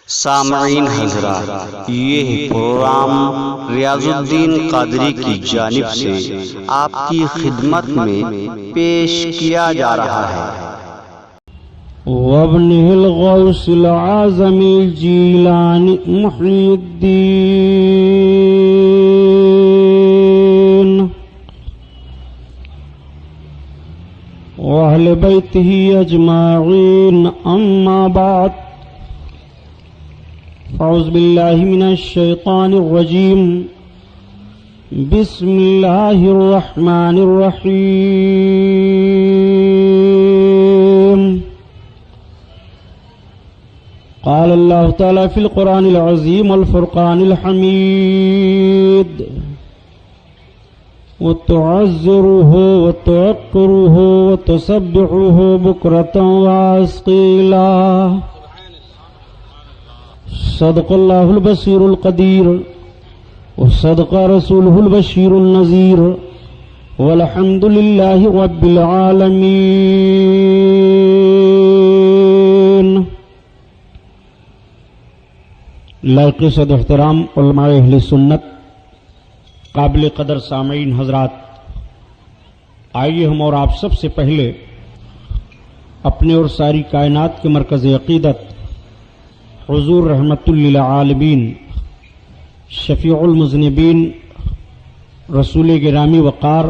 سامعین حضرات، یہ پروگرام ریاض الدین قادری کی جانب سے آپ کی خدمت میں پیش کیا جا رہا ہے۔ وابنه الغوث العظم الجیلانی محی الدین واہل بیتہ اجمعین، اما بعد، اعوذ باللہ من الشیطان الرجیم، بسم اللہ الرحمن الرحیم۔ قال اللہ تعالی فی القرآن العظیم والفرقان الحمید، وتعزره وتوقره وتسبحه بکرة واسقیلا۔ صدق اللہ البصیر القدیر، وصدق رسولہ البشیر النذیر، والحمد للہ رب العالمین۔ لائق صد احترام علماء اہل سنت، قابل قدر سامعین حضرات، آئیے ہم اور آپ سب سے پہلے اپنے اور ساری کائنات کے مرکز عقیدت حضور رحمت للعالمین، شفیع المذنبین، رسول گرامی وقار،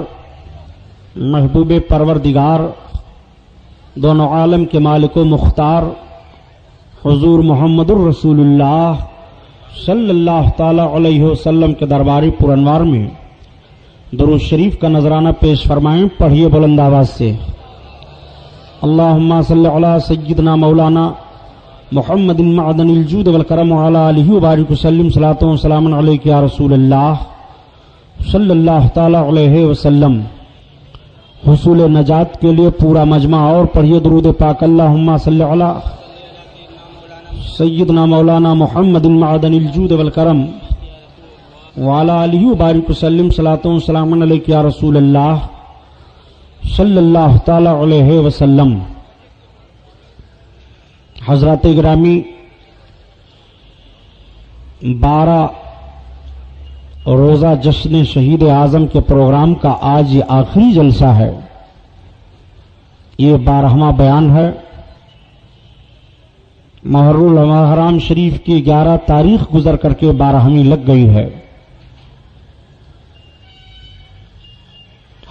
محبوب پروردگار، دونوں عالم کے مالک و مختار حضور محمد الرسول اللہ صلی اللہ تعالی علیہ وسلم کے درباری پر انوار میں درود شریف کا نذرانہ پیش فرمائیں۔ پڑھیے بلند آواز سے، اللہم صلی علی سیدنا مولانا محمد معدن الجود والکرم وعلی آلہ وبارک وسلم، صلاۃ و سلام علیک یا رسول اللہ صلی اللہ تعالی علیہ وسلم۔ حصول نجات کے لیے پورا مجمع اور پڑھیے درود پاک، اللہم صلی علی سیدنا مولانا محمد معدن الجود والکرم وعلی آلہ وبارک وسلم، صلاۃ و سلام علیک یا رسول اللہ صلی اللہ تعالی علیہ وسلم۔ حضرات گرامی، 12 روزہ جشن شہید اعظم کے پروگرام کا آج یہ آخری جلسہ ہے، یہ 12واں بیان ہے۔ محرم شریف کی 11 تاریخ گزر کر کے 12ویں لگ گئی ہے۔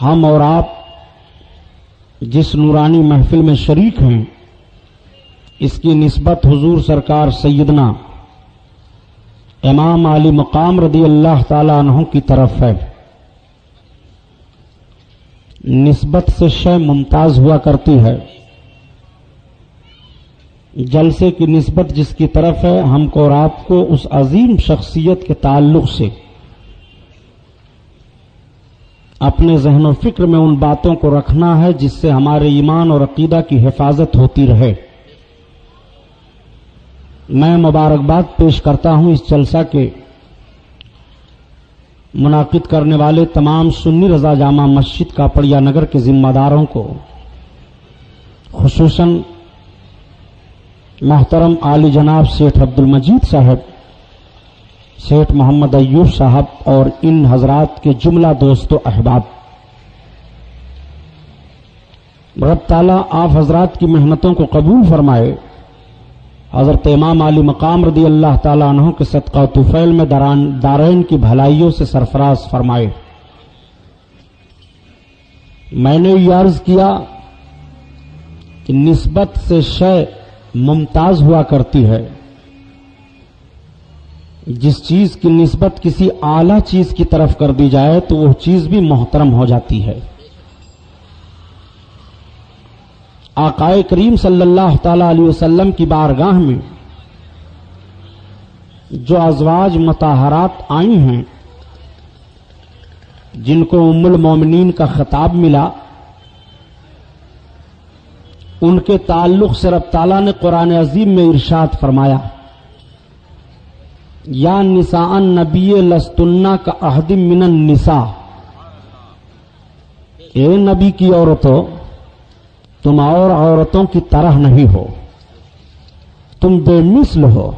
ہم اور آپ جس نورانی محفل میں شریک ہیں، اس کی نسبت حضور سرکار سیدنا امام علی مقام رضی اللہ تعالی عنہ کی طرف ہے۔ نسبت سے شے ممتاز ہوا کرتی ہے، جلسے کی نسبت جس کی طرف ہے، ہم کو اور آپ کو اس عظیم شخصیت کے تعلق سے اپنے ذہن و فکر میں ان باتوں کو رکھنا ہے جس سے ہمارے ایمان اور عقیدہ کی حفاظت ہوتی رہے۔ میں مبارکباد پیش کرتا ہوں اس جلسہ کے منعقد کرنے والے تمام سنی رضا جامع مسجد کاپڑیا نگر کے ذمہ داروں کو، خصوصاً محترم عالی جناب سیٹھ عبد المجید صاحب، سیٹھ محمد ایوب صاحب اور ان حضرات کے جملہ دوست و احباب۔ رب تعالیٰ آپ حضرات کی محنتوں کو قبول فرمائے، حضرت امام علی مقام رضی اللہ تعالیٰ عنہ کے صدقہ و طفیل میں دارین کی بھلائیوں سے سرفراز فرمائے۔ میں نے یہ عرض کیا کہ نسبت سے شے ممتاز ہوا کرتی ہے، جس چیز کی نسبت کسی اعلیٰ چیز کی طرف کر دی جائے تو وہ چیز بھی محترم ہو جاتی ہے۔ آقائے کریم صلی اللہ تعالی علیہ وسلم کی بارگاہ میں جو ازواج مطہرات آئی ہیں، جن کو ام المومنین کا خطاب ملا، ان کے تعلق سے رب تعالیٰ نے قرآن عظیم میں ارشاد فرمایا، یا نساء النبی لستن کا احد من النساء، اے نبی کی عورتوں، تم اور عورتوں کی طرح نہیں ہو، تم بے مثل ہو،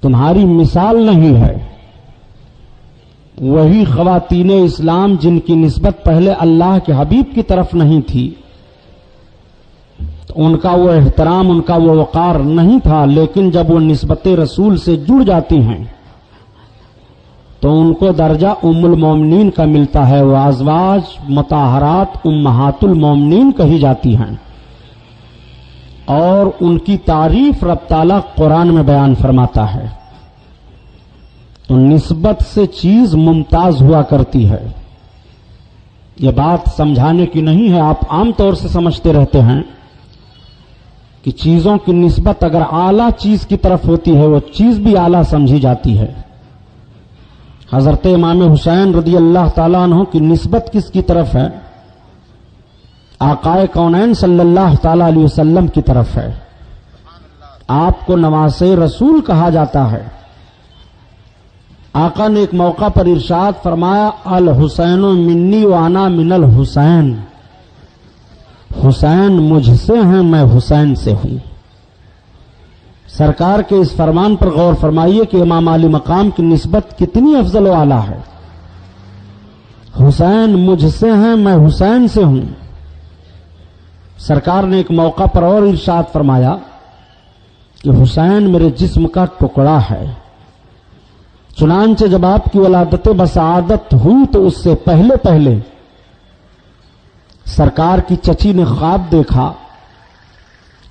تمہاری مثال نہیں ہے۔ وہی خواتین اسلام جن کی نسبت پہلے اللہ کے حبیب کی طرف نہیں تھی، ان کا وہ احترام، ان کا وہ وقار نہیں تھا، لیکن جب وہ نسبت رسول سے جڑ جاتی ہیں تو ان کو درجہ ام المومنین کا ملتا ہے۔ وہ ازواج مطہرات امہات المومنین کہی جاتی ہیں، اور ان کی تعریف رب تعالیٰ قرآن میں بیان فرماتا ہے۔ تو نسبت سے چیز ممتاز ہوا کرتی ہے۔ یہ بات سمجھانے کی نہیں ہے، آپ عام طور سے سمجھتے رہتے ہیں کہ چیزوں کی نسبت اگر اعلیٰ چیز کی طرف ہوتی ہے وہ چیز بھی اعلیٰ سمجھی جاتی ہے۔ حضرت امام حسین رضی اللہ تعالیٰ عنہ کی نسبت کس کی طرف ہے؟ آقائے کونین صلی اللہ تعالیٰ علیہ وسلم کی طرف ہے۔ آپ کو نواسے رسول کہا جاتا ہے۔ آقا نے ایک موقع پر ارشاد فرمایا، الحسین منی وانا من الحسین، حسین مجھ سے ہیں، میں حسین سے ہوں۔ سرکار کے اس فرمان پر غور فرمائیے کہ امام علی مقام کی نسبت کتنی افضل و اعلیٰ ہے۔ حسین مجھ سے ہیں، میں حسین سے ہوں۔ سرکار نے ایک موقع پر اور ارشاد فرمایا کہ حسین میرے جسم کا ٹکڑا ہے۔ چنانچہ جب آپ کی ولادت بسعادت ہوئی تو اس سے پہلے پہلے سرکار کی چچی نے خواب دیکھا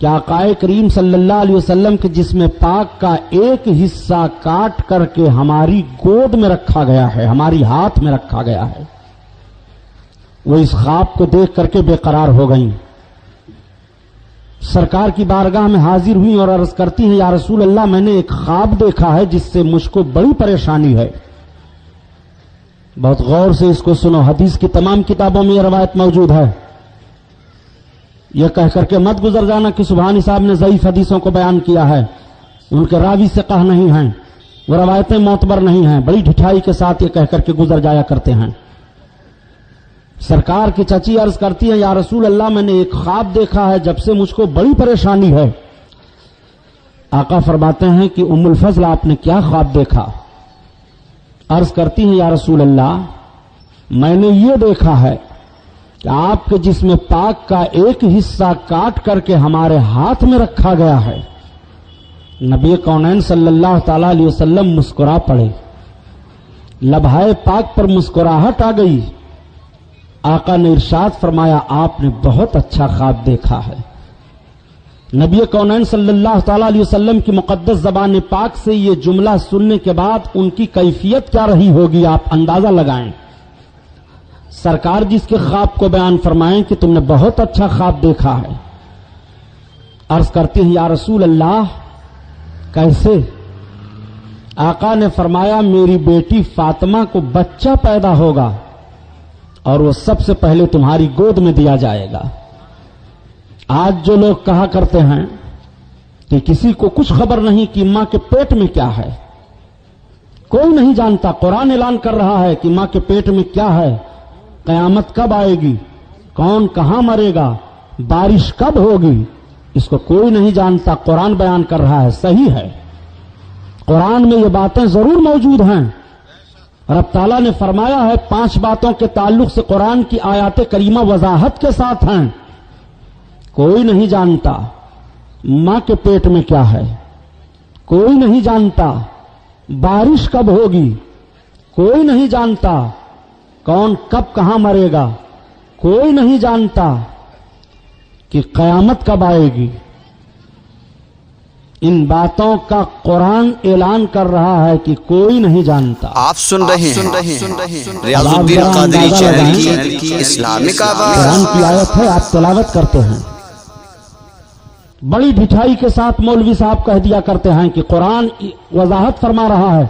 کہ آقائے کریم صلی اللہ علیہ وسلم کے جسم پاک کا ایک حصہ کاٹ کر کے ہماری گود میں رکھا گیا ہے، ہماری ہاتھ میں رکھا گیا ہے۔ وہ اس خواب کو دیکھ کر کے بے قرار ہو گئیں، سرکار کی بارگاہ میں حاضر ہوئی اور عرض کرتی ہیں، یا رسول اللہ میں نے ایک خواب دیکھا ہے جس سے مجھ کو بڑی پریشانی ہے۔ بہت غور سے اس کو سنو، حدیث کی تمام کتابوں میں یہ روایت موجود ہے۔ یہ کہہ کر کے مت گزر جانا کہ سبحانی صاحب نے ضعیف حدیثوں کو بیان کیا ہے، ان کے راوی ثقہ نہیں ہیں، وہ روایتیں معتبر نہیں ہیں۔ بڑی ڈھٹائی کے ساتھ یہ کہہ کر کے گزر جایا کرتے ہیں۔ سرکار کی چچی عرض کرتی ہے، یا رسول اللہ میں نے ایک خواب دیکھا ہے جب سے مجھ کو بڑی پریشانی ہے۔ آقا فرماتے ہیں کہ ام الفضل آپ نے کیا خواب دیکھا؟ عرض کرتی ہیں، یا رسول اللہ میں نے یہ دیکھا ہے کہ آپ کے جسم پاک کا ایک حصہ کاٹ کر کے ہمارے ہاتھ میں رکھا گیا ہے۔ نبی کونین صلی اللہ تعالی علیہ وسلم مسکرا پڑے، لبھائے پاک پر مسکراہٹ آ گئی۔ آقا نے ارشاد فرمایا، آپ نے بہت اچھا خواب دیکھا ہے۔ نبی کونین صلی اللہ تعالی علیہ وسلم کی مقدس زبان پاک سے یہ جملہ سننے کے بعد ان کی کیفیت کیا رہی ہوگی آپ اندازہ لگائیں۔ سرکار جس کے خواب کو بیان فرمائیں کہ تم نے بہت اچھا خواب دیکھا ہے، عرض کرتے ہیں، یا رسول اللہ کیسے؟ آقا نے فرمایا، میری بیٹی فاطمہ کو بچہ پیدا ہوگا اور وہ سب سے پہلے تمہاری گود میں دیا جائے گا۔ آج جو لوگ کہا کرتے ہیں کہ کسی کو کچھ خبر نہیں کہ ماں کے پیٹ میں کیا ہے، کوئی نہیں جانتا۔ قرآن اعلان کر رہا ہے کہ ماں کے پیٹ میں کیا ہے، قیامت کب آئے گی، کون کہاں مرے گا، بارش کب ہوگی، اس کو کوئی نہیں جانتا۔ قرآن بیان کر رہا ہے، صحیح ہے، قرآن میں یہ باتیں ضرور موجود ہیں۔ رب تعالیٰ نے فرمایا ہے 5 باتوں کے تعلق سے قرآن کی آیات کریمہ وضاحت کے ساتھ ہیں۔ کوئی نہیں جانتا ماں کے پیٹ میں کیا ہے، کوئی نہیں جانتا بارش کب ہوگی، کوئی نہیں جانتا کون کب کہاں مرے گا، کوئی نہیں جانتا کہ قیامت کب آئے گی۔ ان باتوں کا قرآن اعلان کر رہا ہے کہ کوئی نہیں جانتا۔ آپ سن رہے ہیں ریاض الدین قادری چینل کی اسلامک آواز۔ قرآن کی آیت ہے، آپ تلاوت کرتے ہیں، بڑی ڈھٹائی کے ساتھ مولوی صاحب کہہ دیا کرتے ہیں کہ قرآن وضاحت فرما رہا ہے،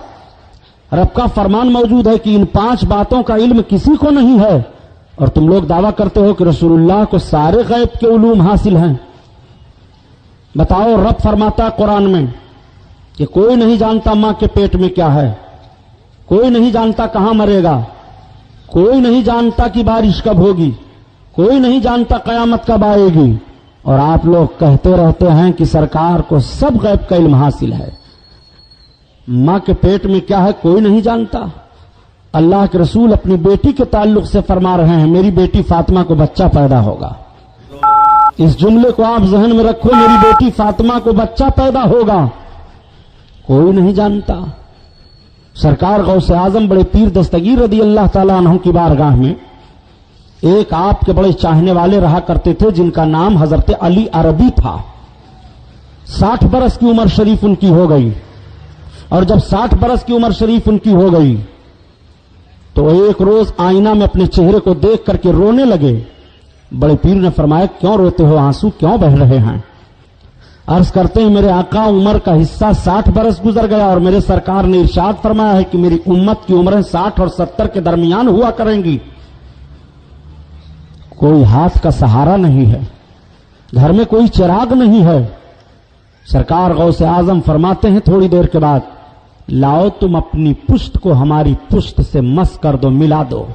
رب کا فرمان موجود ہے کہ ان 5 باتوں کا علم کسی کو نہیں ہے، اور تم لوگ دعویٰ کرتے ہو کہ رسول اللہ کو سارے غیب کے علوم حاصل ہیں۔ بتاؤ، رب فرماتا ہے قرآن میں کہ کوئی نہیں جانتا ماں کے پیٹ میں کیا ہے، کوئی نہیں جانتا کہاں مرے گا، کوئی نہیں جانتا کہ بارش کب ہوگی، کوئی نہیں جانتا قیامت کب آئے گی، اور آپ لوگ کہتے رہتے ہیں کہ سرکار کو سب غیب کا علم حاصل ہے۔ मां के पेट में क्या है कोई नहीं जानता। अल्लाह के रसूल अपनी बेटी के ताल्लुक से फरमा रहे हैं, मेरी बेटी फातिमा को बच्चा पैदा होगा। इस जुमले को आप जहन में रखो, मेरी बेटी फातिमा को बच्चा पैदा होगा, कोई नहीं जानता। सरकार गौसे आजम बड़े पीर दस्तगीर रदी अल्लाह ताला अन्हु की बारगाह में एक आपके बड़े चाहने वाले रहा करते थे जिनका नाम हजरत अली अरबी था। 60 बरस की उम्र शरीफ उनकी हो गई, और जब 60 बरस की उम्र शरीफ उनकी हो गई तो एक रोज आईना में अपने चेहरे को देख करके रोने लगे। बड़े पीर ने फरमाया, क्यों रोते हो, आंसू क्यों बह रहे हैं? अर्ज करते हैं, मेरे आका उम्र का हिस्सा 60 बरस गुजर गया और मेरे सरकार ने इरशाद फरमाया है कि मेरी उम्मत की उम्रें 60 और 70 के दरमियान हुआ करेंगी। कोई हाथ का सहारा नहीं है, घर में कोई चिराग नहीं है। सरकार गौसे आजम फरमाते हैं थोड़ी देर के बाद, लाओ तुम अपनी पुश्त को हमारी पुश्त से मस कर दो, मिला दो।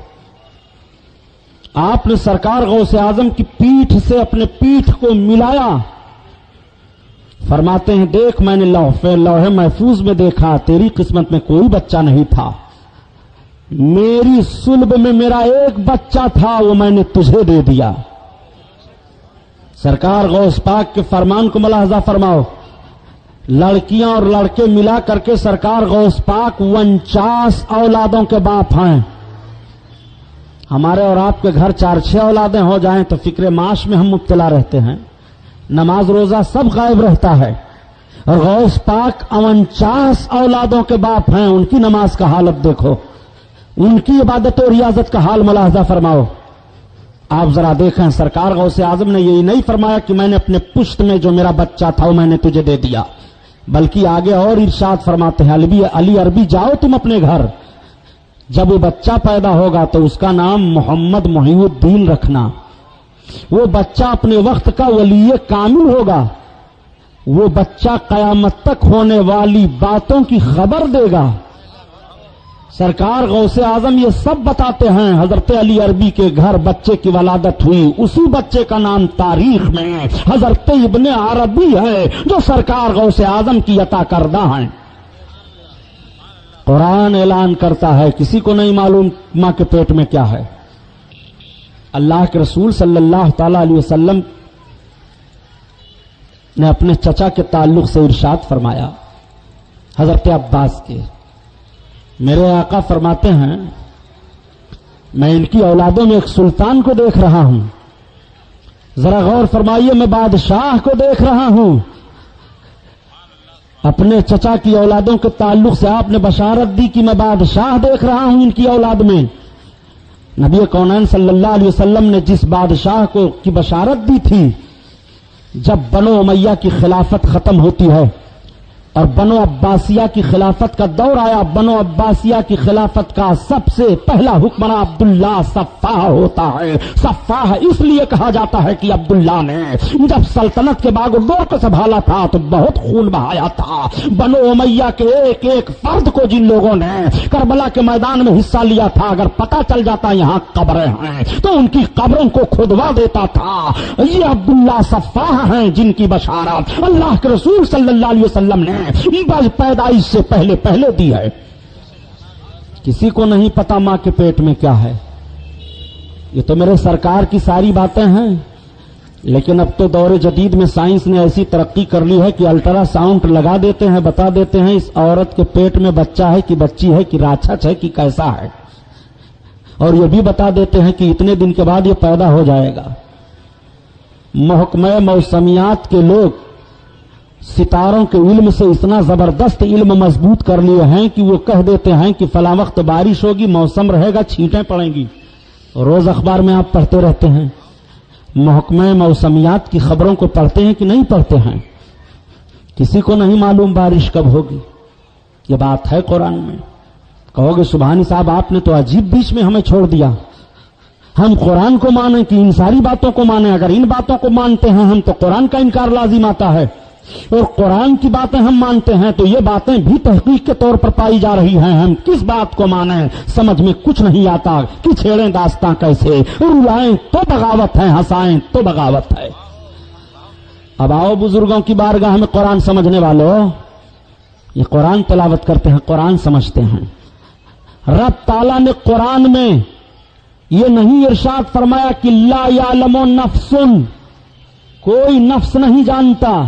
आपने सरकार गौसे आजम की पीठ से अपने पीठ को मिलाया। फरमाते हैं, देख मैंने लौहे महफूज में देखा, तेरी किस्मत में कोई बच्चा नहीं था, मेरी सुल्ब में मेरा एक बच्चा था, वो मैंने तुझे दे दिया। सरकार गौस पाक के फरमान को मुलाहजा फरमाओ, लड़कियां और लड़के मिला करके सरकार गौस पाक 49 औलादों के बाप हैं। हमारे और आपके घर 4-6 औलादें हो जाएं तो फिक्र माश में हम मुब्तला रहते हैं, नमाज रोजा सब गायब रहता है। और गौस पाक 49 औलादों के बाप हैं, उनकी नमाज का हालत देखो, उनकी इबादत और रियाजत का हाल मुलाहजा फरमाओ। आप जरा देखें, सरकार गौसे आजम ने यही नहीं फरमाया कि मैंने अपने पुश्त में जो मेरा बच्चा था वो मैंने तुझे दे दिया, बल्कि आगे और इरशाद फरमाते हैं, अली अरबी जाओ तुम अपने घर, जब वो बच्चा पैदा होगा तो उसका नाम मोहम्मद मोहिउद्दीन रखना। वो बच्चा अपने वक्त का वलीय कामिल होगा, वो बच्चा कयामत तक होने वाली बातों की खबर देगा। सरकार गौसे आजम ये सब बताते हैं, हजरत अली अरबी के घर बच्चे की वलादत हुई, उसी बच्चे का नाम तारीख में हजरत इब्ने अरबी है जो सरकार गौसे आजम की अता करदा है। कुरान ऐलान करता है, किसी को नहीं मालूम मां के पेट में क्या है। अल्लाह के रसूल सल्लल्लाहु ताला अलैहि वसल्लम ने अपने चचा के ताल्लुक से इरशाद फरमाया, हजरत अब्बास के, मेरे आका फरमाते हैं, मैं इनकी औलादों में एक सुल्तान को देख रहा हूं, जरा गौर फरमाइए, मैं बादशाह को देख रहा हूं। अपने चचा की औलादों के ताल्लुक से आपने बशारत दी कि मैं बादशाह देख रहा हूं इनकी औलाद में। नबी कौनैन सल्लल्लाहु अलैहि वसल्लम ने जिस बादशाह को की बशारत दी थी, जब बनो उमैया की खिलाफत खत्म होती है और बनो अब्बासिया की खिलाफत का दौर आया, बनो अब्बासिया की खिलाफत का सबसे पहला हुक्मरान अब्दुल्ला सफ़ाह होता है। सफ़ाह इसलिए कहा जाता है कि अब्दुल्ला ने जब सल्तनत के बागडोर को संभाला था तो बहुत खून बहाया था। बनो उमैया के एक एक फर्द को जिन लोगों ने करबला के मैदान में हिस्सा लिया था, अगर पता चल जाता यहाँ कब्रें हैं तो उनकी कब्रों को खुदवा देता था। ये अब्दुल्ला सफ़ाह हैं जिनकी बशारत अल्लाह के रसूल सल्लल्लाहु अलैहि वसल्लम ने पैदाइश से पहले पहले दी है। किसी को नहीं पता मां के पेट में क्या है। ये तो मेरे सरकार की सारी बातें हैं, लेकिन अब तो दौर जदीद में साइंस ने ऐसी तरक्की कर ली है कि अल्ट्रासाउंड लगा देते हैं, बता देते हैं इस औरत के पेट में बच्चा है कि बच्ची है कि राक्षस है कि कैसा है, और ये भी बता देते हैं कि इतने दिन के बाद ये पैदा हो जाएगा। महकमे मौसमियात के लोग सितारों के इल्म से इतना जबरदस्त इल्म मजबूत कर लिए हैं कि वो कह देते हैं कि फला वक्त बारिश होगी, मौसम रहेगा, छींटें पड़ेंगी। रोज अखबार में आप पढ़ते रहते हैं, महकमे मौसमियात की खबरों को पढ़ते हैं कि नहीं पढ़ते हैं। किसी को नहीं मालूम बारिश कब होगी। ये बात है कुरान में। कहोगे सुबहानी साहब आपने तो अजीब बीच में हमें छोड़ दिया, हम कुरान को माने कि इन सारी बातों को माने? अगर इन बातों को मानते हैं हम तो कुरान का इनकार लाजिम आता है, और कुरान की बातें हम मानते हैं तो ये बातें भी तहकीक के तौर पर पाई जा रही हैं। हम किस बात को माने समझ में कुछ नहीं आता कि छेड़ें दास्तां कैसे, रुलाएं तो बगावत है, हंसाएं तो बगावत है। अब आओ बुजुर्गों की बारगाह में कुरान समझने वालों, یہ قرآن تلاوت کرتے ہیں، قرآن سمجھتے ہیں۔ رب تعالیٰ نے قرآن میں یہ نہیں ارشاد فرمایا کہ لا یعلم نفس، کوئی نفس نہیں جانتا۔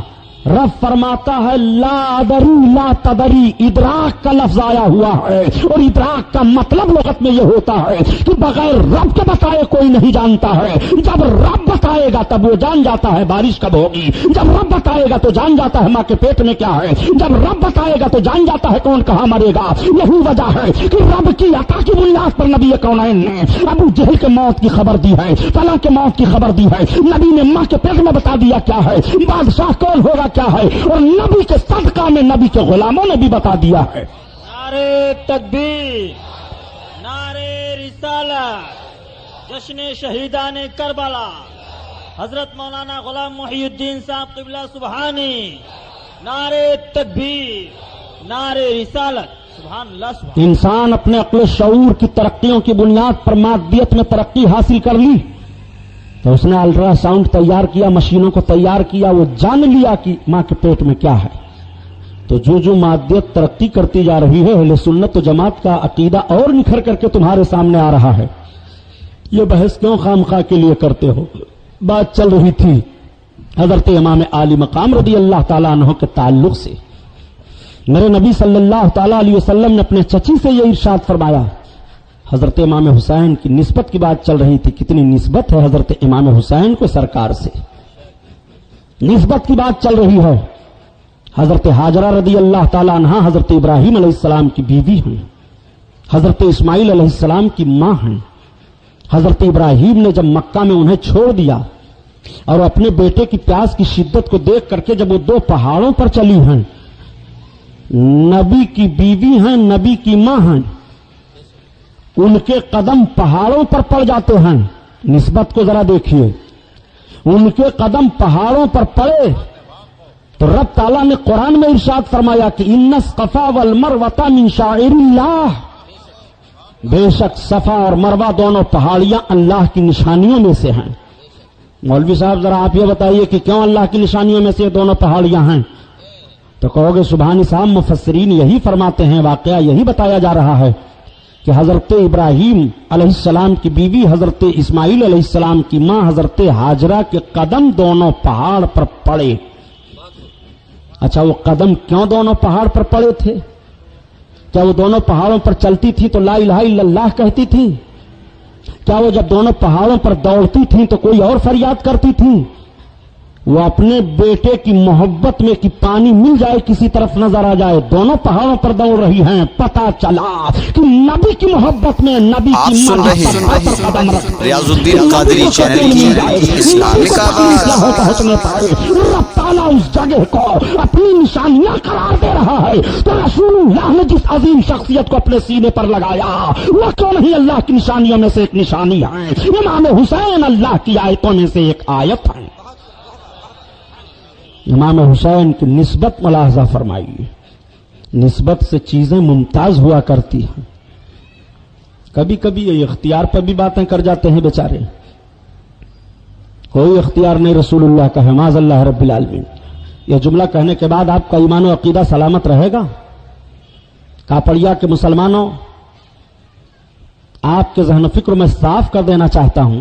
رب فرماتا ہے لا ادری لا تدری، ادراک کا لفظ آیا ہوا ہے، اور ادراک کا مطلب لغت میں یہ ہوتا ہے کہ بغیر رب کے بتائے کوئی نہیں جانتا ہے۔ جب رب بتائے گا تب وہ جان جاتا ہے بارش کب ہوگی، جب رب بتائے گا تو جان جاتا ہے ماں کے پیٹ میں کیا ہے، جب رب بتائے گا تو جان جاتا ہے کون کہاں مرے گا۔ یہی وجہ ہے کہ رب کی عطا کی بنیاد پر نبی کونین نے ابو جہل کے موت کی خبر دی ہے، فلاں کے موت کی خبر دی ہے، نبی نے ماں کے پیٹ میں بتا دیا کیا ہے، بادشاہ کون ہوگا کیا ہے، اور نبی کے صدقہ میں نبی کے غلاموں نے بھی بتا دیا ہے۔ نعرے تکبیر، نعرے رسالت، جشن شہیدان کربلا، حضرت مولانا غلام محی الدین صاحب قبلہ سبحانی، نعرے تکبیر، نعرے رسالت، سبحان اللہ سبحان۔ انسان اپنے عقل و شعور کی ترقیوں کی بنیاد پر مادیت میں ترقی حاصل کر لی تو اس نے الٹرا ساؤنڈ تیار کیا، مشینوں کو تیار کیا، وہ جان لیا کہ ماں کے پیٹ میں کیا ہے۔ تو جو مادیت ترقی کرتی جا رہی ہے، اہل سنت و جماعت کا عقیدہ اور نکھر کر کے تمہارے سامنے آ رہا ہے۔ یہ بحث کیوں خامخواہ کے لیے کرتے ہو؟ بات چل رہی تھی حضرت امام عالی مقام رضی اللہ تعالیٰ عنہ کے تعلق سے۔ میرے نبی صلی اللہ تعالیٰ علیہ وسلم نے اپنے چچی سے یہ ارشاد فرمایا۔ حضرت امام حسین کی نسبت کی بات چل رہی تھی، کتنی نسبت ہے حضرت امام حسین کو سرکار سے، نسبت کی بات چل رہی ہے۔ حضرت ہاجرہ رضی اللہ تعالی عنہا حضرت ابراہیم علیہ السلام کی بیوی ہیں، حضرت اسماعیل علیہ السلام کی ماں ہیں۔ حضرت ابراہیم نے جب مکہ میں انہیں چھوڑ دیا اور اپنے بیٹے کی پیاس کی شدت کو دیکھ کر کے جب وہ دو پہاڑوں پر چلی ہیں، نبی کی بیوی ہیں، نبی کی ماں ہیں، ان کے قدم پہاڑوں پر پڑ جاتے ہیں۔ نسبت کو ذرا دیکھیے، ان کے قدم پہاڑوں پر پڑے تو رب تعالیٰ نے قرآن میں ارشاد فرمایا کہ ان الصفا والمروہ من شعائر اللہ، بے شک صفا اور مروہ دونوں پہاڑیاں اللہ کی نشانیوں میں سے ہیں۔ مولوی صاحب ذرا آپ یہ بتائیے کہ کیوں اللہ کی نشانیوں میں سے یہ دونوں پہاڑیاں ہیں؟ تو کہو گے سبحانی صاحب مفسرین یہی فرماتے ہیں، واقعہ یہی بتایا جا رہا ہے کہ حضرت ابراہیم علیہ السلام کی بیوی حضرت اسماعیل علیہ السلام کی ماں حضرت ہاجرہ کے قدم دونوں پہاڑ پر پڑے۔ اچھا، وہ قدم کیوں دونوں پہاڑ پر پڑے تھے؟ کیا وہ دونوں پہاڑوں پر چلتی تھی تو لا الہ الا اللہ کہتی تھی؟ کیا وہ جب دونوں پہاڑوں پر دوڑتی تھیں تو کوئی اور فریاد کرتی تھیں؟ وہ اپنے بیٹے کی محبت میں کہ پانی مل جائے کسی طرف نظر آ جائے، دونوں پہاڑوں پر دوڑ رہی ہیں۔ پتہ چلا کہ نبی کی محبت میں نبی آپ کی سن رہے ہیں ریاض الدین قادری چینل کی اسلامک آواز۔ پہنچنے پائے رب تعالیٰ اس جگہ کو اپنی نشانیاں قرار دے رہا ہے تو رسول اللہ نے جس عظیم شخصیت کو اپنے سینے پر لگایا وہ کیوں نہیں اللہ کی نشانیوں میں سے ایک نشانی ہے؟ امام حسین اللہ کی آیتوں میں سے ایک آیت ہے۔ امام حسین کی نسبت ملاحظہ فرمائیے، نسبت سے چیزیں ممتاز ہوا کرتی ہیں۔ کبھی کبھی یہ اختیار پر بھی باتیں کر جاتے ہیں بیچارے، کوئی اختیار نہیں رسول اللہ کا ہے، معاذ اللہ رب العالمین۔ یہ جملہ کہنے کے بعد آپ کا ایمان و عقیدہ سلامت رہے گا؟ کاپڑیا کے مسلمانوں، آپ کے ذہن و فکر میں صاف کر دینا چاہتا ہوں،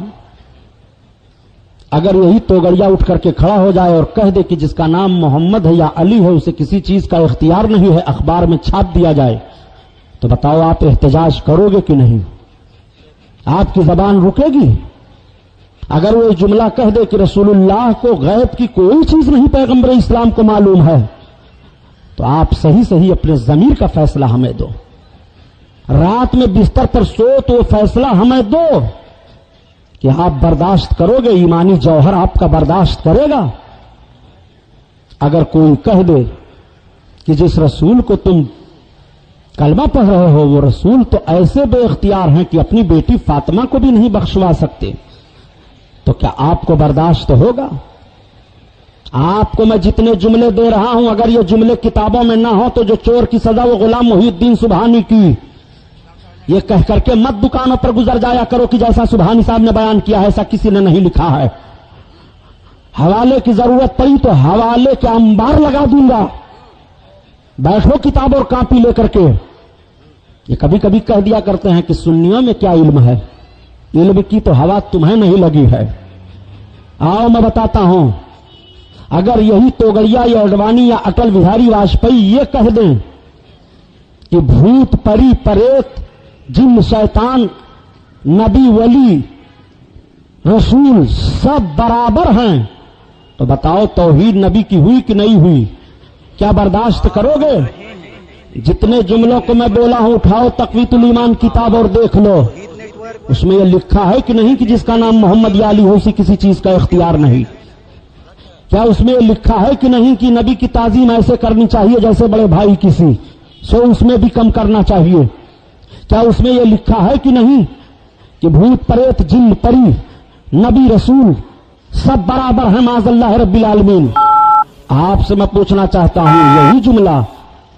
اگر یہی توگڑیا اٹھ کر کے کھڑا ہو جائے اور کہہ دے کہ جس کا نام محمد ہے یا علی ہے اسے کسی چیز کا اختیار نہیں ہے، اخبار میں چھاپ دیا جائے، تو بتاؤ آپ احتجاج کرو گے کہ نہیں؟ آپ کی زبان رکے گی؟ اگر وہ جملہ کہہ دے کہ رسول اللہ کو غیب کی کوئی چیز نہیں پیغمبر اسلام کو معلوم ہے، تو آپ صحیح اپنے ضمیر کا فیصلہ ہمیں دو۔ رات میں بستر پر سو تو وہ فیصلہ ہمیں دو کہ آپ برداشت کرو گے، ایمانی جوہر آپ کا برداشت کرے گا؟ اگر کوئی کہہ دے کہ جس رسول کو تم کلمہ پڑھ رہے ہو وہ رسول تو ایسے بے اختیار ہیں کہ اپنی بیٹی فاطمہ کو بھی نہیں بخشوا سکتے، تو کیا آپ کو برداشت ہوگا؟ آپ کو میں جتنے جملے دے رہا ہوں اگر یہ جملے کتابوں میں نہ ہو تو جو چور کی سزا وہ غلام محی الدین سبحانی کی، یہ کہہ کر کے مت دکانوں پر گزر جایا کرو کہ جیسا سبحانی صاحب نے بیان کیا ہے ایسا کسی نے نہیں لکھا ہے۔ حوالے کی ضرورت پڑی تو حوالے کے انبار لگا دوں گا، بیٹھو کتاب اور کاپی لے کر کے. یہ کبھی کبھی کہہ دیا کرتے ہیں کہ سنیوں میں کیا علم ہے، علم کی تو ہوا تمہیں نہیں لگی ہے. آؤ میں بتاتا ہوں. اگر یہی توگڑیا یا اڈوانی یا اٹل بہاری واجپئی یہ کہہ دیں کہ بھوت پری پریت جن شیطان نبی ولی رسول سب برابر ہیں، تو بتاؤ توحید نبی کی ہوئی کہ نہیں ہوئی؟ کیا برداشت کرو گے؟ جتنے جملوں کو میں بولا ہوں اٹھاؤ تقویت الایمان کتاب اور دیکھ لو. اس میں یہ لکھا ہے کہ نہیں کہ جس کا نام محمد یا علی ہو اسی کسی چیز کا اختیار نہیں؟ کیا اس میں یہ لکھا ہے کہ نہیں کہ نبی کی تعظیم ایسے کرنی چاہیے جیسے بڑے بھائی کسی، سو اس میں بھی کم کرنا چاہیے؟ کیا اس میں یہ لکھا ہے کہ نہیں کہ بھوت پریت جن پری نبی رسول سب برابر ہیں معاذ اللہ رب العالمین؟ آپ سے میں پوچھنا چاہتا ہوں، یہی جملہ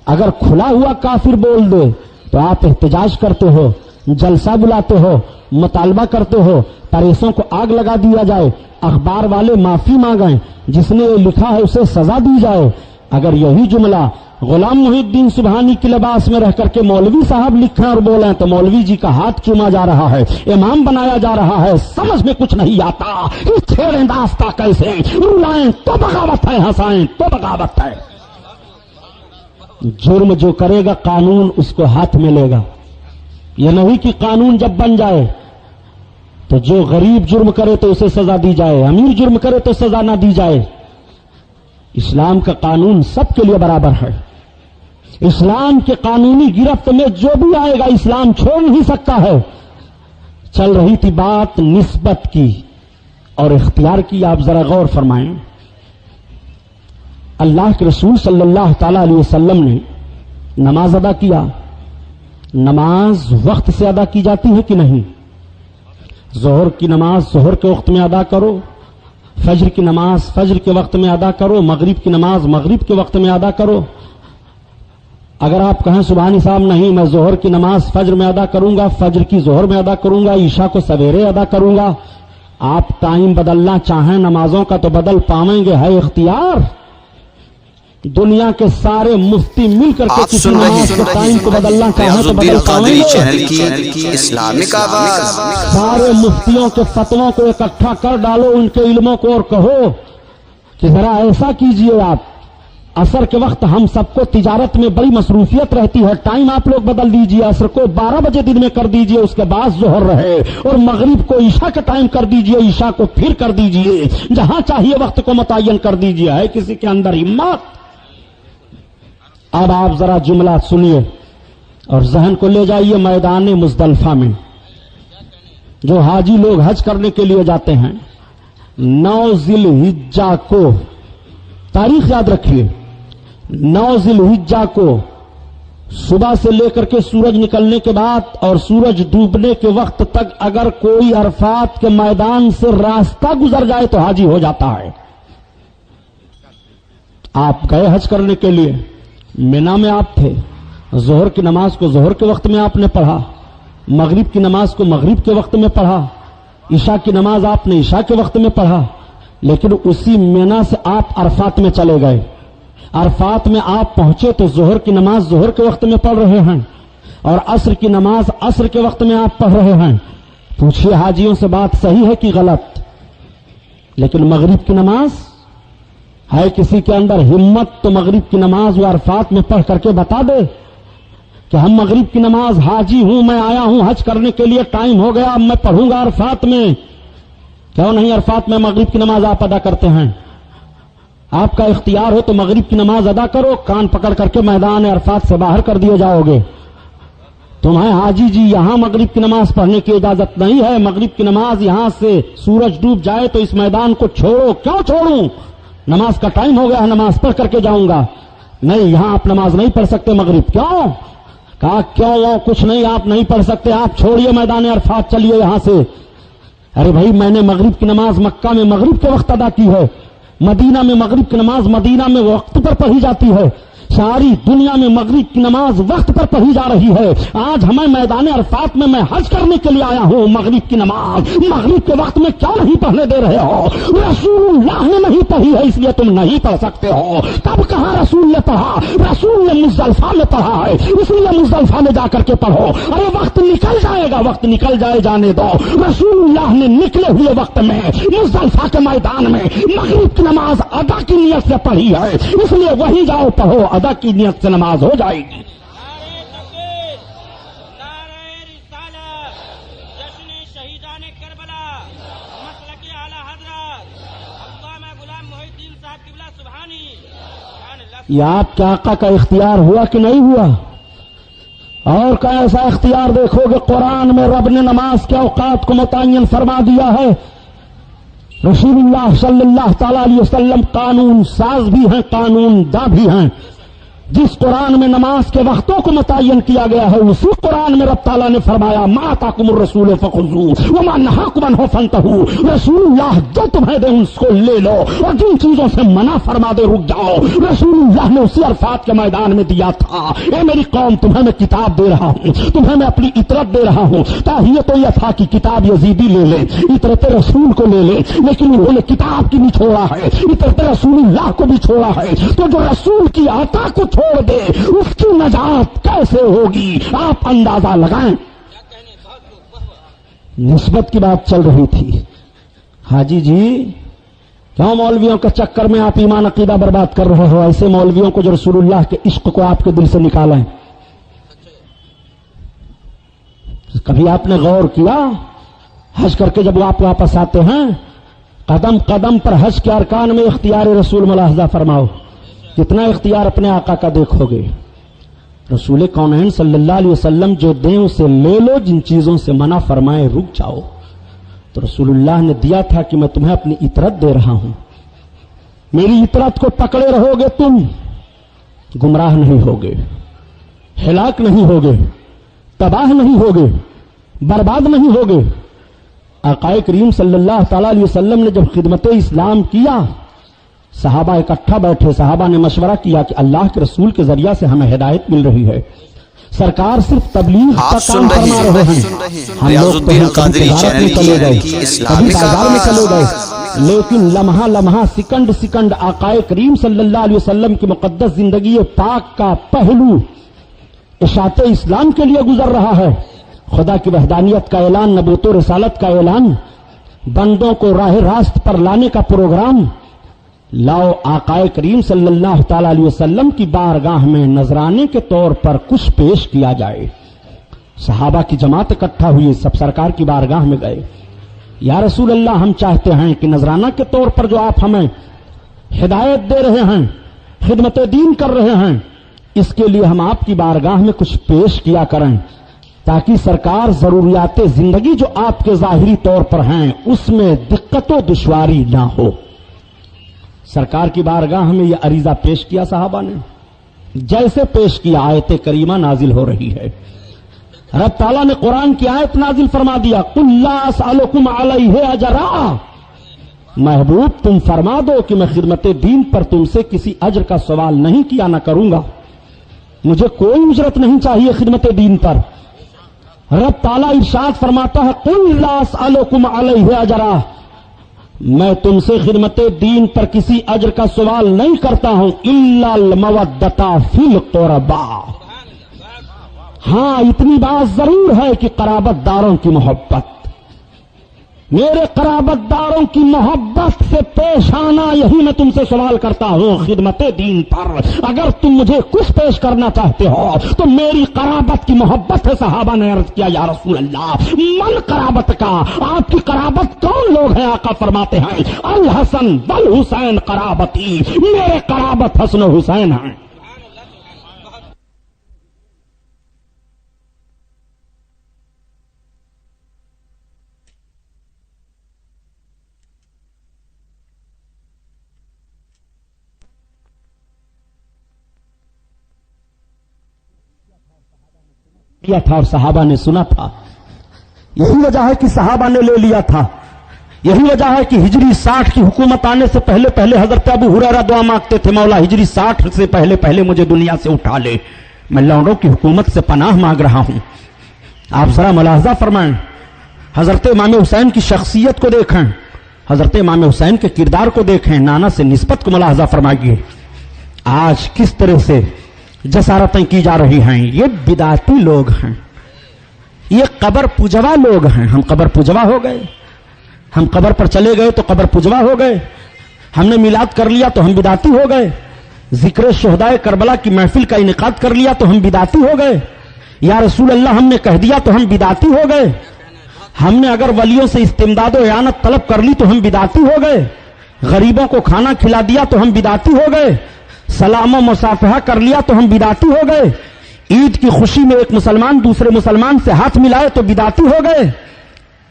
اگر کھلا ہوا کافر بول دے تو آپ احتجاج کرتے ہو، جلسہ بلاتے ہو، مطالبہ کرتے ہو، پریسوں کو آگ لگا دیا جائے، اخبار والے معافی مانگیں، جس نے یہ لکھا ہے اسے سزا دی جائے. اگر یہی جملہ غلام محی الدین سبحانی کے لباس میں رہ کر کے مولوی صاحب لکھیں اور بولیں تو مولوی جی کا ہاتھ چوما جا رہا ہے، امام بنایا جا رہا ہے. سمجھ میں کچھ نہیں آتا. چھیڑیں داستہ کیسے، رلائیں تو بغاوت ہے، ہنسائیں تو بغاوت ہے. جرم جو کرے گا قانون اس کو ہاتھ میں لے گا. یہ نہیں کہ قانون جب بن جائے تو جو غریب جرم کرے تو اسے سزا دی جائے، امیر جرم کرے تو سزا نہ دی جائے. اسلام کا قانون سب کے لیے برابر ہے. اسلام کے قانونی گرفت میں جو بھی آئے گا اسلام چھوڑ نہیں سکتا ہے. چل رہی تھی بات نسبت کی اور اختیار کی. آپ ذرا غور فرمائیں. اللہ کے رسول صلی اللہ تعالی علیہ وسلم نے نماز ادا کیا. نماز وقت سے ادا کی جاتی ہے کہ نہیں؟ ظہر کی نماز ظہر کے وقت میں ادا کرو، فجر کی نماز فجر کے وقت میں ادا کرو، مغرب کی نماز مغرب کے وقت میں ادا کرو. اگر آپ کہیں سبحانی صاحب نہیں میں ظہر کی نماز فجر میں ادا کروں گا، فجر کی ظہر میں ادا کروں گا، عشاء کو سویرے ادا کروں گا، آپ ٹائم بدلنا چاہیں نمازوں کا تو بدل پائیں گے، ہے اختیار. دنیا کے سارے مفتی مل کر کے کسی نماز کے ٹائم کو بدلنا چاہیں تو بدل پائیں گے. اسلامک آواز. سارے مفتیوں کے فتووں کو اکٹھا کر ڈالو، ان کے علموں کو، اور کہو کہ ذرا ایسا کیجئے. آپ عصر کے وقت ہم سب کو تجارت میں بڑی مصروفیت رہتی ہے، ٹائم آپ لوگ بدل دیجئے، عصر کو 12 بجے دن میں کر دیجئے، اس کے بعد ظہر رہے، اور مغرب کو عشاء کا ٹائم کر دیجئے، عشاء کو پھر کر دیجئے، جہاں چاہیے وقت کو متعین کر دیجئے. ہے کسی کے اندر ہمت؟ اب آپ ذرا جملہ سنیے اور ذہن کو لے جائیے میدان مزدلفہ میں. جو حاجی لوگ حج کرنے کے لیے جاتے ہیں 9 ذی الحجہ کو، تاریخ یاد رکھیے، 9 ذی الحجہ کو صبح سے لے کر کے سورج نکلنے کے بعد اور سورج ڈوبنے کے وقت تک اگر کوئی عرفات کے میدان سے راستہ گزر جائے تو حاجی ہو جاتا ہے. آپ گئے حج کرنے کے لیے، مینا میں آپ تھے، ظہر کی نماز کو ظہر کے وقت میں آپ نے پڑھا، مغرب کی نماز کو مغرب کے وقت میں پڑھا، عشاء کی نماز آپ نے عشاء کے وقت میں پڑھا، لیکن اسی مینا سے آپ عرفات میں چلے گئے. عرفات میں آپ پہنچے تو ظہر کی نماز ظہر کے وقت میں پڑھ رہے ہیں اور عصر کی نماز عصر کے وقت میں آپ پڑھ رہے ہیں. پوچھئے حاجیوں سے بات صحیح ہے کہ غلط؟ لیکن مغرب کی نماز ہے کسی کے اندر ہمت تو مغرب کی نماز وہ عرفات میں پڑھ کر کے بتا دے کہ ہم مغرب کی نماز حاجی ہوں، میں آیا ہوں حج کرنے کے لیے، ٹائم ہو گیا، اب میں پڑھوں گا عرفات میں. کیوں نہیں عرفات میں مغرب کی نماز آپ ادا کرتے ہیں؟ آپ کا اختیار ہو تو مغرب کی نماز ادا کرو، کان پکڑ کر کے میدان عرفات سے باہر کر دیے جاؤ گے. تمہیں حاجی جی یہاں مغرب کی نماز پڑھنے کی اجازت نہیں ہے، مغرب کی نماز یہاں سے سورج ڈوب جائے تو اس میدان کو چھوڑو. کیوں چھوڑوں؟ نماز کا ٹائم ہو گیا ہے، نماز پڑھ کر کے جاؤں گا. نہیں، یہاں آپ نماز نہیں پڑھ سکتے مغرب. کیوں؟ کہا کیوں وہ کچھ نہیں، آپ نہیں پڑھ سکتے، آپ چھوڑیے میدان عرفات، چلیے یہاں سے. ارے بھائی میں نے مغرب کی نماز مکہ میں مغرب کے وقت ادا کی ہے، مدینہ میں مغرب کی نماز مدینہ میں وقت پر پڑھی جاتی ہے، ساری دنیا میں مغرب کی نماز وقت پر پڑھی جا رہی ہے. آج ہمیں میدان عرفات میں حج کرنے کے لیے آیا ہوں. مغرب کی نماز مغرب کے وقت میں کیوں نہیں پڑھنے دے رہے ہو؟ رسول اللہ نے نہیں پڑھی ہے اس لیے تم نہیں پڑھ سکتے ہو. تب کہاں رسول نے پڑھا؟ رسول نے مزدلفہ میں پڑھا ہے, اس لیے مزدلفہ میں جا کر کے پڑھو. ارے وقت نکل جائے گا, وقت نکل جائے, جانے دو. رسول اللہ نے نکلے ہوئے وقت میں مزدلفہ کے میدان میں مغرب کی نماز ادا کی نیت سے پڑھی ہے, اس لیے وہی جاؤ پڑھو, ادا کی نیت سے نماز ہو جائے گی. نعرہ تکبیر، نعرہ رسالت، جشن شہیدان کربلا، مسلک اعلی حضرت علامہ غلام محی الدین صاحب قبلہ سبحانی. یہ آپ کے آقا کا اختیار ہوا کہ نہیں ہوا؟ اور کا ایسا اختیار دیکھو گے قرآن میں رب نے نماز کے اوقات کو متعین فرما دیا ہے. رسول اللہ صلی اللہ تعالی علیہ وسلم قانون ساز بھی ہیں, قانون داں بھی ہیں. جس قرآن میں نماز کے وقتوں کو متعین کیا گیا ہے اسی قرآن میں رب تعالیٰ نے فرمایا ما آتاکم الرسول فخذوہ وما نہاکم عنہ فانتہوا. رسول اللہ جو تمہیں دے اس کو لے لو اور جن چیزوں سے منع فرما دے رک جاؤ. رسول اللہ نے اسی عرفات کے میدان میں دیا تھا, اے میری قوم تمہیں میں کتاب دے رہا ہوں, تمہیں میں اپنی اطرت دے رہا ہوں. تاہیہ تو یہ تھا کہ کتاب یزیدی لے لے, اطرت رسول کو لے لے, لیکن انہوں نے کتاب کی بھی چھوڑا ہے, اطرت رسول اللہ کو بھی چھوڑا ہے. تو جو رسول کی عطا کو چھوڑ دے اس کی نجات کیسے ہوگی آپ اندازہ لگائیں. نسبت کی بات چل رہی تھی. حاجی جی کیوں مولویوں کے چکر میں آپ ایمان عقیدہ برباد کر رہے ہو؟ ایسے مولویوں کو جو رسول اللہ کے عشق کو آپ کے دل سے نکالیں. کبھی آپ نے غور کیا حج کر کے جب آپ واپس آتے ہیں قدم قدم پر حج کے ارکان میں اختیار رسول ملاحظہ فرماؤ, کتنا اختیار اپنے آقا کا دیکھو گے. رسول کونین صلی اللہ علیہ وسلم جو دیں اسے لے لو, جن چیزوں سے منع فرمائے رک جاؤ. تو رسول اللہ نے دیا تھا کہ میں تمہیں اپنی اطرت دے رہا ہوں, میری اطرت کو پکڑے رہو گے تم گمراہ نہیں ہوگے, ہلاک نہیں ہوگے, تباہ نہیں ہوگے, برباد نہیں ہوگے. آقا کریم صلی اللہ تعالی علیہ وسلم نے جب خدمت اسلام کیا صحابہ اکٹھا بیٹھے, صحابہ نے مشورہ کیا کہ اللہ کے رسول کے ذریعہ سے ہمیں ہدایت مل رہی ہے, سرکار صرف تبلیغ کا کام فرما رہے ہیں. ہم لوگ کبھی تجارت میں چلے گئے, کبھی بازار میں چلے گئے, لیکن لمحہ لمحہ سیکنڈ سیکنڈ آقا کریم صلی اللہ علیہ وسلم کی مقدس زندگی پاک کا پہلو اشاعت اسلام کے لیے گزر رہا ہے. خدا کی وحدانیت کا اعلان, نبوت و رسالت کا اعلان, بندوں کو راہ راست پر لانے کا پروگرام. لاؤ آقا کریم صلی اللہ تعالی علیہ وسلم کی بارگاہ میں نذرانے کے طور پر کچھ پیش کیا جائے. صحابہ کی جماعت اکٹھا ہوئی, سب سرکار کی بارگاہ میں گئے. یا رسول اللہ ہم چاہتے ہیں کہ نذرانہ کے طور پر جو آپ ہمیں ہدایت دے رہے ہیں, خدمت دین کر رہے ہیں, اس کے لیے ہم آپ کی بارگاہ میں کچھ پیش کیا کریں تاکہ سرکار ضروریات زندگی جو آپ کے ظاہری طور پر ہیں اس میں دقت و دشواری نہ ہو. سرکار کی بارگاہ میں یہ عریضہ پیش کیا صحابہ نے. جیسے پیش کیا آیت کریمہ نازل ہو رہی ہے. رب تعالیٰ نے قرآن کی آیت نازل فرما دیا, قُلْ لَا أَسْأَلُكُمْ عَلَيْهِ أَجْرًا. محبوب تم فرما دو کہ میں خدمت دین پر تم سے کسی اجر کا سوال نہیں کیا نہ کروں گا, مجھے کوئی اجرت نہیں چاہیے خدمت دین پر. رب تعالیٰ ارشاد فرماتا ہے قُلْ لَا أَسْأَلُكُمْ عَلَيْهِ أَجْرًا, میں تم سے خدمت دین پر کسی اجر کا سوال نہیں کرتا ہوں, الا المودۃ فی القربا. ہاں اتنی بات ضرور ہے کہ قرابت داروں کی محبت, میرے قرابت داروں کی محبت سے پیش آنا, یہی میں تم سے سوال کرتا ہوں خدمت دین پر. اگر تم مجھے کچھ پیش کرنا چاہتے ہو تو میری قرابت کی محبت ہے. صحابہ نے عرض کیا یا رسول اللہ من قرابت کا, آپ کی قرابت کون لوگ ہیں؟ آقا فرماتے ہیں الحسن والحسین قرابتی, میرے قرابت حسن و حسین ہیں. کیا تھا اور صحابہ نے سنا تھا, یہی وجہ ہے کہ صحابہ نے لے لیا تھا. यही वजह है कि हिजरी 60 की हुकूमत आने से पहले पहले हजरत अबू हुरैरा दुआ मांगते थे, मौला हिजरी 60 से पहले पहले मुझे दुनिया से उठा ले, मैं लौंडों की हुकूमत से पनाह मांग रहा हूं। आप जरा मुलाहजा फरमाएं, हजरत इमाम हुसैन की शख्सियत को देखें, हजरत इमाम हुसैन के किरदार को देखें, नाना से निस्बत को मुलाहजा फरमाइए। आज किस तरह से जसारतें की जा रही हैं। ये बिदाती लोग हैं, ये कबर पुजवा लोग हैं। हम कबर पुजवा हो गए, हम कबर पर चले गए तो कबर पुजवा हो गए, हमने मिलाद कर लिया तो हम बिदाती हो गए, जिक्र शोहदाए करबला की महफिल का इनेकाद कर लिया तो हम बिदाती हो गए, या रसूल अल्लाह हमने कह दिया तो हम बिदाती हो गए, हमने अगर वलियों से इस्तिमदाद और इयानत तलब कर ली तो हम बिदाती हो गए, गरीबों को खाना खिला दिया तो हम बिदाती हो गए, सलाम और मुसाफहा कर लिया तो हम बिदाती हो गए, ईद की खुशी में एक मुसलमान दूसरे मुसलमान से हाथ मिलाए तो बिदाती हो गए।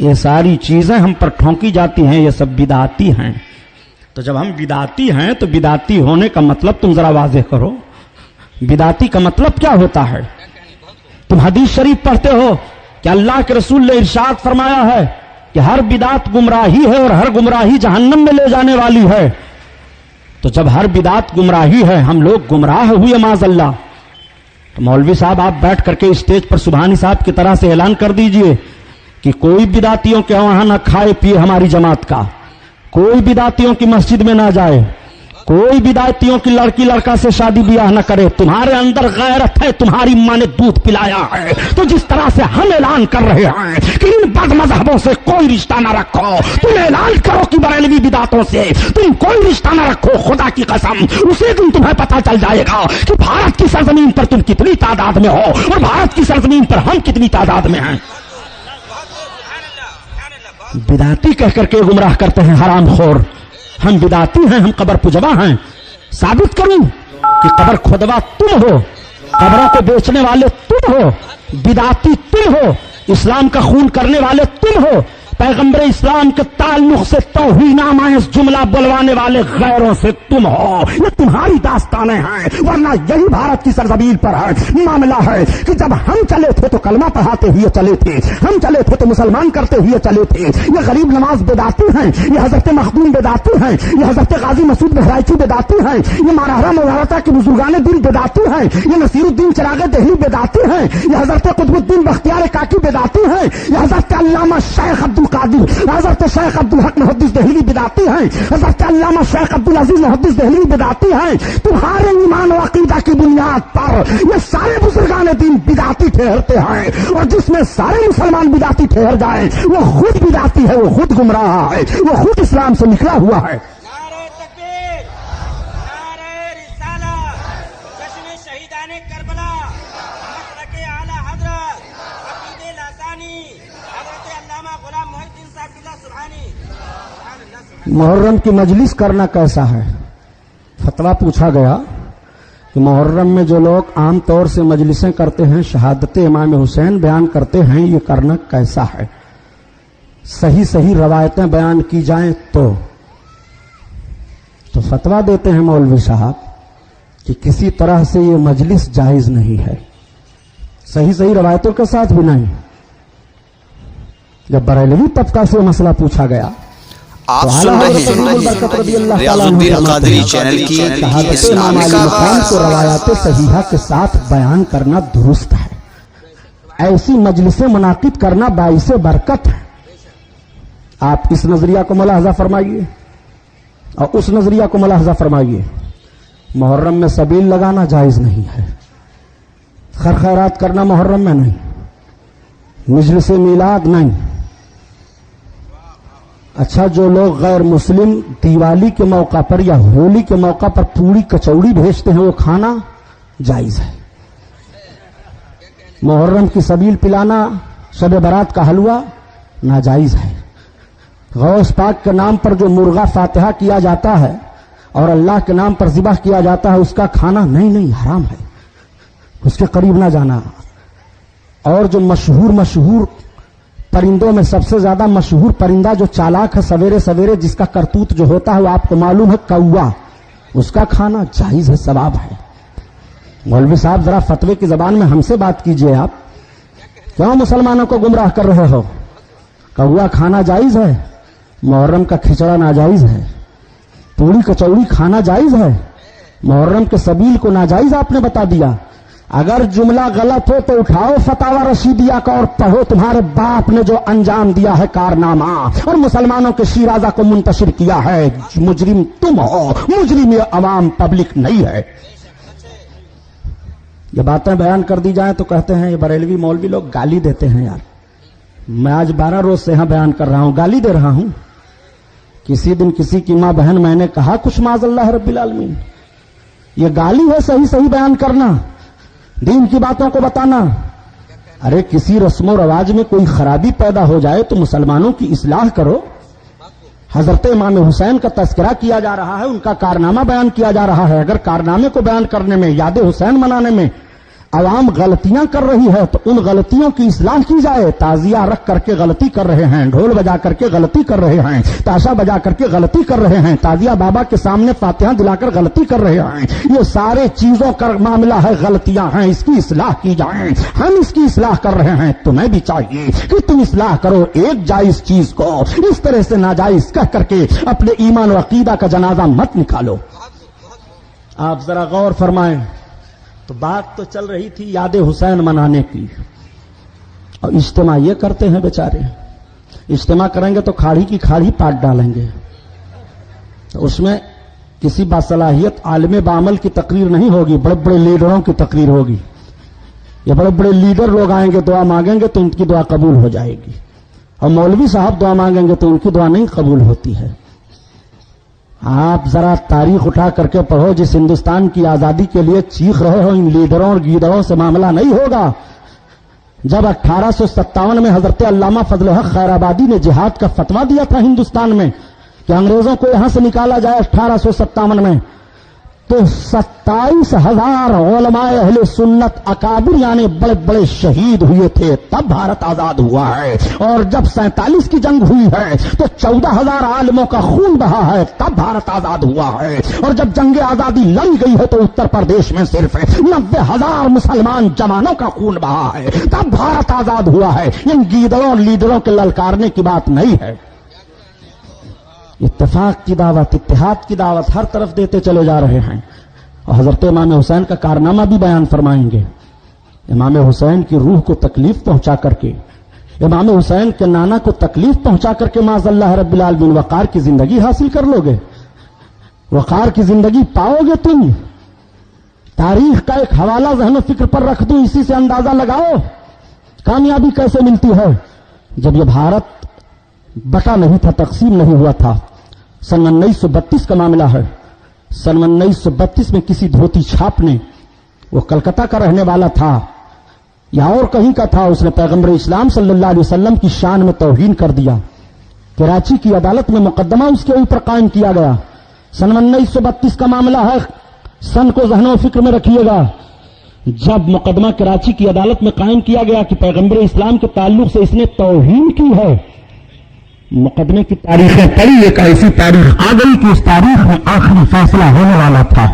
ये सारी चीजें हम पर ठोंकी जाती हैं, ये सब बिदाती हैं। तो जब हम बिदाती हैं तो बिदाती होने का मतलब तुम जरा वाज़ेह करो, बिदाती का मतलब क्या होता है। तुम हदीस शरीफ पढ़ते हो कि अल्लाह के रसूल ने इरशाद फरमाया है कि हर बिदात गुमराही है और हर गुमराही जहन्नम में ले जाने वाली है। तो जब हर बिदात गुमराही है, हम लोग गुमराह हुए माज़अल्लाह, तो मौलवी साहब आप बैठ करके स्टेज पर सुबहानी साहब की तरह से ऐलान कर दीजिए कि कोई बिदातियों के वहां ना खाए पिए हमारी जमात का, कोई बिदातियों की मस्जिद में ना जाए, कोई बिदातियों की लड़की लड़का से शादी ब्याह न करे। तुम्हारे अंदर गैरत है, तुम्हारी मां ने दूध पिलाया है, तो जिस तरह से हम ऐलान कर रहे हैं कि इन बदमज़हबों से कोई रिश्ता न रखो, तुम ऐलान करो कि बरेलवी बिदातों से तुम कोई रिश्ता न रखो, खुदा की कसम उसी दिन तुम्हें पता चल जाएगा कि भारत की सरजमीन पर तुम कितनी तादाद में हो और भारत की सरजमीन पर हम कितनी तादाद में हैं। बिदाती कह करके गुमराह करते हैं हरामखोर। हम बिदाती हैं, हम कबर पुजवा हैं। साबित करूं कि कबर खुदवा तुम हो, कब्रों को बेचने वाले तुम हो, बिदाती तुम हो, इस्लाम का खून करने वाले तुम हो, पैगंबर इस्लाम के ताल्लुक से तौहीनामाइस जुमला बुलवाने वाले गैरों से तुम हो। ये तुम्हारी दास्तानें हैं, वरना यही भारत की सरजमीन पर है। मामला है कि जब हम चले थे तो कलमा पढ़ाते हुए चले थे, हम चले थे तो मुसलमान करते हुए चले थे। ये गरीब नवाज बेदाती हैं, ये हजरत मखदूम बेदाती हैं, ये हजरत गाजी मसूद बहराइची बेदाती हैं, ये मानहरा मुबारका के बुजुर्गान दिन बेदाती हैं, ये नसीरुद्दीन चिराग दहली बेदाती हैं, ये हजरत कुतुबुद्दीन बख्तियार काकी बेदाती हैं, ये हजरत अल्लामा शेख अब्दुल कादिर, हजरत शेख अब्दुल हक मुहद्दिस दहली बिदाती हैं, हजरत अल्लामा शेख अब्दुल अजीज मुहद्दिस दहली बिदाती हैं। तुम्हारे ईमान और अकीदा की बुनियाद पर ये सारे बुजुर्गान दिन बिदाती ठहरते हैं, और जिसमें सारे मुसलमान बिदाती ठहर जाए वो खुद बिदाती है, वो खुद गुमराह है, वो खुद इस्लाम से निकला हुआ है। नारे तकबीर, नारे रिसालत, जश्न शहीदाने करबला, मसलके आला हजरत, अकीदे लासानी, हजरत अल्लामा गुलाम मोहिउद्दीन साहब किला सुभानी। मुहर्रम की मजलिस करना कैसा है। फतवा पूछा गया कि मुहर्रम में जो लोग आम तौर से मजलिसें करते हैं, शहादत इमाम हुसैन बयान करते हैं, ये करना कैसा है। सही सही रवायतें बयान की जाएं तो फतवा देते हैं मौलवी साहब कि किसी तरह से ये मजलिस जायज नहीं है, सही सही रवायतों के साथ भी नहीं। जब बरेलवी तबका से मसला पूछा गया, आप सुन रहे हैं रियाजुद्दीन कादरी चैनल की इस्लामिक को रवायात सहीहा के साथ बयान करना दुरुस्त है। ऐसी मजलिसें मुनाकिद करना बाइसे बरकत है। आप इस नजरिया को मुलाहजा फरमाइए और उस नजरिया को मुलाहजा फरमाइए। मुहर्रम में सबील लगाना जायज नहीं है, खैरात करना मुहर्रम में नहीं, मजलिस मिलाद नहीं। अच्छा, जो लोग गैर मुस्लिम दिवाली के मौका पर या होली के मौका पर पूरी कचौड़ी भेजते हैं वो खाना जायज है। मुहर्रम की सबील पिलाना, शब बारात का हलवा नाजायज है। गौस पाक के नाम पर जो मुर्गा फातिहा किया जाता है और अल्लाह के नाम पर ज़िबह किया जाता है उसका खाना नहीं हराम है, उसके करीब ना जाना। और जो मशहूर परिंदों में सबसे ज्यादा मशहूर परिंदा जो चालाक है सवेरे सवेरे जिसका करतूत जो होता है वो आपको मालूम है, कौवा, उसका खाना जायज है, सवाब है। मौलवी साहब जरा फतवे की जबान में हमसे बात कीजिए। आप क्यों मुसलमानों को गुमराह कर रहे हो। कौवा खाना जायज है, मुहर्रम का खिचड़ा नाजायज है, पूरी कचौड़ी खाना जायज है, मुहर्रम के सबील को नाजायज आपने बता दिया। अगर जुमला गलत हो तो उठाओ फतावा रशीदिया का और पढ़ो तुम्हारे बाप ने जो अंजाम दिया है कारनामा और मुसलमानों के शीराजा को मुंतशिर किया है। मुजरिम तुम हो, मुजरिम ये अवाम पब्लिक नहीं है। ये बातें बयान कर दी जाए तो कहते हैं ये बरेलवी मौलवी लोग गाली देते हैं। यार मैं आज 12 रोज से यहां बयान कर रहा हूं, गाली दे रहा हूं। किसी दिन किसी की मां बहन मैंने कहा कुछ माज़अल्लाह रब्बिल आलमीन, ये गाली है सही सही बयान करना, दीन की बातों को बताना। अरे किसी रस्मो रवाज में कोई खराबी पैदा हो जाए तो मुसलमानों की इस्लाह करो। हजरत इमाम हुसैन का तस्करा किया जा रहा है, उनका कारनामा बयान किया जा रहा है। अगर कारनामे को बयान करने में, याद हुसैन मनाने में अवाम गलतियां कर रही है तो उन गलतियों की इस्लाह की जाए। ताजिया रख करके गलती कर रहे हैं, ढोल बजा करके गलती कर रहे हैं, ताशा बजा करके गलती कर रहे हैं, ताजिया बाबा के सामने फातिहा दिलाकर गलती कर रहे हैं। ये सारे चीजों का मामला है, गलतियां हैं, इसकी इस्लाह की जाए। हम इसकी इस्लाह कर रहे हैं, तुम्हें भी चाहिए कि तुम इस्लाह करो। एक जायज चीज को इस तरह से नाजायज कह करके अपने ईमान और अकीदा का जनाजा मत निकालो। आप जरा गौर फरमाएं, तो बात तो चल रही थी याद हुसैन मनाने की, और इज्तिमा ये करते हैं बेचारे। इज्तिमा करेंगे तो खाड़ी की खाड़ी पाट डालेंगे। तो उसमें किसी बासलाहियत आलिम बामल की तकरीर नहीं होगी, बड़े बड़े लीडरों की तकरीर होगी। ये बड़े बड़े लीडर लोग आएंगे, दुआ मांगेंगे तो उनकी दुआ कबूल हो जाएगी, और मौलवी साहब दुआ मांगेंगे तो उनकी दुआ नहीं कबूल होती है। आप जरा तारीख उठा करके पढ़ो, जिस हिंदुस्तान की आजादी के लिए चीख रहे हो, इन लीडरों और गीदड़ों से मामला नहीं होगा। जब 1857 में हजरत अल्लामा फजल हक खैराबादी ने जिहाद का फतवा दिया था हिंदुस्तान में कि अंग्रेजों को यहां से निकाला जाए 1857 में, तो 27,000 उलमाए अहले सुन्नत अकाबिर यानी बड़े बड़े शहीद हुए थे, तब भारत आजाद हुआ है। और जब 47 की जंग हुई है तो 14,000 आलिमों का खून बहा है, तब भारत आजाद हुआ है। और जब जंग आजादी लड़ी गई है तो उत्तर प्रदेश में सिर्फ 90,000 मुसलमान जवानों का खून बहा है, तब भारत आजाद हुआ है। इन गीदड़ों लीडरों के ललकारने की बात नहीं है। इत्तेफाक की दावत, इत्तेहाद की दावत हर तरफ देते चले जा रहे हैं। और हजरत इमाम हुसैन का कारनामा भी बयान फरमाएंगे। इमाम हुसैन की रूह को तकलीफ पहुंचा करके, इमाम हुसैन के नाना को तकलीफ पहुंचा करके माज़अल्लाह रब्बिल आलमीन वकार की जिंदगी हासिल कर लोगे, वकार की जिंदगी पाओगे तुम। तारीख का एक हवाला ज़हन फिक्र पर रख दूं, इसी से अंदाजा लगाओ कामयाबी कैसे मिलती है। जब यह भारत बटा नहीं था, तकसीम नहीं हुआ था, सन 1932 का मामला है। सन 1932 में किसी धोती छाप ने, वो कलकत्ता का रहने वाला था या और कहीं का था, उसने पैगंबर इस्लाम सल्लल्लाहु अलैहि वसल्लम की शान में तौहीन कर दिया। कराची की अदालत में मुकदमा उसके ऊपर कायम किया गया। सन 1932 का मामला है, सन को ज़हनो फिक्र में रखिएगा। जब मुकदमा कराची की अदालत में कायम किया गया कि पैगंबर इस्लाम के ताल्लुक से इसने तौहीन की है, मुकदमे की तारीखें पड़ी, एक ऐसी तारीख आ गई कि उस तारीख में आखिरी फैसला होने वाला था।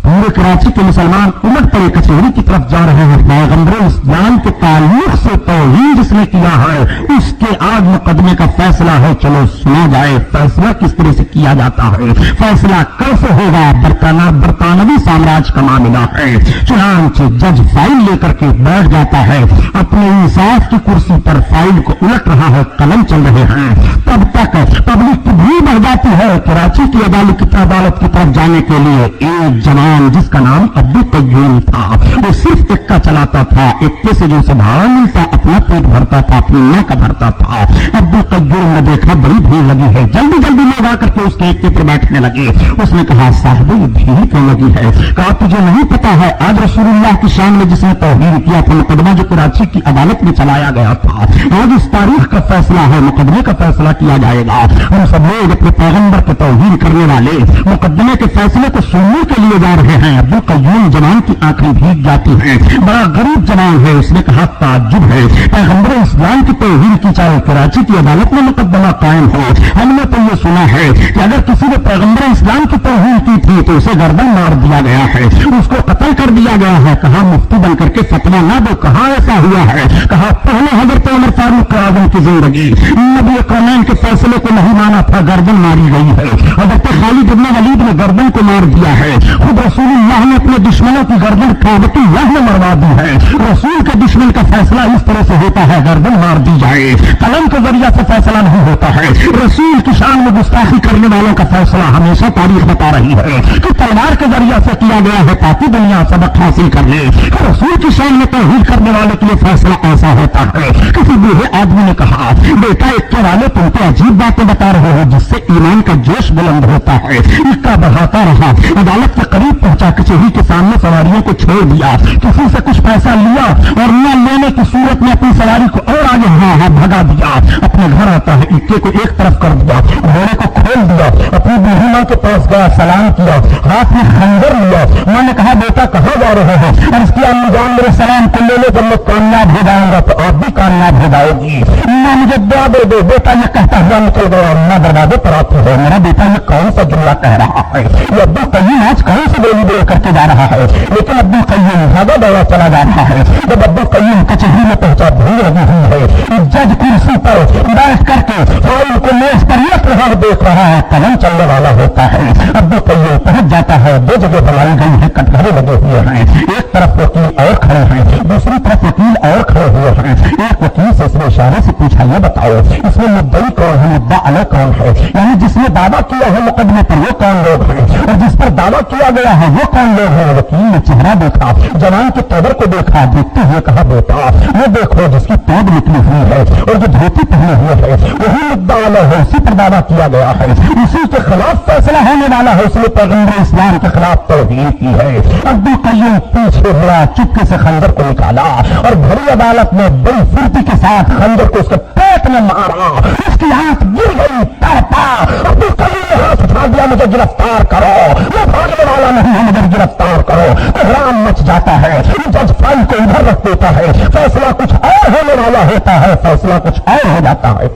पूरे कराची के मुसलमान उलट पड़े, कचहरी की तरफ जा रहे हैं। पैगंबर इस्लाम के ताल्लुक से तौहीन जिसने किया है उसके आज मुकदमे का फैसला है। चलो सुना जाए फैसला किस तरह से किया जाता है, फैसला कैसे होगा। बरतानवी साम्राज्य का मामला है। चुनांचे जज फाइल लेकर के बैठ जाता है, अपने इंसाफ की कुर्सी पर फाइल को उलट रहा है, कलम चल रहे हैं। तब तक पब्लिक की भीड़ बढ़ जाती है कराची की अदालत की तरफ जाने के लिए। एक जवान जिसका नाम अब्दुल कय्यूम था, वो सिर्फ इक्का चलाता था, इक्के से जो भाड़ा मिलता अपना पेट भरता था, अपनी मां का भरता था। अब्दुल कय्यूम ने देखा बड़ी भीड़ लगी है, जल्दी जल्दी लोग आकर के उसके इक्के पर बैठने लगे। उसने कहा साहब ये भीड़ क्यों लगी है? कहा तुझे नहीं पता है आज रसूलुल्लाह की शान में जिसने तौहीन किया था, मुकदमा जो कराची की अदालत में चलाया गया था, आज इस तारीख का फैसला है, मुकदमे का फैसला किया जाएगा। हम सब लोग अपने पैगंबर के तौहीन करने वाले मुकदमे के फैसले को सुनने के लिए जा रहे हैं। अब्दुल कय्यूम जवान की आंखें भीग जाती हैं। बड़ा गरीब जवान है। उसने कहा ताज्जुब है, पैगंबर इस्लाम की तौहीद की चाहे कराची की अदालत में मुकदमा कायम हो, हमने तो ये सुना है कि अगर किसी ने पैगंबर इस्लाम की तौहीद की थी तो उसे गर्दन मार दिया गया है, उसको कत्ल कर दिया गया है। कहा मुफ्ती बन करके फतवा ना दो, कहा ऐसा हुआ है। कहा पहले हजरत उमर फारूक आजम की जिंदगी नबी कौनैन के फैसले को नहीं माना था, गर्दन मारी गई है। हजरत खालिद इब्न वलीद ने गर्दन को मार दिया है। खुद रसूलुल्लाह ने अपने दुश्मनों की गर्दन काबतुल्लाह में मरवा दी है। रसूल के दुश्मन का फैसला इस तरह से होता है, गर्दन मार दी जाए। कलम के जरिया से फैसला नहीं होता है। रसूल की शान में गुस्ताखी करने वालों का फैसला हमेशा तारीख बता रही है कि तलवार के जरिया से किया गया है ताकि दुनिया सबक हासिल कर ले। रसूल की शान में तौहीद करने वाले के लिए फैसला ऐसा होता है। किसी बूढ़े आदमी ने कहा, बेटा इक्के वाले तुम तो अजीब बातें बता रहे हो जिससे ईमान का जोश बुलंद होता है। इक्का बढ़ाता रहा, अदालत के करीब पहुंचा, कचहरी के सामने सवारियों को छोड़ दिया, किसी से कुछ पैसा लिया और न लेने की सूरत में अपनी सवारी को और आगे भगा दिया। अपने घर आता है, इक्के को एक तरफ कर दिया, घोड़े को खोल दिया, अपनी बूढ़ी मां के पास गया, सलाम किया, हाथ में खंजर लिया। मां ने कहा, बेटा कहाँ जा रहे हो? और इसकी अम्मी जान मेरे सलाम को ले लो, जब मैं कामयाब हो जाऊंगा तो आप भी कामयाब हो जाओगी। मां मुझे दुआ दे दो। बेटा ये कहता हुआ निकल गया। मां दरवाजे पर आती है, मेरा बेटा ये कौन सा जुमला कह रहा है? ये अब्दुल कय्यूम आज कौन सी बोली बोल करके जा रहा है? लेकिन अब्दुल कय्यूम भागा दौड़ा चला जा रहा है। जब अब्दुल कय्यूम कचहरी में पहुंचा, भीड़ लगी हुई है। जज कुर्सी पर बैठ करके फाइल को मेज पर रख रहा देख रहा है, कलम चलने वाला होता है। अब्दुल कय्यूम पहुंच जाता है। दो जगह बनाई गई है, कटघरे लगे हुए हैं। एक तरफ वकील और खड़े हैं, दूसरी तरफ वकील और खड़े हुए हैं। एक वकील से इसने इशारे से पूछा, ये बताओ इसमें मुद्दई कौन है, मुद्दा अलग कौन है? यानी जिसने दावा किया है मुकदमे पर वो कौन लोग हैं और जिस पर दावा किया गया है वो कौन लोग हैं? वकील ने चेहरा देखा, जवान के कदर को देखा, देखते हुए कहा, बेटा वो देखो जिसकी पौध निकली हुई है और जो धोती पहने हुए है वही मुद्दा वाला है, उसी पर दावा किया गया है, उसी के खिलाफ फैसला होने वाला है। उसने पैगंबर इस्लाम के खिलाफ तौहीद की है। अब्दुल कय्यूम पीछे मुड़ा, चुपके से खंजर को निकाला और भरी अदालत में बड़ी फुर्ती के साथ खंजर को उसके पेट में मारा। उसकी आंख गिर गई, तड़पा। अब्दुल कय्यूम ने हाथ उठा दिया, मुझे गिरफ्तार करो, मैं भागने वाला नहीं हूं, मुझे गिरफ्तार करो। कोहराम मच जाता है। जज फाइल को इधर रख देता है, फैसला कुछ और होने वाला होता है, फैसला कुछ और हो जाता है।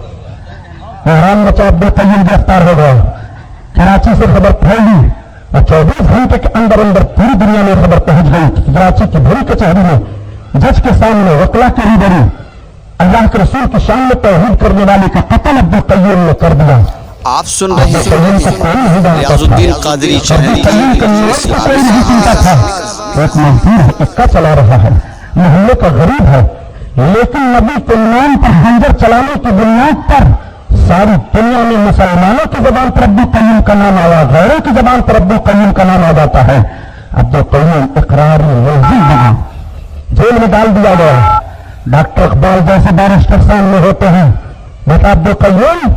कोहराम मचा, अब्दुल कय्यूम गिरफ्तार हो गया। कराची से खबर फैली और 24 घंटे के अंदर अंदर पूरी दुनिया में खबर पहुंच गई। कराची की बड़ी कचहरी में जज के सामने वकला के ही बड़ी अल्लाह के रसूल की शान में तौहीद करने वाले का कत्ल अब्दुल कय्यूम ने कर दिया। आप सुन रहे हैं रियाजुद्दीन कादरी चैनल। कोई नहीं सुनता था। एक मजदूर है, इक्का चला रहा है, मोहल्ले का गरीब है, लेकिन नबी के नाम पर खंजर चलाने की बुनियाद पर सारी दुनिया में मुसलमानों की जबान पर अब्दुल कय्यूम का नाम आया, गैरों की जबान पर अब्दुल कय्यूम का नाम आ जाता है। अब्दुल कय्यूम इकरारी मुलजिम बना, जेल में डाल दिया गया। डॉक्टर इकबाल जैसे बैरिस्टर सामने होते हैं, बेटा अब्दुल कय्यूम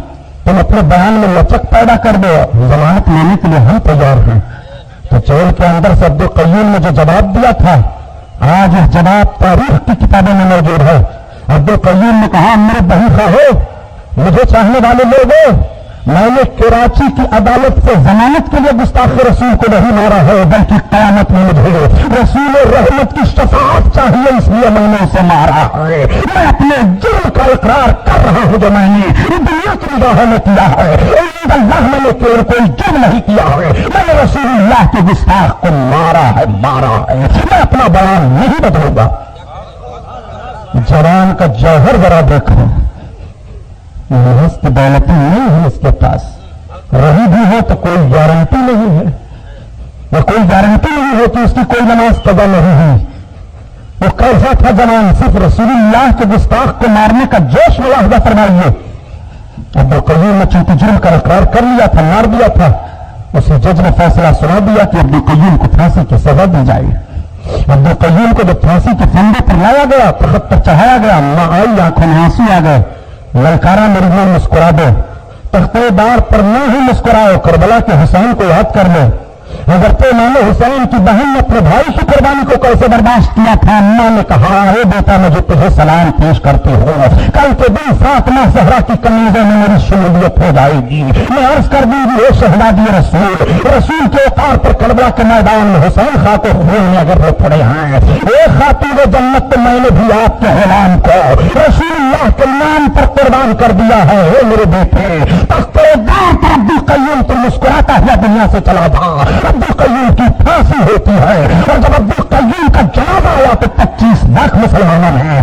तुम अपने बयान में लचक पैदा कर दो, जमानत लेने के लिए हम तैयार हैं। तो जेल के अंदर से अब्दुल कय्यूम ने जो जवाब दिया था, आज यह जवाब तारीख की किताबों में मौजूद है। अब्दुल कय्यूम ने कहा, मेरे बही खाहो, मुझे चाहने वाले लोगों, मैंने कराची की अदालत से जमानत के लिए गुस्ताख रसूल को नहीं मारा है, बल्कि कयामत में मुझे रसूल रहमत की शफाअत चाहिए, इसलिए मैंने उसे मारा है। मैं अपने जुर्म का इकरार कर रहा हूं जो मैंने दुनिया की निगाहों में किया है। अल्लाह मैंने केवल कोई जुर्म नहीं किया है, मैंने रसूलुल्लाह के गुस्ताख को मारा है। मैं अपना बयान नहीं बदलूंगा। जवान का जौहर जरा देखो, महज की दौलतें नहीं है इसके पास, रही भी है तो कोई गारंटी नहीं है, वो कोई गारंटी नहीं है कि उसकी कोई नमाज कदा नहीं हुई। वो कैसा था जवान, सिर्फ रसूलुल्लाह के गुस्ताख को मारने का जोश मुलाहिजा फरमाइए। अब्दुल कय्यूम ने चूंकि जुर्म का इकरार कर लिया था, मार दिया था, उसे जज ने फैसला सुना दिया कि अब्दुल कय्यूम को फांसी की सजा दी जाए। अब्दुल कय्यूम को जब फांसी के फंदे पर लाया गया, तख्त पर चढ़ाया गया, मां आई, आंखों में आंसू आ गए, ललकारा मेरी मां मुस्कुरा दो, तख्तेदार पर न ही मुस्कुराओ, करबला के हुसैन को याद कर लो। حضرت امام حسین کی بہن نے اپنے بھائی کی قربانی کو کیسے برداشت کیا تھا؟ اماں نے کہا اے بیٹا مجھے تجھے سلام پیش کرتی ہوں، کل کے دن فاطمہ زہرا کی کمیزوں میں میری شمولیت ہو جائے گی، میں عرض کر دوں گی اے شہزادی رسول کے اوقار پر کربلا کے میدان میں حسین خان کو خون میں اگر وہ پڑے ہیں، اے خاتون جنت تو میں نے بھی آپ کے غلام کو رسول اللہ کے نام پر قربان کر دیا ہے۔ اے میرے بیٹے تخت دار پر عبدالقیوم تو مسکراتا ہوا دنیا سے چلا تھا، عبدالقیوم کی پھانسی ہوتی ہے، اور جب عبدالقیوم کا جنازہ آیا تو 25 لاکھ مسلمانوں نے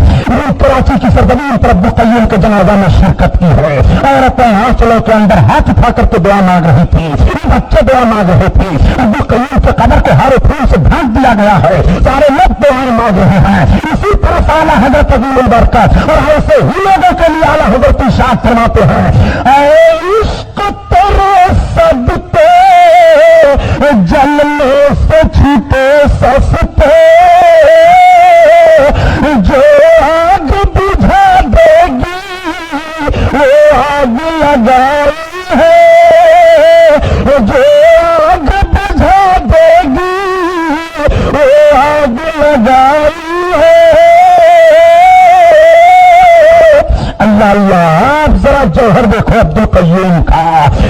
کراچی کی سرزمین پر عبدالقیوم کے جنازہ میں شرکت کی ہے۔ عورتیں آنچلوں کے اندر ہاتھ اٹھا کر کے دعا مانگ رہی تھی، بچے دعا مانگ رہے تھے، عبدالقیوم کے قبر کو ہارے پھول سے ڈھانک دیا گیا ہے، سارے لوگ دعائیں مانگ رہے ہیں۔ اسی طرح اعلیٰ حضرت عظیم البرکت اور ایسے ہی لوگوں کے لیے اعلیٰ حضرت ارشاد فرماتے ہیں اے عشق تیرے صدقے جلنے سے چھوٹے سستے، جو آگ بجھا دے گی وہ آگ لگائی ہے، جو آگ بجھا دے گی وہ آگ لگائی ہے۔ اللہ اللہ، آپ ذرا جوہر دیکھو عبدالقیوم کا۔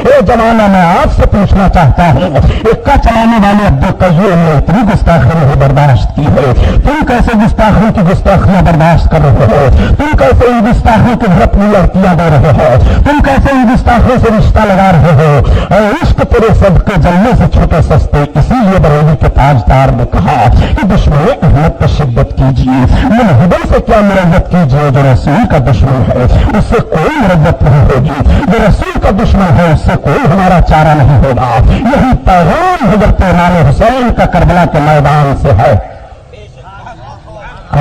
یہ زمانہ میں آپ سے پوچھنا چاہتا ہوں، اکا چلانے والے عبدالقیوم نے اتنی گستاخی نہیں برداشت کی ہے، تم کیسے گستاخوں کی گستاخیاں برداشت کر رہے ہو؟ تم کیسے ان گستاخوں کے گھر اپنی لڑکیاں دے رہے ہو؟ تم کیسے ان گستاخوں سے رشتہ لگا رہے ہو؟ اے عشق تیرے صدقے جلنے سے چھوٹے سستے۔ اسی لیے بریلی کے تاجدار نے کہا کہ دشمن احمد پر شدت کیجیے، منہدم سے کیا مرت کیجیے، جو رسول کا دشمن ہے اس سے کوئی مرت نہیں ہوگی، جو رسول کا دشمن ہے اس سے کوئی ہمارا چارہ نہیں ہوگا۔ یہی پیغام حضرت امام حسین کا کربلا کے میدان سے ہے۔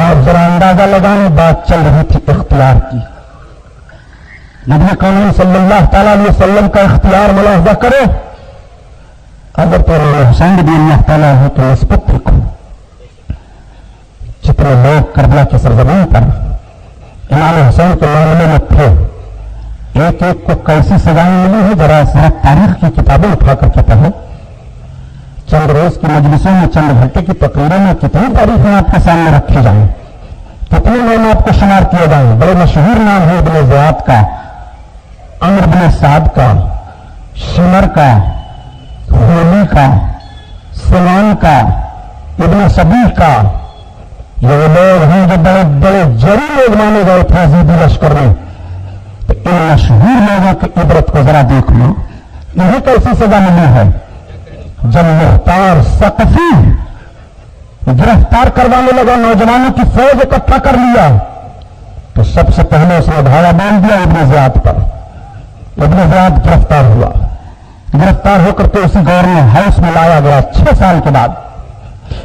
آپ ذرا اندازہ لگائیں، بات چل رہی تھی اختیار کی، نبی کریم صلی اللہ تعالیٰ علیہ وسلم کا اختیار ملاحظہ کرو، حضرت امام حسین رضی اللہ تعالیٰ عنہ کی نسبت دیکھو۔ جتنے لوگ کربلا کی سرزمین پر امام حسین کے معاملے میں تھے، ایک ایک کو کیسی سزائیں ملی ہے ذرا تاریخ کی کتابیں اٹھا کر کے پڑھیں، چند روز کی مجلسوں میں، چند گھنٹے کی تقریروں میں کتنی تاریخیں آپ کے سامنے رکھی جائیں، کتنے نام آپ کو شمار کیے جائیں۔ بڑے مشہور نام ہے ابن زیاد کا، عمرو بن سعد کا، شمر کا، ہولی کا، سنان کا، ابن سبیح کا۔ یہ وہ لوگ ہیں جو بڑے بڑے جری لوگ مانے گئے تھے عزیزی لشکر میں، تو ان مشہور لوگوں کی عبرت کو ذرا دیکھ لو، انہیں کیسی سزا ملی ہے۔ جب مختار ثقفی گرفتار کروانے لگا، نوجوانوں کی فوج اکٹھا کر لیا، تو سب سے پہلے اس نے دھاڑا باندھ دیا ابن زیاد پر۔ ابن زیاد گرفتار ہوا، گرفتار ہو کر کے اسی گورنر ہاؤس میں لایا گیا 6 سال کے بعد۔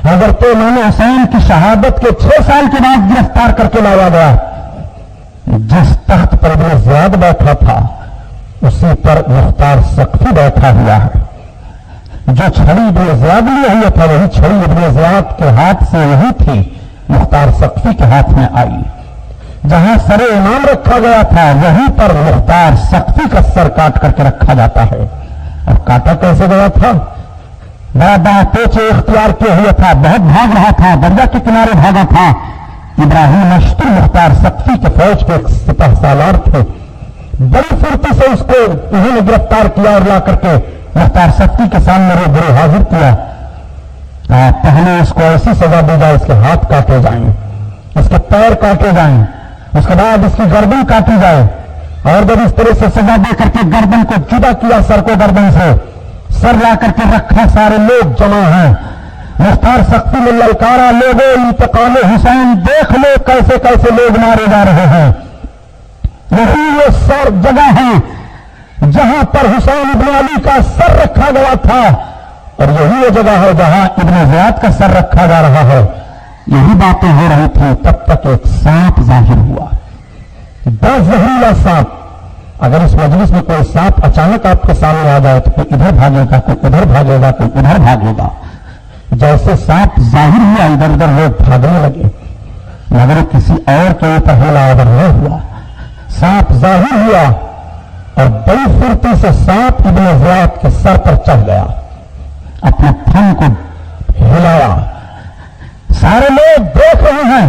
حضرت امام حسین کی شہادت کے 6 سال کے بعد گرفتار کر کے لایا گیا۔ جس تخت پر ابن زیاد بیٹھا تھا اسی پر مختار ثقفی بیٹھا ہوا ہے۔ جو چھڑی ابن زیاد لیا ہوا تھا وہی چھڑی ابن زیاد کے ہاتھ سے وہی تھی مختار ثقفی کے ہاتھ میں آئی۔ جہاں سر امام رکھا گیا تھا وہیں پر مختار ثقفی کا سر کاٹ کر کے رکھا جاتا ہے۔ اور کاٹا کیسے گیا تھا؟ بڑا پیچے اختیار کیے ہوئے تھا، بہت بھاگ رہا تھا، دریا کے کنارے بھاگا تھا۔ ابراہیم اشتر مختار ثقفی کے فوج کے ایک سپہ سالار تھے، بڑی پھرتی سے اس کو انہوں نے گرفتار کیا اور لا کر کے مختار ثقفی کے سامنے روبرو حاضر کیا۔ پہلے اس کو ایسی سزا دی جائے، اس کے ہاتھ کاٹے جائیں، اس کے پیر کاٹے جائیں، اس کے بعد اس کی گردن کاٹی جائے، اور جب اس طرح سے سزا دے کر کے گردن کو جدا کیا سر کو گردن سے، سر لا کر کے رکھا، سارے لوگ جمع ہیں۔ مختار ثقفی نے للکارا، لوگوں انتقام حسین دیکھ لو کیسے کیسے لوگ مارے جا رہے ہیں۔ یہی وہ سر جگہ ہے جہاں پر حسین ابن علی کا سر رکھا گیا تھا، اور یہی وہ جگہ ہے جہاں ابن زیاد کا سر رکھا جا رہا ہے۔ یہی باتیں ہو رہی تھیں تب تک ایک سانپ ظاہر ہوا، بہت زہریلا سانپ۔ اگر اس مجلس میں کوئی سانپ اچانک آپ کے سامنے آ جائے تو کوئی ادھر بھاگے گا، کوئی ادھر بھاگے گا، کوئی ادھر بھاگے گا۔ جیسے سانپ ظاہر ہوا ادھر ادھر لوگ بھاگنے لگے، مگر کسی اور کے اوپر حملہ آور نہ ہوا۔ سانپ ظاہر ہوا اور بڑی پھرتی سے سانپ ابن زیاد کے سر پر چڑھ گیا۔ अपने फन को हिलाया। सारे लोग देख रहे हैं,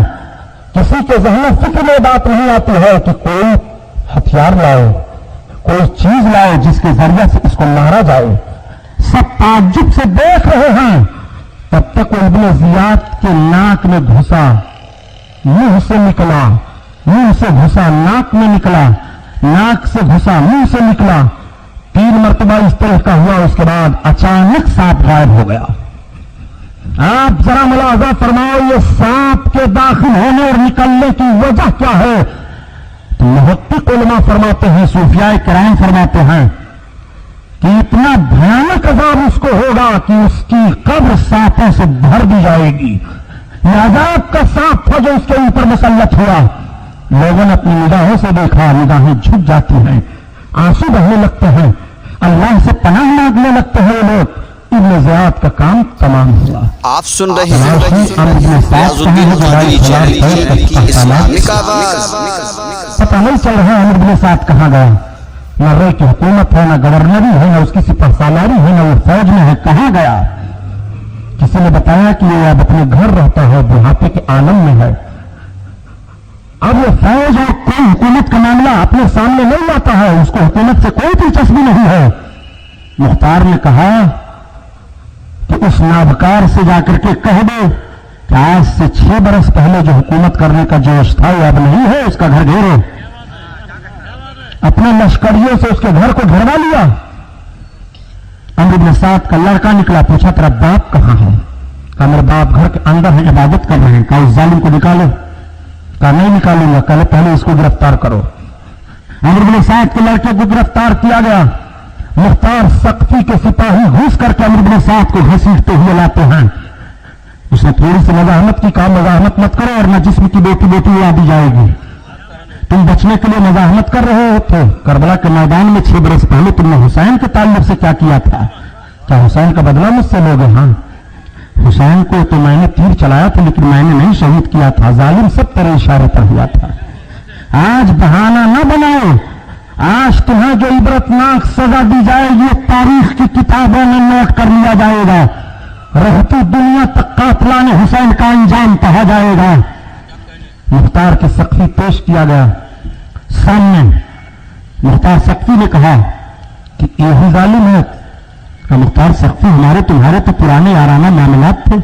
किसी के जहन में फिक्र में बात नहीं आती है कि कोई हथियार लाए, कोई चीज लाए जिसके जरिए से इसको मारा जाए। सब ताज्जुब से देख रहे हैं। तब तक वो इब्ने जियाद के नाक में घुसा, मुंह से निकला, मुंह से घुसा, नाक में निकला, नाक से घुसा, मुंह से निकला। 3 मरतबा इस तरह का हुआ। उसके बाद अचानक सांप गायब हो गया। आप जरा मुलाजा फरमाओ, ये सांप के दाखिल होने और निकलने की वजह क्या है? तो मुहक्किक उलमा फरमाते हैं, सूफियाए किराम फरमाते हैं कि इतना भयानक अजाब उसको होगा कि उसकी कब्र सांपों से भर दी जाएगी। यह अजाब का सांप था जो उसके ऊपर मुसल्लत हुआ। लोगों ने अपनी निगाहों से देखा, निगाहें झुक जाती हैं, आंसू बहने लगते हैं, अल्लाह से पनाह मांगने लगते हैं लोग। इब्ने ज़ियाद का काम तमाम हुआ। आप सुन रहे हैं रियाजुद्दीन कादरी चैनल की इस्लामिक आवाज। पता नहीं चल रहा है इब्ने ज़ियाद कहाँ गया। न रे की हुकूमत है, न गवर्नरी है, न उसकी सिपह सालारी है, न वो फौज में है, कहाँ गया? किसी ने बताया कि ये अब अपने घर रहता है, बुढ़ापे के आलम में है। अब वो फौज और कोई हुकूमत का मामला अपने सामने नहीं लाता है, उसको हुकूमत से कोई दिलचस्पी नहीं है। मुख्तार ने कहा कि उस नाबकार से जाकर के कह दो कि आज से 6 बरस पहले जो हुकूमत करने का जोश था वो अब नहीं है, उसका घर घेरो। अपने लश्करियों से उसके घर को घेरवा लिया। अमर इब्न साद का लड़का निकला, पूछा तेरा बाप कहाँ है? कहा मेरे बाप घर के अंदर है, इबादत कर रहे हैं। कहा उस जालिम को निकालो। कहा नहीं निकालूंगा, कहा पहले इसको गिरफ्तार करो। अमर इब्न साद के लड़के को गिरफ्तार किया गया। मुख्तार सख्ती के सिपाही घुस करके अमर इब्न साद को घसीटते हुए लाते हैं। उसने थोड़ी सी मजाहमत की, कहा मजाहमत मत करो, और न जिस्म की बेटी बेटी याद दी जाएगी। तुम बचने के लिए मजाहमत कर रहे हो थे। करबला के मैदान में 6 बरस पहले तुमने हुसैन के ताल्लुक से क्या किया था? क्या हुसैन का बदला मुझसे लोगे? हाँ, हुसैन को तो मैंने तीर चलाया था, लेकिन मैंने नहीं शहीद किया था। जालिम सब तेरे इशारे पर हुआ था। आज बहाना न बनाओ। आज तुम्हें जो इबरतनाक सजा दी जाएगी ये तारीख की किताबों में नोट कर लिया जाएगा। रहती दुनिया तक कातिलाने हुसैन का अंजाम कहा जाएगा। मुख्तार की सख्ती पेश किया गया सामने। मुख्तार सख्ती ने कहा कि यही जालिम है। मुख्तार सख्ती हमारे तुम्हारे तो पुराने याराना मामलात थे।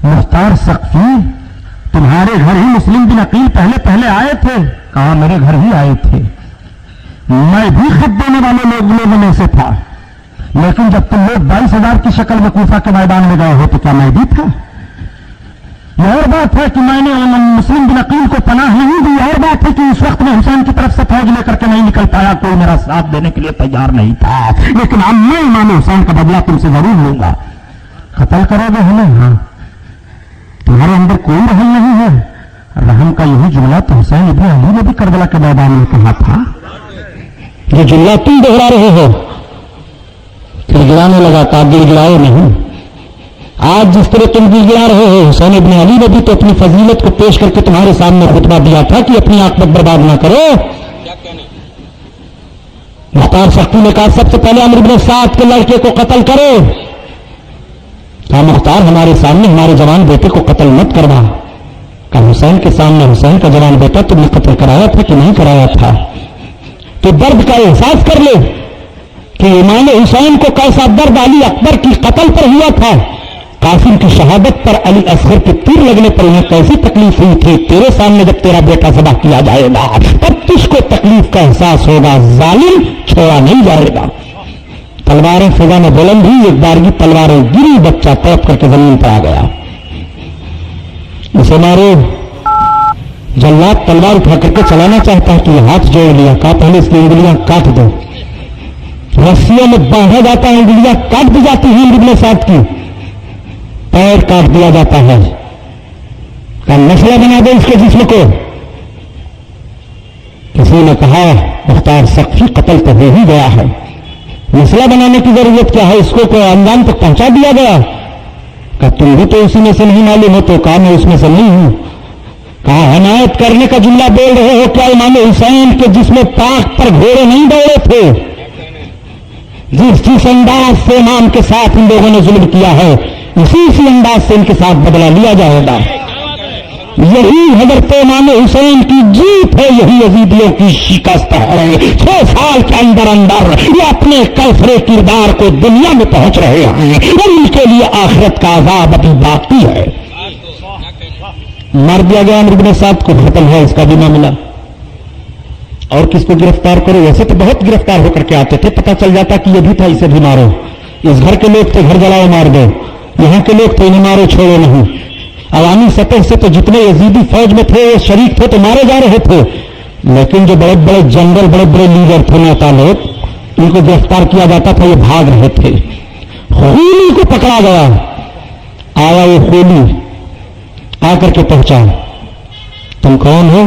मुख्तार सख्ती तुम्हारे घर ही मुस्लिम बिन अकील पहले पहले आए थे। कहा मेरे घर ही आए थे, मैं भी खत देने वाले लोगों में से था। लेकिन जब तुम लोग 22,000 की शक्ल में कूफा के मैदान में गए हो तो क्या मैं भी था? यह और बात है कि मैंने मुस्लिम बिन अकील को पनाह नहीं दी। और बात है कि उस वक्त में हुसैन की तरफ से फौज लेकर के नहीं निकल पाया, कोई मेरा साथ देने के लिए तैयार नहीं था। लेकिन अब मैं इमाम हुसैन का बदला तुमसे जरूर लूंगा। कत्ल करोगे हमें? हाँ। तुम्हारे अंदर कोई रहम नहीं है। रहम का यही जुमला तो हुसैन इब्न अली ने भी करबला के मैदान में कहा था। ये जुमला तुम दोहरा रहे हो। गिड़गिड़ाने लगा, कहा गिड़गिड़ाओ नहीं। आज जिस तरह तुम गिड़गिड़ा रहे हो, हुसैन इब्न अली ने भी तो अपनी फजीलत को पेश करके तुम्हारे सामने खुतबा दिया था कि अपनी आंख मत बर्बाद ना करो। मुख्तार सख्ती ने कहा सबसे पहले अमर इब्न साद के लड़के को कत्ल करो। कहा मुख्तार हमारे सामने हमारे जवान बेटे को कत्ल मत करवा। कहा हुसैन के सामने हुसैन का जवान बेटा तुमने कत्ल कराया था कि नहीं कराया था? तो दर्द का एहसास कर ले कि इमाम हुसैन को कैसा दर्द अली अकबर की कत्ल पर हुआ था। कासिम की शहादत पर अली असगर के तीर लगने पर उन्हें कैसी तकलीफ हुई थी। तेरे सामने जब तेरा बेटा ज़बह किया जाएगा तब तुझको तकलीफ का एहसास होगा। जालिम छोड़ा नहीं जाएगा। तलवारें फिजा में बुलंद हुई, एक बारगी तलवारें गिरी, बच्चा तड़प करके जमीन पर आ गया। इसे मारो। जल्लाद तलवार उठा करके चलाना चाहता है कि ये हाथ जोड़ लिया। कहा पहले इसकी उंगलियां काट दो। रस्सियों में बांधा जाता है, उंगलियां काट दी जाती हैं। इब्न साद की पैर काट दिया जाता है। का नस्ला बना दो इसके जिस्म को। किसी ने कहा मुख्तार सख्ती कत्ल तो हो ही गया है, नस्ला बनाने की जरूरत क्या है? इसको कोई अंजाम तक पहुंचा दिया गया। कहा तुम भी तो उसी में से नहीं मालूम हो? तो कहा मैं उसमें से नहीं हूं। कहा हमायत करने का जुमला बोल रहे हो क्या? इमाम हुसैन के जिसमें पाक पर घोड़े नहीं दौड़े थे? जिस अंदाज से इमाम के साथ इन लोगों ने जुल्म किया है, इसी अंदाज से इनके साथ बदला लिया जाएगा। यही हजरत इमाम हुसैन की जीत है, यही यजीदियों की शिकस्त है। 6 साल के अंदर अंदर ये अपने कलफरे किरदार को दुनिया में पहुंच रहे हैं और इनके लिए आखिरत का अजाब अभी बाकी है। मार दिया गया अमर इब्न साद को, खत्म है, इसका भी मामला। और किसको गिरफ्तार करो? वैसे तो बहुत गिरफ्तार होकर के आते थे, पता चल जाता कि ये भी था, इसे भी मारो। इस घर के लोग थे, घर जलाओ मार दो। यहां के लोग थे, इन्हें मारो छोड़ो नहीं। अवामी सतह से तो जितने यजीदी फौज में थे वो शरीक थे तो मारे जा रहे थे, लेकिन जो बड़े बड़े जनरल, बड़े बड़े लीडर थे, नेता लोग, इनको गिरफ्तार किया जाता था, ये भाग रहे थे। खूनी को पकड़ा गया, आया ये खूनी, आकर के पहुंचा, तुम कौन हो?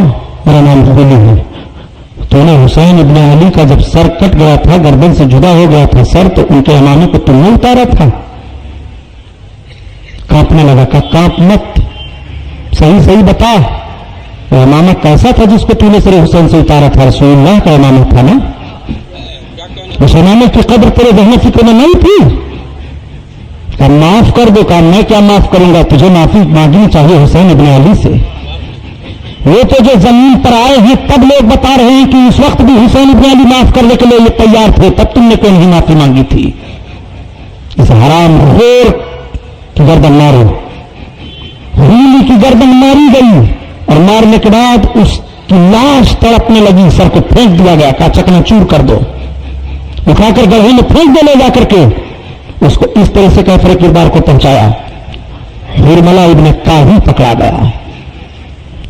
मेरा नाम खूनी है। तूने हुसैन इब्न अली का जब सर कट गया था, गर्दन से जुदा हो गया था सर, तो उनके इमामे को तुमने उतारा था? कांपने लगा, कहा कांप मत, सही सही बता, वो इमामा कैसा था जिसको तूने सर हुसैन से उतारा था? रसूलुल्लाह का इमामा था ना? उस इमामे की कब्र तेरे ज़हन फिक्र में नहीं थी? कहा माफ कर दो। कहा मैं क्या माफ करूंगा, तुझे माफी मांगनी चाहिए हुसैन इब्न अली से। वो तो जो जमीन पर आए हैं तब लोग बता रहे हैं कि उस वक्त भी हुसैन इब्न अली माफ करने के लिए ये तैयार थे, तब तुमने क्यों नहीं माफी मांगी थी? इस हराम खोर की गर्दन मारो। खूनी की गर्दन मारी गई और मारने के बाद उसकी लाश तड़पने लगी, सर को फेंक दिया गया, कहा चकनाचूर कर दो, उठाकर गड्ढे में फेंक दो ले जाकर के। उसको इस तरह से कैफरे किरदार को पहुंचाया। हुरमला इब्न काहिल पकड़ा गया।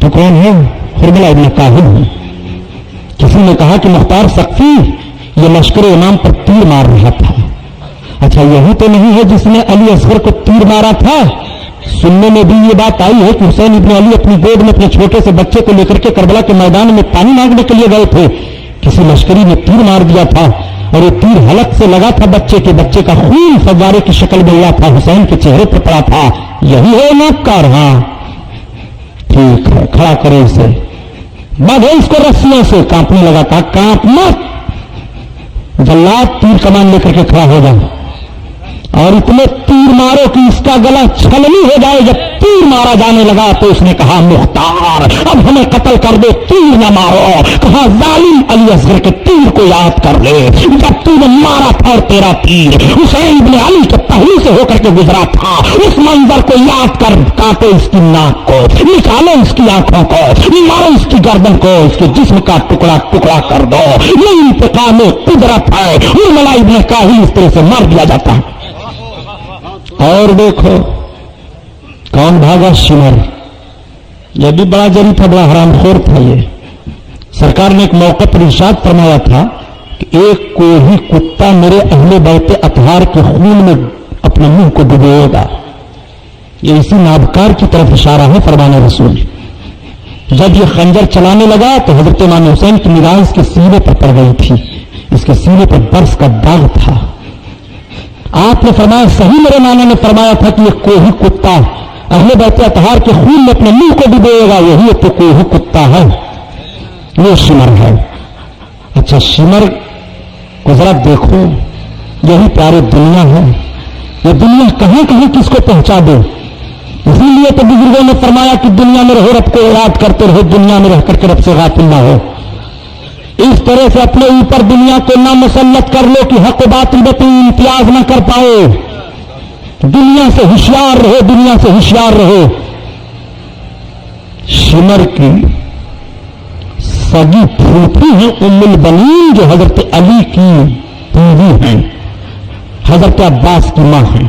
तो कौन है? हुरमला इब्न काहिल है। किसी ने कहा कि मुख्तार सख्फी ये लश्कर इमाम पर तीर मार रहा था। अच्छा, यही तो नहीं है जिसने अली असगर को तीर मारा था? सुनने में भी ये बात आई है कि हुसैन इब्न अली अपनी गोद में अपने छोटे से बच्चे को लेकर के करबला के मैदान में पानी मांगने के लिए गए थे। किसी लश्करी ने तीर मार दिया था और ये तीर हलक से लगा था बच्चे का खून फव्वारे की शक्ल में हुआ था, हुसैन के चेहरे पर पड़ा था। यही है नापकार? हाँ ठीक है, खड़ा करो इसे, बांधो इसको रस्सियों से। कांपने लगा, कहा कांप मत, जल्लाद तीर कमान लेकर के खड़ा हो जाए और इतने तीर मारो कि इसका गला छलनी हो जाए। जब तीर मारा जाने लगा तो उसने कहा मुख्तार अब हमें कत्ल कर दो, तीर न मारो। कहा जालिम अली असगर के तीर को याद कर ले, जब तूने मारा था और तेरा तीर हुसैन इब्न अली के पहलू से होकर के गुजरा था, उस मंजर को याद कर। काटो इसकी नाक को, निकालो इसकी आंखों को, मारो इसकी गर्दन को, इसके जिस्म का टुकड़ा टुकड़ा कर दो। ये इंतकाम कुदरत है। हुरमला इब्न काहिल इस तरह से मार दिया जाता है। और देखो कौन भागा? शिमर। यह भी बड़ा जरी था, बड़ा हरामखोर था ये। सरकार ने एक मौके पर इरशाद फरमाया था कि एक को ही कुत्ता मेरे अहले बैते अतहार के खून में अपने मुंह को डुबोएगा। ये इसी नाबकार की तरफ इशारा है फरमान रसूल। जब ये खंजर चलाने लगा तो हजरत इमाम हुसैन की निगाह इसके सीने पर पड़ गई थी। इसके सीने पर बर्स का दाग था। आपने फरमाया, सही मेरे नाना ने फरमाया था कि ये कोही कुत्ता अहले बैते अतहार के खून में अपने मुंह को डुबोएगा। यही तो कोही कुत्ता है, ये शिमर है। अच्छा, शिमर को जरा देखो, यही प्यारे दुनिया है। ये दुनिया कहां कहां किसको पहुंचा दे। इसीलिए तो बुजुर्गों ने फरमाया कि दुनिया में रहो रब को याद करते रहो, दुनिया में रह करके रब से गाफिल ना हो। इस तरह से अपने ऊपर दुनिया को ना मुसल्लत कर लो कि हक बातिल में तुम इम्तियाज न कर पाओ। दुनिया से होशियार रहो, दुनिया से होशियार रहो। शिमर की सगी फूफी है उम्मुल बनीन, जो हजरत अली की बीवी हैं, हजरत अब्बास की मां है।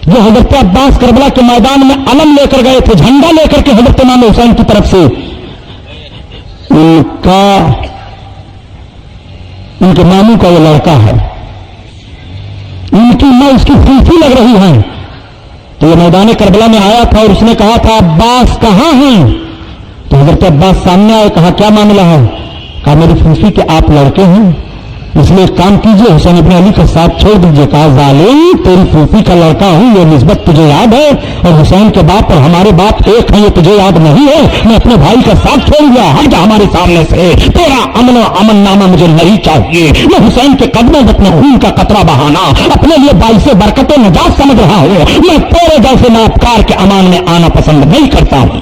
जो हजरत अब्बास करबला के मैदान में अलम लेकर गए थे, झंडा लेकर के हजरत इमाम हुसैन की तरफ से, उनके मामू का ये लड़का है। उनकी मां उसकी फूफी लग रही है। तो ये मैदान करबला में आया था और उसने कहा था अब्बास कहां हैं? तो हजरत अब्बास सामने आए, कहा क्या मामला है? कहा मेरी फूफी के आप लड़के हैं। इसलिए एक काम कीजिए, हुसैन इब्न अली का साथ छोड़ दीजिए। कहा जालिम, तेरी फूफी का लड़का हूं, ये निस्बत तुझे याद है? और हुसैन के बाप और हमारे बाप एक हैं, ये तुझे याद नहीं है? मैं अपने भाई का साथ छोड़ दिया, हट जा हमारे सामने से। तेरा अमन नामा मुझे नहीं चाहिए। मैं हुसैन के कदमों में अपने खून का कतरा बहाना अपने लिए बाइसे बरकत नजात समझ रहा हूं। मैं तेरे जैसे नापकार के अमान में आना पसंद नहीं करता हूं।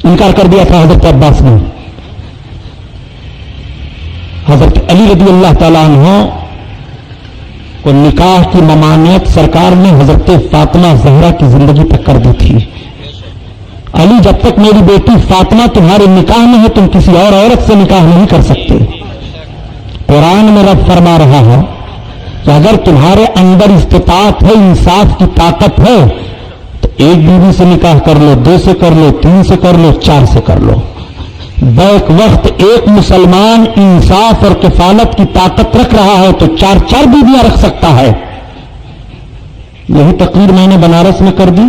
इनकार कर दिया था हजरत अब्बास ने। हजरत अली रज़ी अल्लाह ताला अन्हु को निकाह की ममानियत सरकार ने हजरत फातिमा ज़हरा की जिंदगी तक कर दी थी। अली, जब तक मेरी बेटी फातिमा तुम्हारे निकाह में है, तुम किसी और औरत से निकाह नहीं कर सकते। कुरान में रब फरमा रहा है कि अगर तुम्हारे अंदर इस्तिताअत है, इंसाफ की ताकत है, तो एक बीवी से निकाह कर लो, 2 से कर लो, 3 से कर लो, 4 से कर लो। बैक वक्त एक मुसलमान इंसाफ और किफालत की ताकत रख रहा है तो 4-4 बीवियां रख सकता है। यही तकरीर मैंने बनारस में कर दी,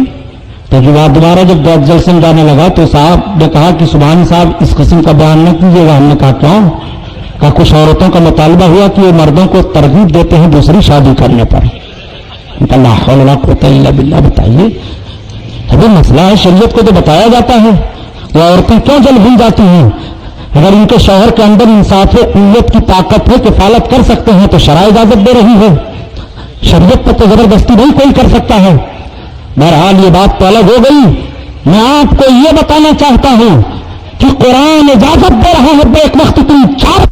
तो दोबारा जब जलसे में जाने लगा तो साहब ने कहा कि सुभान साहब इस किस्म का बयान न कीजिएगा। हमने कहा क्यों? कहा कुछ औरतों का मुतालबा हुआ कि वो मर्दों को तरगीब देते हैं दूसरी शादी करने पर। ला हौल वला कुव्वता इल्ला बिल्लाह। बताइए, अभी मसला है, शरीयत को तो बताया जाता है, वो औरतें क्यों जल भूल जाती हैं? अगर इनके शौहर के अंदर इंसाफ कुव्वत की ताकत है, किफालत कर सकते हैं, तो शरअ इजाजत दे रही है। शरीयत पर तो जबरदस्ती नहीं कोई कर सकता है। बहरहाल ये बात तो अलग हो गई। मैं आपको ये बताना चाहता हूं कि कुरान इजाजत दे रहा है एक वक्त तुम 4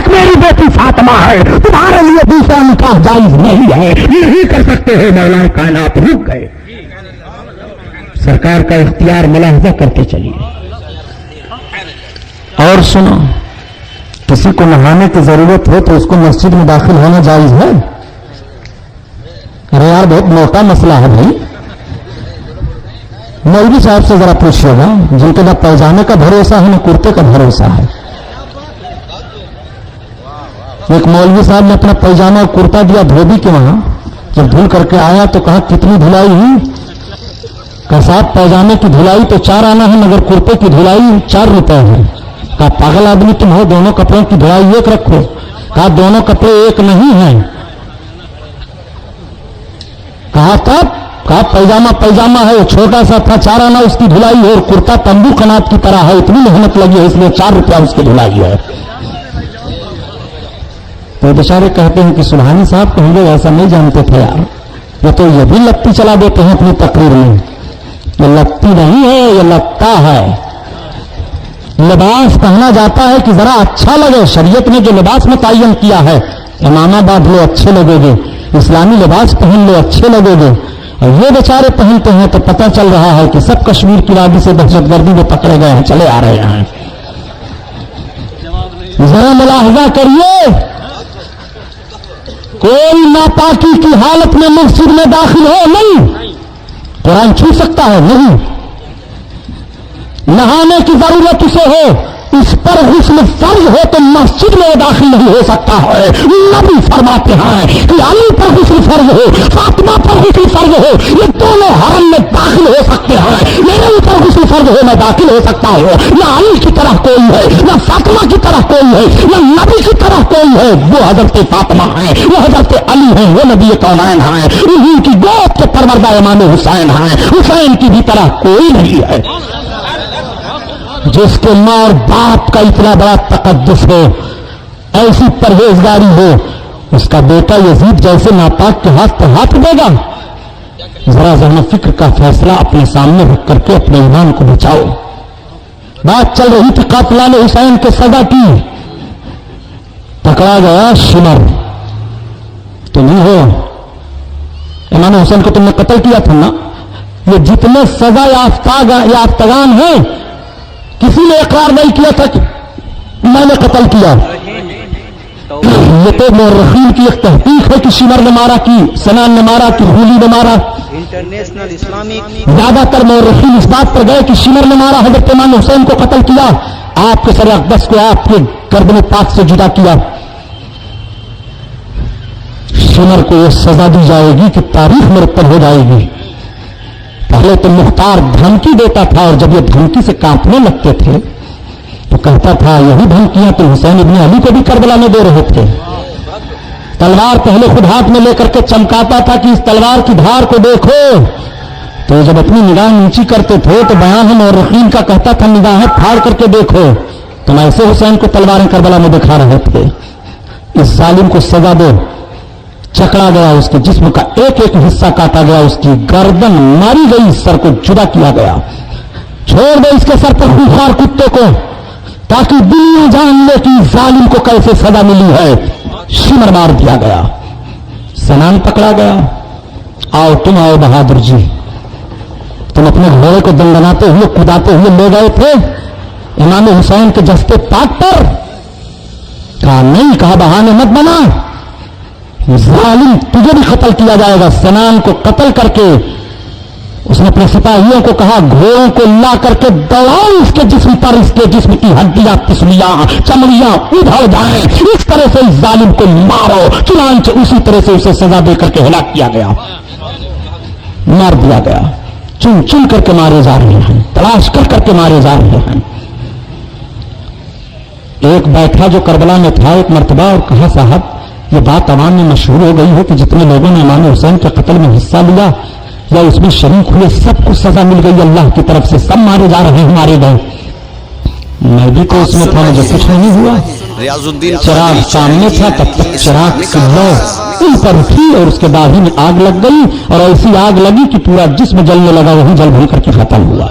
मेरी बेटी फातिमा है, तुम्हारे लिए दूसरा निकाह जायज नहीं है, नहीं कर सकते हैं। मौलाना कायनात रुक गए। सरकार का इख्तियार मुलाहजा करते चलिए। और सुनो, किसी को नहाने की जरूरत हो तो उसको मस्जिद में दाखिल होना जायज है? अरे यार, बहुत मोटा मसला है भाई। मौलवी साहब से जरा पूछिएगा, जिनके ना पैजामे का भरोसा है ना कुर्ते का भरोसा है। एक मौलवी साहब ने अपना पैजामा और कुर्ता दिया धोबी के वहां, जब धुल करके आया तो कहा कितनी धुलाई हुई? कहा साहब पैजामे की धुलाई तो 4 आना है, मगर कुर्ते की धुलाई 4 रुपए है। कहा पागल आदमी तुम हो, दोनों कपड़ों की धुलाई एक रखो। कहा दोनों कपड़े एक नहीं है। कहा तब? कहा पैजामा पैजामा है, छोटा सा था, 4 आना उसकी धुलाई है, और कुर्ता तंबू कनात की तरह है, इतनी मेहनत लगी है इसलिए 4 रुपया उसकी धुलाई है। तो बेचारे कहते हैं कि सुभानी साहब को हम लोग ऐसा नहीं जानते थे यार, ये तो ये भी लत्ती चला देते हैं अपनी तकरीर में। ये लत्ती नहीं है, ये लत्ता है। लिबास पहना जाता है कि जरा अच्छा लगे। शरीयत ने जो लिबास मुतय्यन किया है, इमामा बांध लो अच्छे लगोगे, इस्लामी लिबास पहन लो अच्छे लगोगे, और ये बेचारे पहनते हैं तो पता चल रहा है कि सब कश्मीर की वादी से दहशतगर्दी में पकड़े गए हैं, चले आ रहे हैं। जरा मुलाहजा करिए, कोई नापाकी की हालत में मस्जिद में दाखिल हो नहीं, कुरान छू सकता है नहीं। नहाने की जरूरत उसे हो, इस पर गुस्ल फर्ज हो तो मस्जिद में दाखिल नहीं हो सकता है। नबी फरमाते हैं कि अली पर गुस्ल फर्ज हो, फातिमा पर गुस्ल फर्ज हो, ये दोनों हरम में दाखिल हो सकते हैं। मेरे ऊपर गुस्ल फर्ज हो, मैं दाखिल हो सकता हूँ। न अली की तरह कोई है, न फातिमा की तरह कोई है, न नबी की तरह कोई है। वो हजरत फातिमा है, वो हजरत अली है, वो नबी कौनैन है, उन्हीं की गोद के परवरदा इमाम हुसैन है। हुसैन की भी तरह कोई नहीं है। जिसके माँ और बाप का इतना बड़ा तकद्दुस हो, ऐसी परहेजगारी हो, उसका बेटा यजीद जैसे नापाक के हाथ पर हाथ देगा? जरा जहन फिक्र का फैसला अपने सामने रख करके अपने ईमान को बचाओ। बात चल रही थी कातिलान हुसैन के सजा की, पकड़ा गया शिमर। तुम ही हो, इमाम हुसैन को तुमने कत्ल किया था ना? ये जितने सजा याफ्तागान हैं, किसी ने इकरार नहीं किया था कि मैंने कत्ल किया। ये तो मौरखीन की एक तहकीक है कि शिमर ने मारा, कि सनान ने मारा, कि हुली ने मारा। इंटरनेशनल इस्लामिक ज्यादातर मौरखीन इस बात पर गए कि शिमर ने मारा, हजरत इमाम हुसैन को कत्ल किया। आपके सर अक़दस को आपके गर्दन पाक से जुदा किया, शिमर को यह सजा दी जाएगी कि तारीख मुरत्तब हो जाएगी। पहले तो मुख्तार धमकी देता था, और जब ये धमकी से कांपने लगते थे तो कहता था यही धमकियां तो हुसैन इब्न अली को भी करबला में दे रहे थे। तलवार पहले खुद हाथ में लेकर के चमकाता था कि इस तलवार की धार को देखो, तो जब अपनी निगाह नीची करते थे तो बयान हम और रकीन का कहता था निगाहें फाड़ करके देखो, तुम ऐसे हुसैन को तलवारें करबला में दिखा रहे थे। इस जालिम को सजा दो। चकड़ा गया, उसके जिस्म का एक एक हिस्सा काटा गया, उसकी गर्दन मारी गई, सर को जुदा किया गया। छोड़ दो इसके सर पर खूंखार कुत्ते को, ताकि दुनिया जान ले कि जालिम को कैसे सजा मिली है। शिमर मार दिया गया, सनान पकड़ा गया। आओ तुम आओ बहादुर जी, तुम अपने घोड़े को दंडनाते हुए कुदाते हुए ले गए थे इमाम हुसैन के जस्ते पाक पर। कहा नहीं, कहा बहाने मत बना, जालिम तुझे भी कत्ल किया जाएगा। सनान को कत्ल करके उसने अपने सिपाहियों को कहा घोड़ों को ला करके दौड़ाओ इसके जिस्म पर, इसके जिस्म की हड्डियां, तिस्लियां, चमड़ियां उधड़ जाएं, इस तरह से इस जालिम को मारो। चुनांचे उसी तरह से उसे सजा देकर के हलाक किया गया, मार दिया गया। चुन चुन करके मारे जा रहे हैं, तलाश कर करके मारे जा रहे हैं। एक बैठा जो करबला में था एक मर्तबा और कहा साहब ये बात अवाम में मशहूर हो गई है कि जितने लोगों ने इमाम हुसैन के कत्ल में हिस्सा लिया या उसमें शरीक हुए सबको सजा मिल गई अल्लाह की तरफ से, सब मारे जा रहे हैं, मारे गए। मैं भी तो उसमें था, मुझे कुछ नहीं हुआ। रियाजुद्दीन चिराग सामने था, तब तक चिराग से लौ उन पर उठी और उसके दाढ़ी में आग लग गई, और ऐसी आग लगी कि पूरा जिस्म जलने लगा, वही जल भून करके खत्म हुआ।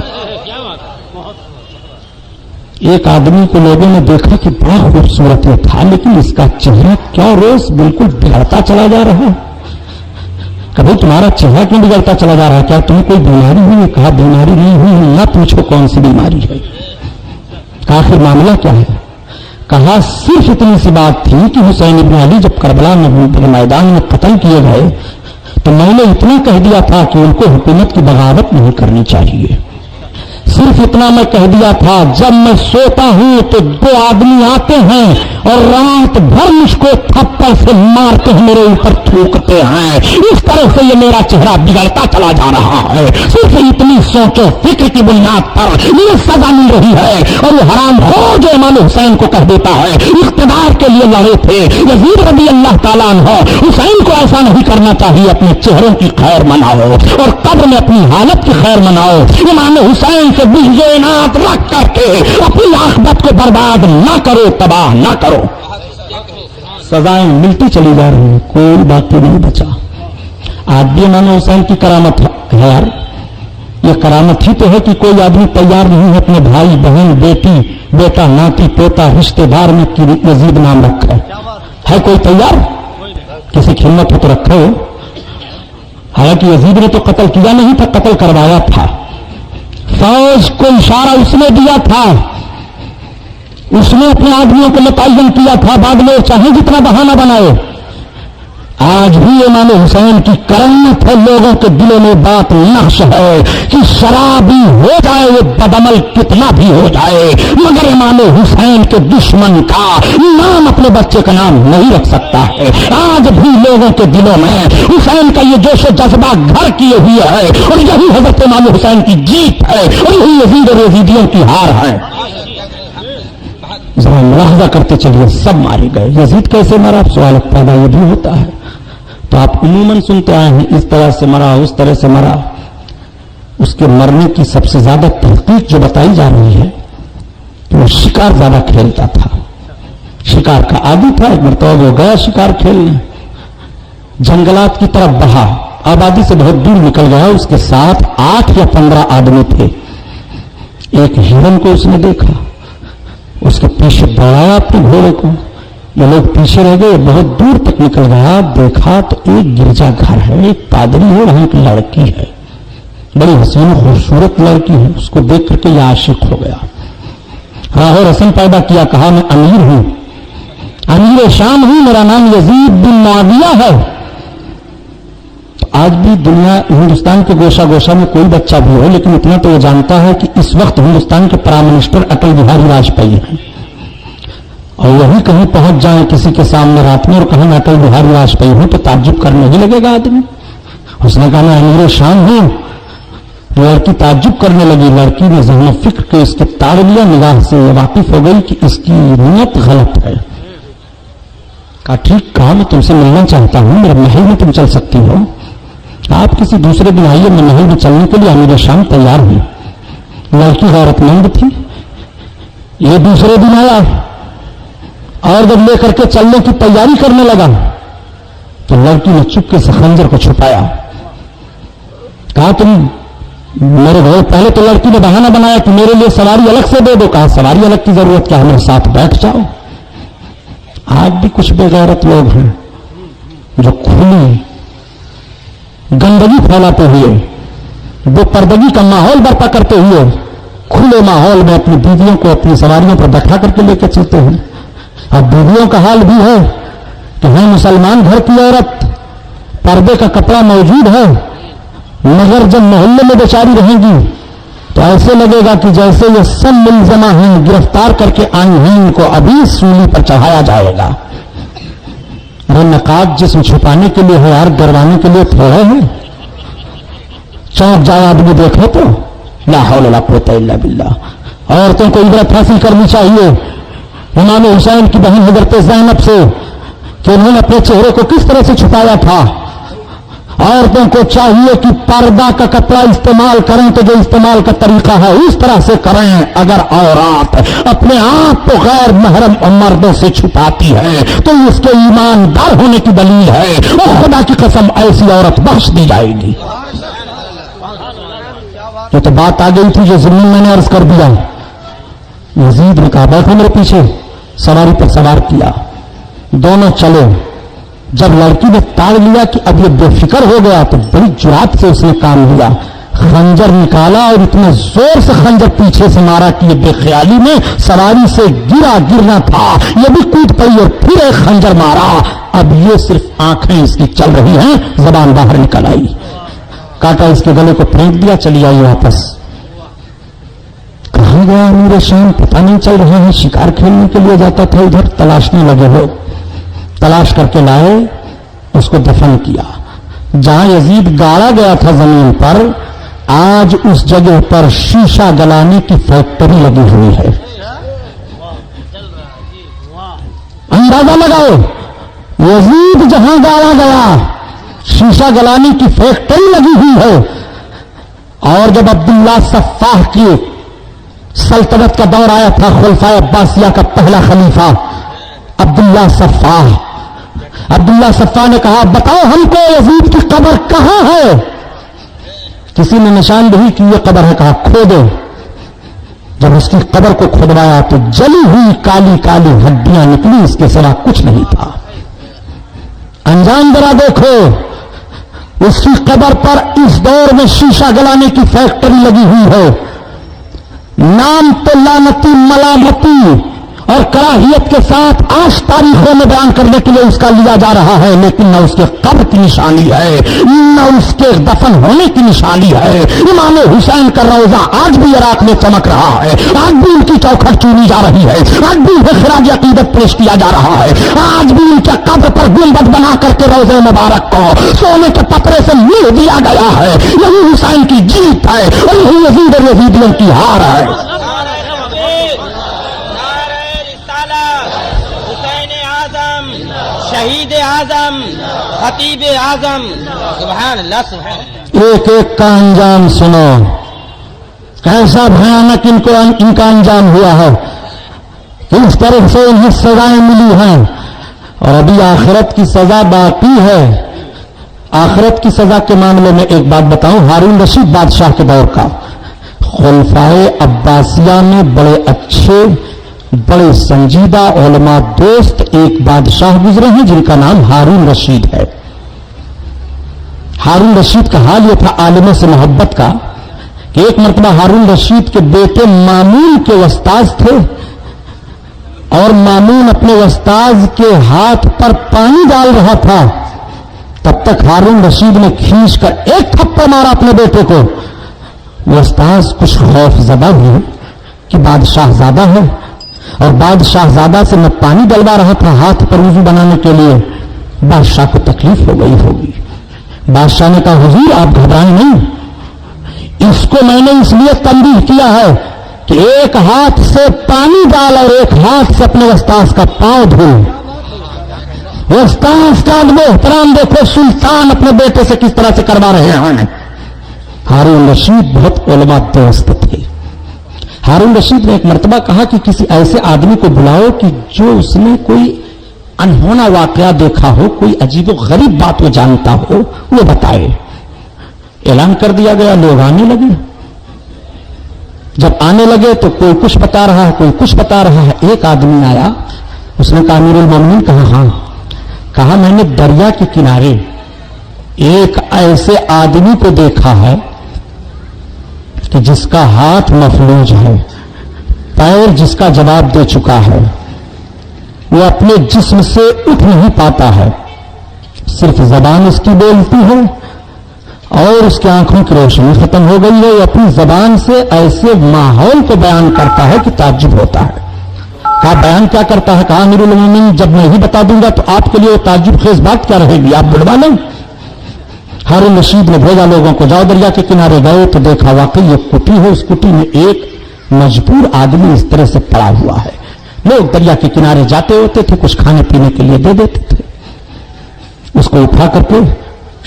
एक आदमी को लोगों ने देखा कि बड़ा खूबसूरत ये था, लेकिन इसका चेहरा क्या रोज बिल्कुल बिगड़ता चला जा रहा है। कभी तुम्हारा चेहरा क्यों बिगड़ता चला जा रहा है, क्या तुम्हें कोई बीमारी हुई है? कहा बीमारी नहीं हुई है, ना पूछो कौन सी बीमारी है। कहा आखिर मामला क्या है? कहा सिर्फ इतनी सी बात थी कि हुसैन इब्न अली जब करबला में मैदान में कत्ल किए गए तो मैंने इतना कह दिया था कि उनको हुकूमत की बगावत नहीं करनी चाहिए। सिर्फ इतना मैं कह दिया था, जब मैं सोता हूं तो दो आदमी आते हैं और रात भर मुझको थप्पड़ से मारते हैं, मेरे ऊपर थूकते हैं। इस तरह से ये मेरा चेहरा बिगड़ता चला जा रहा है। सिर्फ इतनी सोचो फिक्र की बुनियाद पर ये सजा मिल रही है। और वो हराम हो जो इमाम हुसैन को कह देता है इख्तिदार के लिए लड़े थे यजीद रज़ी अल्लाह ताला अन्हु, हुसैन को ऐसा नहीं करना चाहिए। अपने चेहरों की खैर मनाओ और कब्र में अपनी हालत की खैर मनाओ। इमाम हुसैन से बिज़नात रख करके अपनी आखिरत को बर्बाद ना करो, तबाह ना करो। सजाएं मिलती चली जा रही है, कोई बाकी नहीं बचा। आज भी इमाम हुसैन की करामत है यार, ये करामत ही तो है कि कोई आदमी तैयार नहीं है अपने भाई बहन बेटी बेटा नाती पोता रिश्तेदार में कि यजीद नाम रखा है कोई तैयार? किसी की हिम्मत हो तो रखो। हालांकि यजीद ने तो कत्ल किया नहीं था, कत्ल करवाया था। फौज को इशारा उसने दिया था, उसने अपने आदमियों को मुतय्यन किया था, बाद में चाहे जितना बहाना बनाए। आज भी इमाम हुसैन की करमत है, लोगों के दिलों में बात नक्श है कि शराबी हो जाए वो बदअमल कितना भी हो जाए, मगर इमाम हुसैन के दुश्मन का नाम अपने बच्चे का नाम नहीं रख सकता है। आज भी लोगों के दिलों में हुसैन का ये जोश जज्बा घर किए हुए है, और यही हजरत इमाम हुसैन की जीत है, और यही यजीद और यजीदियों की हार है। जरा मुलाहजा करते चलिए, सब मारे गए। यजीद कैसे मरा? सवाल पैदा ये भी होता है। तो आप उमूमन सुनते आए हैं इस तरह से मरा, उस तरह से मरा। उसके मरने की सबसे ज्यादा तहकीक जो बताई जा रही है कि वो शिकार ज्यादा खेलता था, शिकार का आदी था। एक मरतबा वो गया शिकार खेलने, जंगलात की तरफ बढ़ा, आबादी से बहुत दूर निकल गया। उसके साथ 8 या 15 आदमी थे। एक हिरन को उसने देखा, उसके पीछे दौड़ाया अपने घोड़े को। ये लोग पीछे रह गए, बहुत दूर तक निकल गया। देखा तो एक गिरजा घर है, एक पादरी है, वहां एक लड़की है, बड़ी हसीन खूबसूरत लड़की है। उसको देख करके ये आशिक हो गया, राहो रसन पैदा किया। कहा मैं अमीर हूं, अमीर शाम हूं, मेरा नाम यजीद बिन मुआविया है। तो آج بھی دنیا ہندوستان کے گوشہ گوشہ میں کوئی بچہ بھی ہو لیکن اتنا تو یہ جانتا ہے کہ اس وقت ہندوستان کے پرائم منسٹر اٹل بہاری واجپئی ہیں، اور وہی کہیں پہنچ جائیں کسی کے سامنے رات میں اور کہیں میں اٹل بہاری واجپئی ہوں تو تعجب کرنے ہی لگے گا آدمی. اس نے کہا میں امیر شان ہوں. لڑکی تعجب کرنے لگی. لڑکی نے ذہن و فکر کے اس کے تاڑ لیا، نگاہ سے یہ واقف ہو گئی کہ اس کی نیت غلط ہے. کہا ٹھیک کہا، میں تم سے ملنا چاہتا ہوں، میرے محل میں تم چل سکتی ہو. آپ کسی دوسرے دن آئیے، میں محل میں چلنے کے لیے امیر شام تیار ہوں. لڑکی غیرت مند تھی. یہ دوسرے دن آیا اور جب لے کر کے چلنے کی تیاری کرنے لگا تو لڑکی نے چپکے سے خنجر کو چھپایا. کہا تم میرے گھر، پہلے تو لڑکی نے بہانہ بنایا کہ میرے لیے سواری الگ سے دے دو. کہا سواری الگ کی ضرورت کیا ہے، میرے ساتھ بیٹھ جاؤ. آج بھی کچھ بے غیرت لوگ ہیں جو کھلی گندگی پھیلاتے ہوئے، بے پردگی کا ماحول برپا کرتے ہوئے کھلے ماحول میں اپنی بیویوں کو اپنی سواریوں پر بیٹھا کر کے لے کے چلتے ہیں. اب بیویوں کا حال بھی ہے کہ ہاں مسلمان گھر کی عورت، پردے کا کپڑا موجود ہے، مگر جب محلے میں بیچاری رہیں گی تو ایسے لگے گا کہ جیسے یہ سب ملزمہ ہیں، گرفتار کر کے آئی ہیں، ان کو ابھی سولی پر چڑھایا جائے گا. وہ نقاب جسم چھپانے کے لیے ہے یار، گروانے کے لیے تھوڑے ہیں. چونک جائے آدمی دیکھو تو لا حول ولا قوت الا باللہ. عورتوں کو عبرت حاصل کرنی چاہیے امام حسین کی بہن حضرت زینب سے کہ انہوں نے اپنے چہرے کو کس طرح سے چھپایا تھا. عورتوں کو چاہیے کہ پردہ کا کپڑا استعمال کریں تو جو استعمال کا طریقہ ہے اس طرح سے کریں. اگر عورت اپنے آپ کو غیر محرم مردوں سے چھپاتی ہے تو اس کے ایماندار ہونے کی دلیل ہے. اور خدا کی قسم ایسی عورت بخش دی جائے گی. یہ تو بات آ گئی تھی جو ضمن میں نے عرض کر دیا. یزید نے کہا بیٹھو میرے پیچھے، سواری پر سوار کیا، دونوں چلے. جب لڑکی نے تاڑ لیا کہ اب یہ بے فکر ہو گیا تو بڑی جرات سے اس نے کام لیا، خنجر نکالا اور اتنے زور سے خنجر پیچھے سے مارا کہ یہ بے خیالی میں سواری سے گرنا تھا، یہ بھی کود پڑی اور پھر ایک خنجر مارا. اب یہ صرف آنکھیں اس کی چل رہی ہیں، زبان باہر نکل آئی. کاٹا اس کے گلے کو پھینک دیا، چلی آئی واپس. کہاں گیا امیر شام پتہ نہیں چل رہا ہے. شکار کھیلنے کے لیے جاتا تھا، ادھر تلاشنے لگے لوگ. تلاش کر کے لائے، اس کو دفن کیا. جہاں یزید گاڑا گیا تھا زمین پر، آج اس جگہ پر شیشہ گلانے کی فیکٹری لگی ہوئی ہے. اندازہ لگاؤ، یزید جہاں گاڑا گیا شیشہ گلانے کی فیکٹری لگی ہوئی ہے. اور جب عبداللہ صفاح کی سلطنت کا دور آیا تھا، خلفائے عباسیہ کا پہلا خلیفہ عبداللہ صفاح نے کہا بتاؤ ہم کو یزید کی قبر کہاں ہے. کسی نے نشاندہی کی یہ قبر ہے، کہا کھودو. جب اس کی قبر کو کھودوایا تو جلی ہوئی کالی کالی ہڈیاں نکلی، اس کے سوا کچھ نہیں تھا. انجام ذرا دیکھو، اس کی قبر پر اس دور میں شیشہ گلانے کی فیکٹری لگی ہوئی ہے. نام تو لعنتی ملامتی اور کراہیت کے ساتھ آج تاریخوں میں بیان کرنے کے لیے اس کا لیا جا رہا ہے، لیکن نہ اس کے قبر کی نشانی ہے، نہ اس کے دفن ہونے کی نشانی ہے. امام حسین کا روضہ آج بھی عراق میں چمک رہا ہے، آج بھی ان کی چوکھٹ چونی جا رہی ہے، آج بھی انہیں خراج عقیدت پیش کیا جا رہا ہے، آج بھی ان کے قبر پر گنبد بنا کر کے روضہ مبارک کو سونے کے پترے سے مل دیا گیا ہے. یہی حسین کی جیت ہے اور یہی یزید اور یزیدیوں کی ہار ہے. شہید اعظم، خطیب اعظم، سبحان اللہ سبحان اللہ. ایک ایک کا انجام سنو، کیسا بھیانک ان کا انجام ہوا ہے، اس طرح سے انہیں سزائیں ملی ہیں اور ابھی آخرت کی سزا باقی ہے. آخرت کی سزا کے معاملے میں ایک بات بتاؤں، ہارون رشید بادشاہ کے دور کا، خلفائے عباسیہ میں بڑے اچھے بڑے سنجیدہ علماء دوست ایک بادشاہ گزرے ہیں جن کا نام ہارون رشید ہے. ہارون رشید کا حال یہ تھا عالموں سے محبت کا کہ ایک مرتبہ ہارون رشید کے بیٹے مامون کے استاذ تھے اور مامون اپنے استاذ کے ہاتھ پر پانی ڈال رہا تھا तब तक हारून रशीद ने खींच कर एक थप्पड़ मारा अपने बेटे को। वो उस्ताद कुछ खौफजदा हुए कि बादशाहजादा है और बादशाहजादा से मैं पानी डलवा रहा था हाथ पर वुजू बनाने के लिए, बादशाह को तकलीफ हो गई होगी। बादशाह ने कहा हुजूर आप घबराएं नहीं, इसको मैंने इसलिए तंबीह किया है कि एक हाथ से पानी डाल और एक हाथ से अपने उस्ताद का पांव धो। उस्ताद का एहतराम देखो, सुल्तान अपने बेटे से किस तरह से करवा रहे हैं। हारून रशीद बहुत उलमा दोस्त थे। हारून रशीद ने एक मर्तबा कहा कि किसी ऐसे आदमी को बुलाओ कि जो उसने कोई अनहोना वाकया देखा हो, कोई अजीब गरीब बात वो जानता हो, वो बताए। ऐलान कर दिया गया, लोग आने लगे। जब आने लगे तो कोई कुछ बता रहा है, कोई कुछ बता रहा है। एक आदमी आया, उसने कहा अमीरुल मोमिनीन। कहा हाँ। कहा मैंने दरिया के किनारे एक ऐसे आदमी को देखा है कि जिसका हाथ मफलूज है, पैर जिसका जवाब दे चुका है, वो अपने जिस्म से उठ नहीं पाता है, सिर्फ जबान उसकी बोलती है और उसकी आंखों की रोशनी खत्म हो गई है। वो अपनी जबान से ऐसे माहौल को बयान करता है कि ताज्जुब होता है। कहा बयान क्या करता है? कहा अमीरुल मोमिनीन जब मैं ही बता दूंगा तो आपके लिए वो ताज्जुब खेज बात क्या रहेगी, आप बुढ़वा लें। हारून रशीद ने भेजा लोगों को, जाओ दरिया के किनारे। गए तो देखा वाकई एक कुटी है, उस कुटी में एक मजबूर आदमी इस तरह से पड़ा हुआ है। लोग दरिया के किनारे जाते होते थे, कुछ खाने पीने के लिए दे देते थे। उसको उठा करके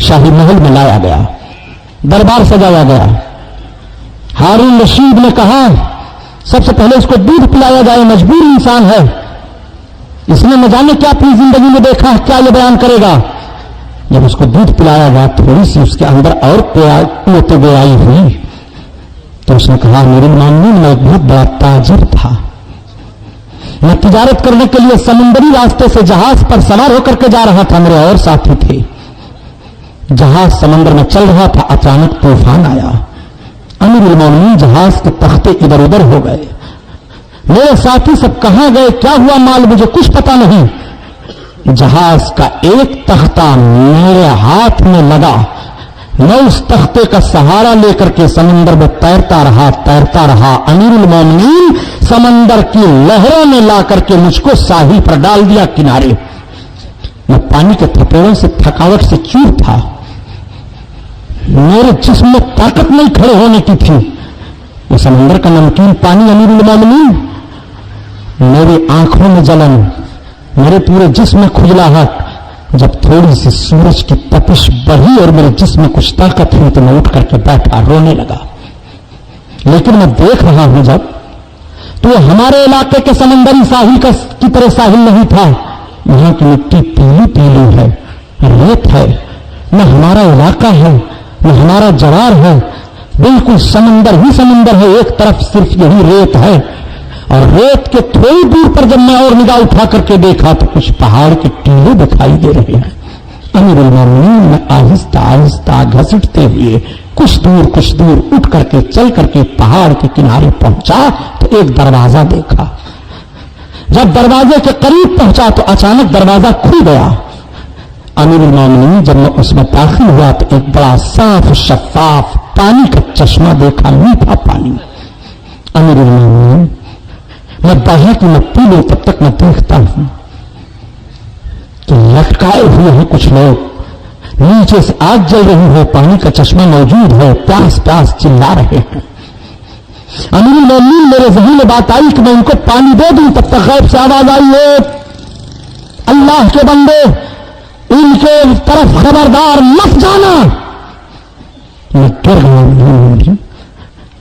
शाही महल में लाया गया, दरबार सजाया गया। हारून रशीद ने कहा सबसे पहले इसको दूध पिलाया जाए, मजबूर इंसान है, इसने न जाने क्या अपनी जिंदगी में देखा है, क्या ये बयान करेगा। जब उसको दूध पिलाया गया, थोड़ी सी उसके अंदर और कुव्वत गोयाई हुई तो उसने कहा मेरे मोमिनीन मैं एक बहुत बड़ा ताजिर था, मैं तिजारत करने के लिए समुद्री रास्ते से जहाज पर सवार होकर के जा रहा था, मेरे और साथी थे। जहाज समंदर में चल रहा था, अचानक तूफान आया। अमीरुल मोमिनीन जहाज के तख्ते इधर उधर हो गए। मेरे साथी सब कहां गए, क्या हुआ माल मुझे कुछ पता नहीं। जहाज का एक तख्ता मेरे हाथ में लगा, मैं उस तख्ते का सहारा लेकर के समंदर में तैरता रहा। अमीरुल मोमिनीन समंदर की लहरों ने ला करके मुझको साहिल पर डाल दिया किनारे। मैं पानी के थपेड़ों से थकावट से चूर था, मेरे जिस्म में ताकत नहीं खड़े होने की थी। वो समंदर का नमकीन पानी अमीरुल मोमिनीन, मेरी आंखों में जलन, मेरे पूरे जिस्म में खुजलाहट। जब थोड़ी सी सूरज की तपिश बढ़ी और मेरे जिस्म में कुछ ताकत हुई तो मैं उठ करके बैठा, रोने लगा। लेकिन मैं देख रहा हूं जब तो हमारे इलाके के समंदरी साहिल की तरह साहिल नहीं था। वहां की मिट्टी पीली पीली है, रेत है, न हमारा इलाका है न हमारा जवार है, बिल्कुल समंदर ही समंदर है। एक तरफ सिर्फ यही रेत है और रेत के थोड़ी दूर पर जब मैं और निगाह उठा करके देखा तो कुछ पहाड़ के टीले दिखाई दे रहे हैं। अमीरुल मोमिनीन में आहिस्ता आहिस्ता घसीटते हुए कुछ दूर उठ करके चल करके पहाड़ के किनारे पहुंचा तो एक दरवाजा देखा। जब दरवाजे के करीब पहुंचा तो अचानक दरवाजा खुल गया। अमीरुल मोमिनीन जब मैं उसमें दाखिल हुआ तो एक बड़ा साफ शफाफ पानी का चश्मा देखा, मीठा पानी। अमीरुल मोमिनीन मैं बढ़ा कि मैं पी लूं, तब तक मैं देखता हूं कि लटकाए हुए हैं कुछ लोग, नीचे से आग जल रही है, पानी का चश्मा मौजूद है, प्यास प्यास चिल्ला रहे हैं। अमीरुल मोमिनीन मेरे ज़हन में बात आई कि मैं उनको पानी दे दूं, तब तक गैब से आवाज आई है अल्लाह के बंदे इनके तरफ खबरदार मत जाना। मैं डर गया।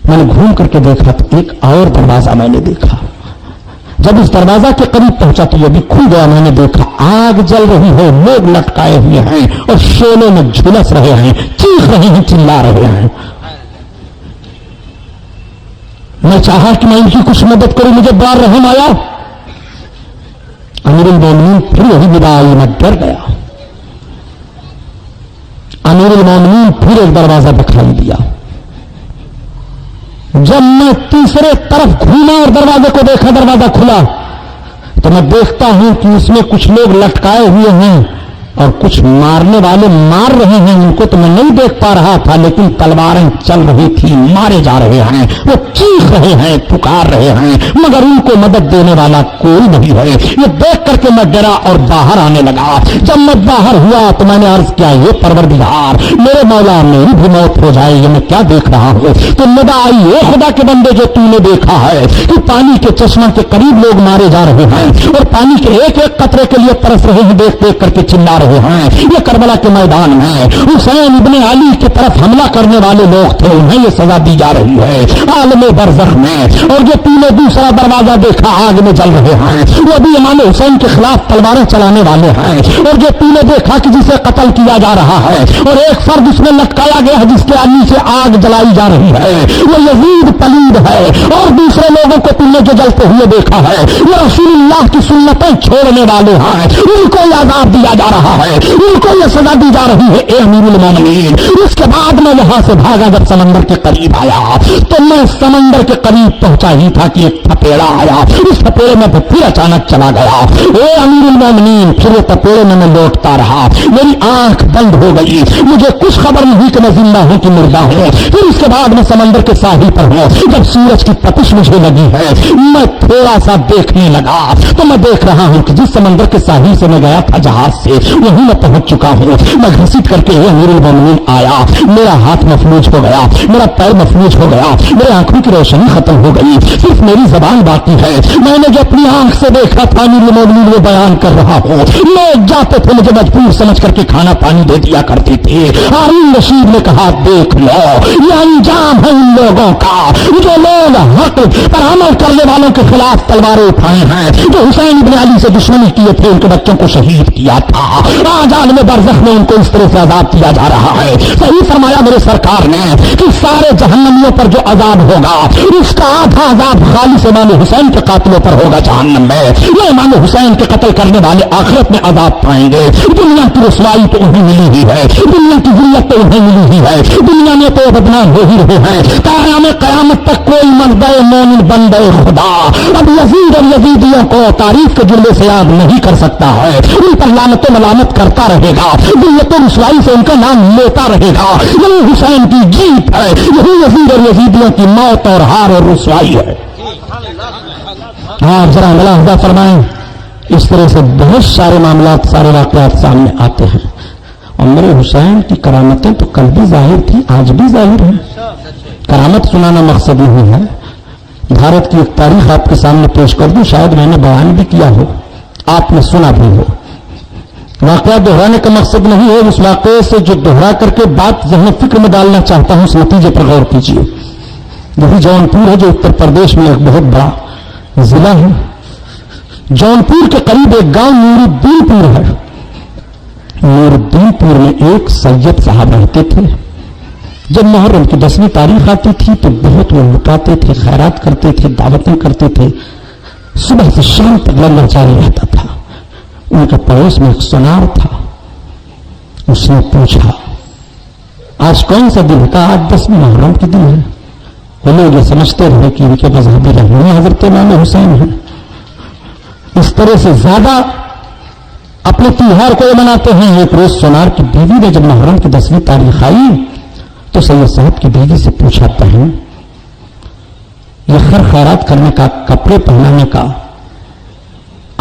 मैंने घूम करके देखा तो एक और दरवाजा मैंने देखा। जब इस दरवाजा के करीब पहुंचा तो यह भी खुल गया। मैंने देखा आग जल रही है, लोग लटकाए हुए हैं और शोलों में झुलस रहे हैं, चीख रहे हैं, चिल्ला रहे हैं। मैं चाहा कि मैं इनकी कुछ मदद करूं, मुझे बड़ा रहम आया। अमीरुल मोमिनीन फिर वही निगाह आई, मैं डर गया। अमीरुल मोमिनीन फिर एक दरवाजा दिखाई दिया। जब मैं तीसरे तरफ घूमा और दरवाजे को देखा, दरवाजा खुला तो मैं देखता हूं कि उसमें कुछ लोग लटकाए हुए हैं, और कुछ मारने वाले मार रहे हैं, उनको तो मैं नहीं देख पा रहा था, लेकिन तलवारें चल रही थी, मारे जा रहे हैं, वो चीख रहे हैं, पुकार रहे हैं, मगर उनको मदद देने वाला कोई नहीं है। ये देख करके मैं डरा और बाहर आने लगा। जब मैं बाहर हुआ तो मैंने अर्ज किया, ये परवरदिगार, मेरे मौला, मेरी भी मौत हो जाए, ये मैं क्या देख रहा हूँ। तो निदा आई, ये खुदा के बंदे, जो तूने देखा है कि पानी के चश्मा के करीब लोग मारे जा रहे हैं और पानी के एक एक कतरे के लिए तरस रहे हैं, देख देख करके चिल्ला रहे हैं। ये करबला के मैदान में हुसैन इब्ने अली की तरफ हमला करने वाले लोग थे, उन्हें ये सजा दी जा रही है आलमे बरज़ख में। और जो तूने दूसरा दरवाजा देखा, आग में जल रहे हैं, वो भी इमाम हुसैन के खिलाफ तलवारें चलाने वाले हैं। और जो तूने देखा कि जिसे कत्ल किया जा रहा है और एक फर्द उसमें लटकाया गया है, जिसके नीचे आग जलाई जा रही है, वो यजीद पलीद है। और दूसरे लोगों को तुमने जो जलते हुए देखा है, वो रसूलुल्लाह की सुन्नतें छोड़ने वाले हैं, उनको आजाद दिया जा रहा है, उनको ये सजा दी जा रही है। ए अमीरुल मोमिनीन, उसके बाद मैं वहां से भागा, जब समंदर के करीब आया तो मैं समंदर के करीब पहुंचा ही था कि एक थपेड़ा आया, उस थपेड़े में फिर अचानक चला गया। ए अमीरुल मोमिनीन, फिर ये थपेड़े में मैं लौटता रहा, मेरी आंख बंद हो गई, मुझे कुछ खबर नहीं कि मैं जिंदा हूं कि मुर्दा हूं। फिर उसके बाद मैं समंदर के साहिल पर हूं, जब सूरज की तपिश मुझे लगी है, मैं थोड़ा सा देखने लगा तो मैं देख रहा हूं कि जिस समंदर के साहिल से मैं गया था जहाज से, वहीं मैं पहुंच चुका हूं। मैं घसीट करके अमीरुल मोमिनीन आया, मेरा हाथ मफलूज हो गया, मेरा पैर मफलूज हो गया, मेरी आंखों की रोशनी खत्म हो गई, सिर्फ मेरी जबान बाकी है। मैंने जो अपनी आंख से देखा था, अमीरुल मोमिनीन वो बयान कर रहा हूं। लोग जाते थे, मुझे मजबूर समझ करके खाना पानी दे दिया करते थे। हारून रशीद ने कहा, देख लो, ये अंजाम है उन लोगों का जो लोग हक पर अमल करने वालों के खिलाफ तलवारें उठाए हैं, जो हुसैन इब्ने अली से दुश्मनी किए थे, उनके बच्चों को शहीद किया था। आज आलमे बरज़ख में उनको इस तरह से अजाब किया जा रहा है। सही फरमाया मेरे सरकार ने कि सारे जहन्नमियों पर जो अजाब होगा, उसका आधा अजाब खालिस इमाम हुसैन के कातिलों पर होगा जहन्नम में। ये इमाम हुसैन के कत्ल करने वाले आखिरत में अजाब पाएंगे। दुनिया की रसवाई तो उन्हें मिली ही है, दुनिया की जिल्लत तो उन्हें मिली ही है, दुनिया में तो बदनाम हो ही रहे हैं। क़यामत तक कोई मर्दे मोमिन बंदे खुदा अब यजीद और यजीदियों को तारीफ के जुमले से याद नहीं कर सकता है, उन पर लानत मलामत करता रहेगा, जिल्लत और रुसवाई से उनका नाम लेता रहेगा। यही हुसैन की जीत है, यही यजीद और यजीदियों की मौत और हार और रुसवाई है। आप जरा मुलाहिजा फरमाएं, इस तरह से बहुत सारे मामलात, सारे वाक़यात सामने आते हैं। और मेरे हुसैन की करामतें तो कल भी जाहिर थी, आज भी जाहिर है। करामत सुनाना मकसद नहीं है। भारत की एक तारीख आपके सामने पेश कर दूं, शायद मैंने बयान भी किया हो, आपने सुना भी हो। वाक़या दोहराने का मकसद नहीं है, उस वाक़े से जो दोहरा करके बात ज़हन फिक्र में डालना चाहता हूं, उस नतीजे पर गौर कीजिए। वही जौनपुर है जो उत्तर प्रदेश में एक बहुत बड़ा जिला है। जौनपुर के करीब एक गांव नूरुद्दीनपुर है। नूरुद्दीनपुर में एक सैयद साहब रहते थे। जब मुहर्रम की 10वीं तारीख आती थी तो बहुत वो लुटाते थे, खैरात करते थे, दावतें करते थे, सुबह से शाम तक लंगर जारी रहता था। उनके पड़ोस में एक सुनार था। उसने पूछा, आज कौन सा दिन था? आज 10वीं मुहर्रम के दिन है। वो लोग ये समझते रहे कि इनके मजहबी रहनुमा हजरत इमाम हुसैन है। इस तरह से ज्यादा अपने त्योहार को मनाते हैं। एक रोज सोनार की बीवी ने जब मुहर्रम की 10वीं तारीख आई तो सैयद साहब की बीवी से पूछा, बहन ये खैरात करने का, कपड़े पहनाने का,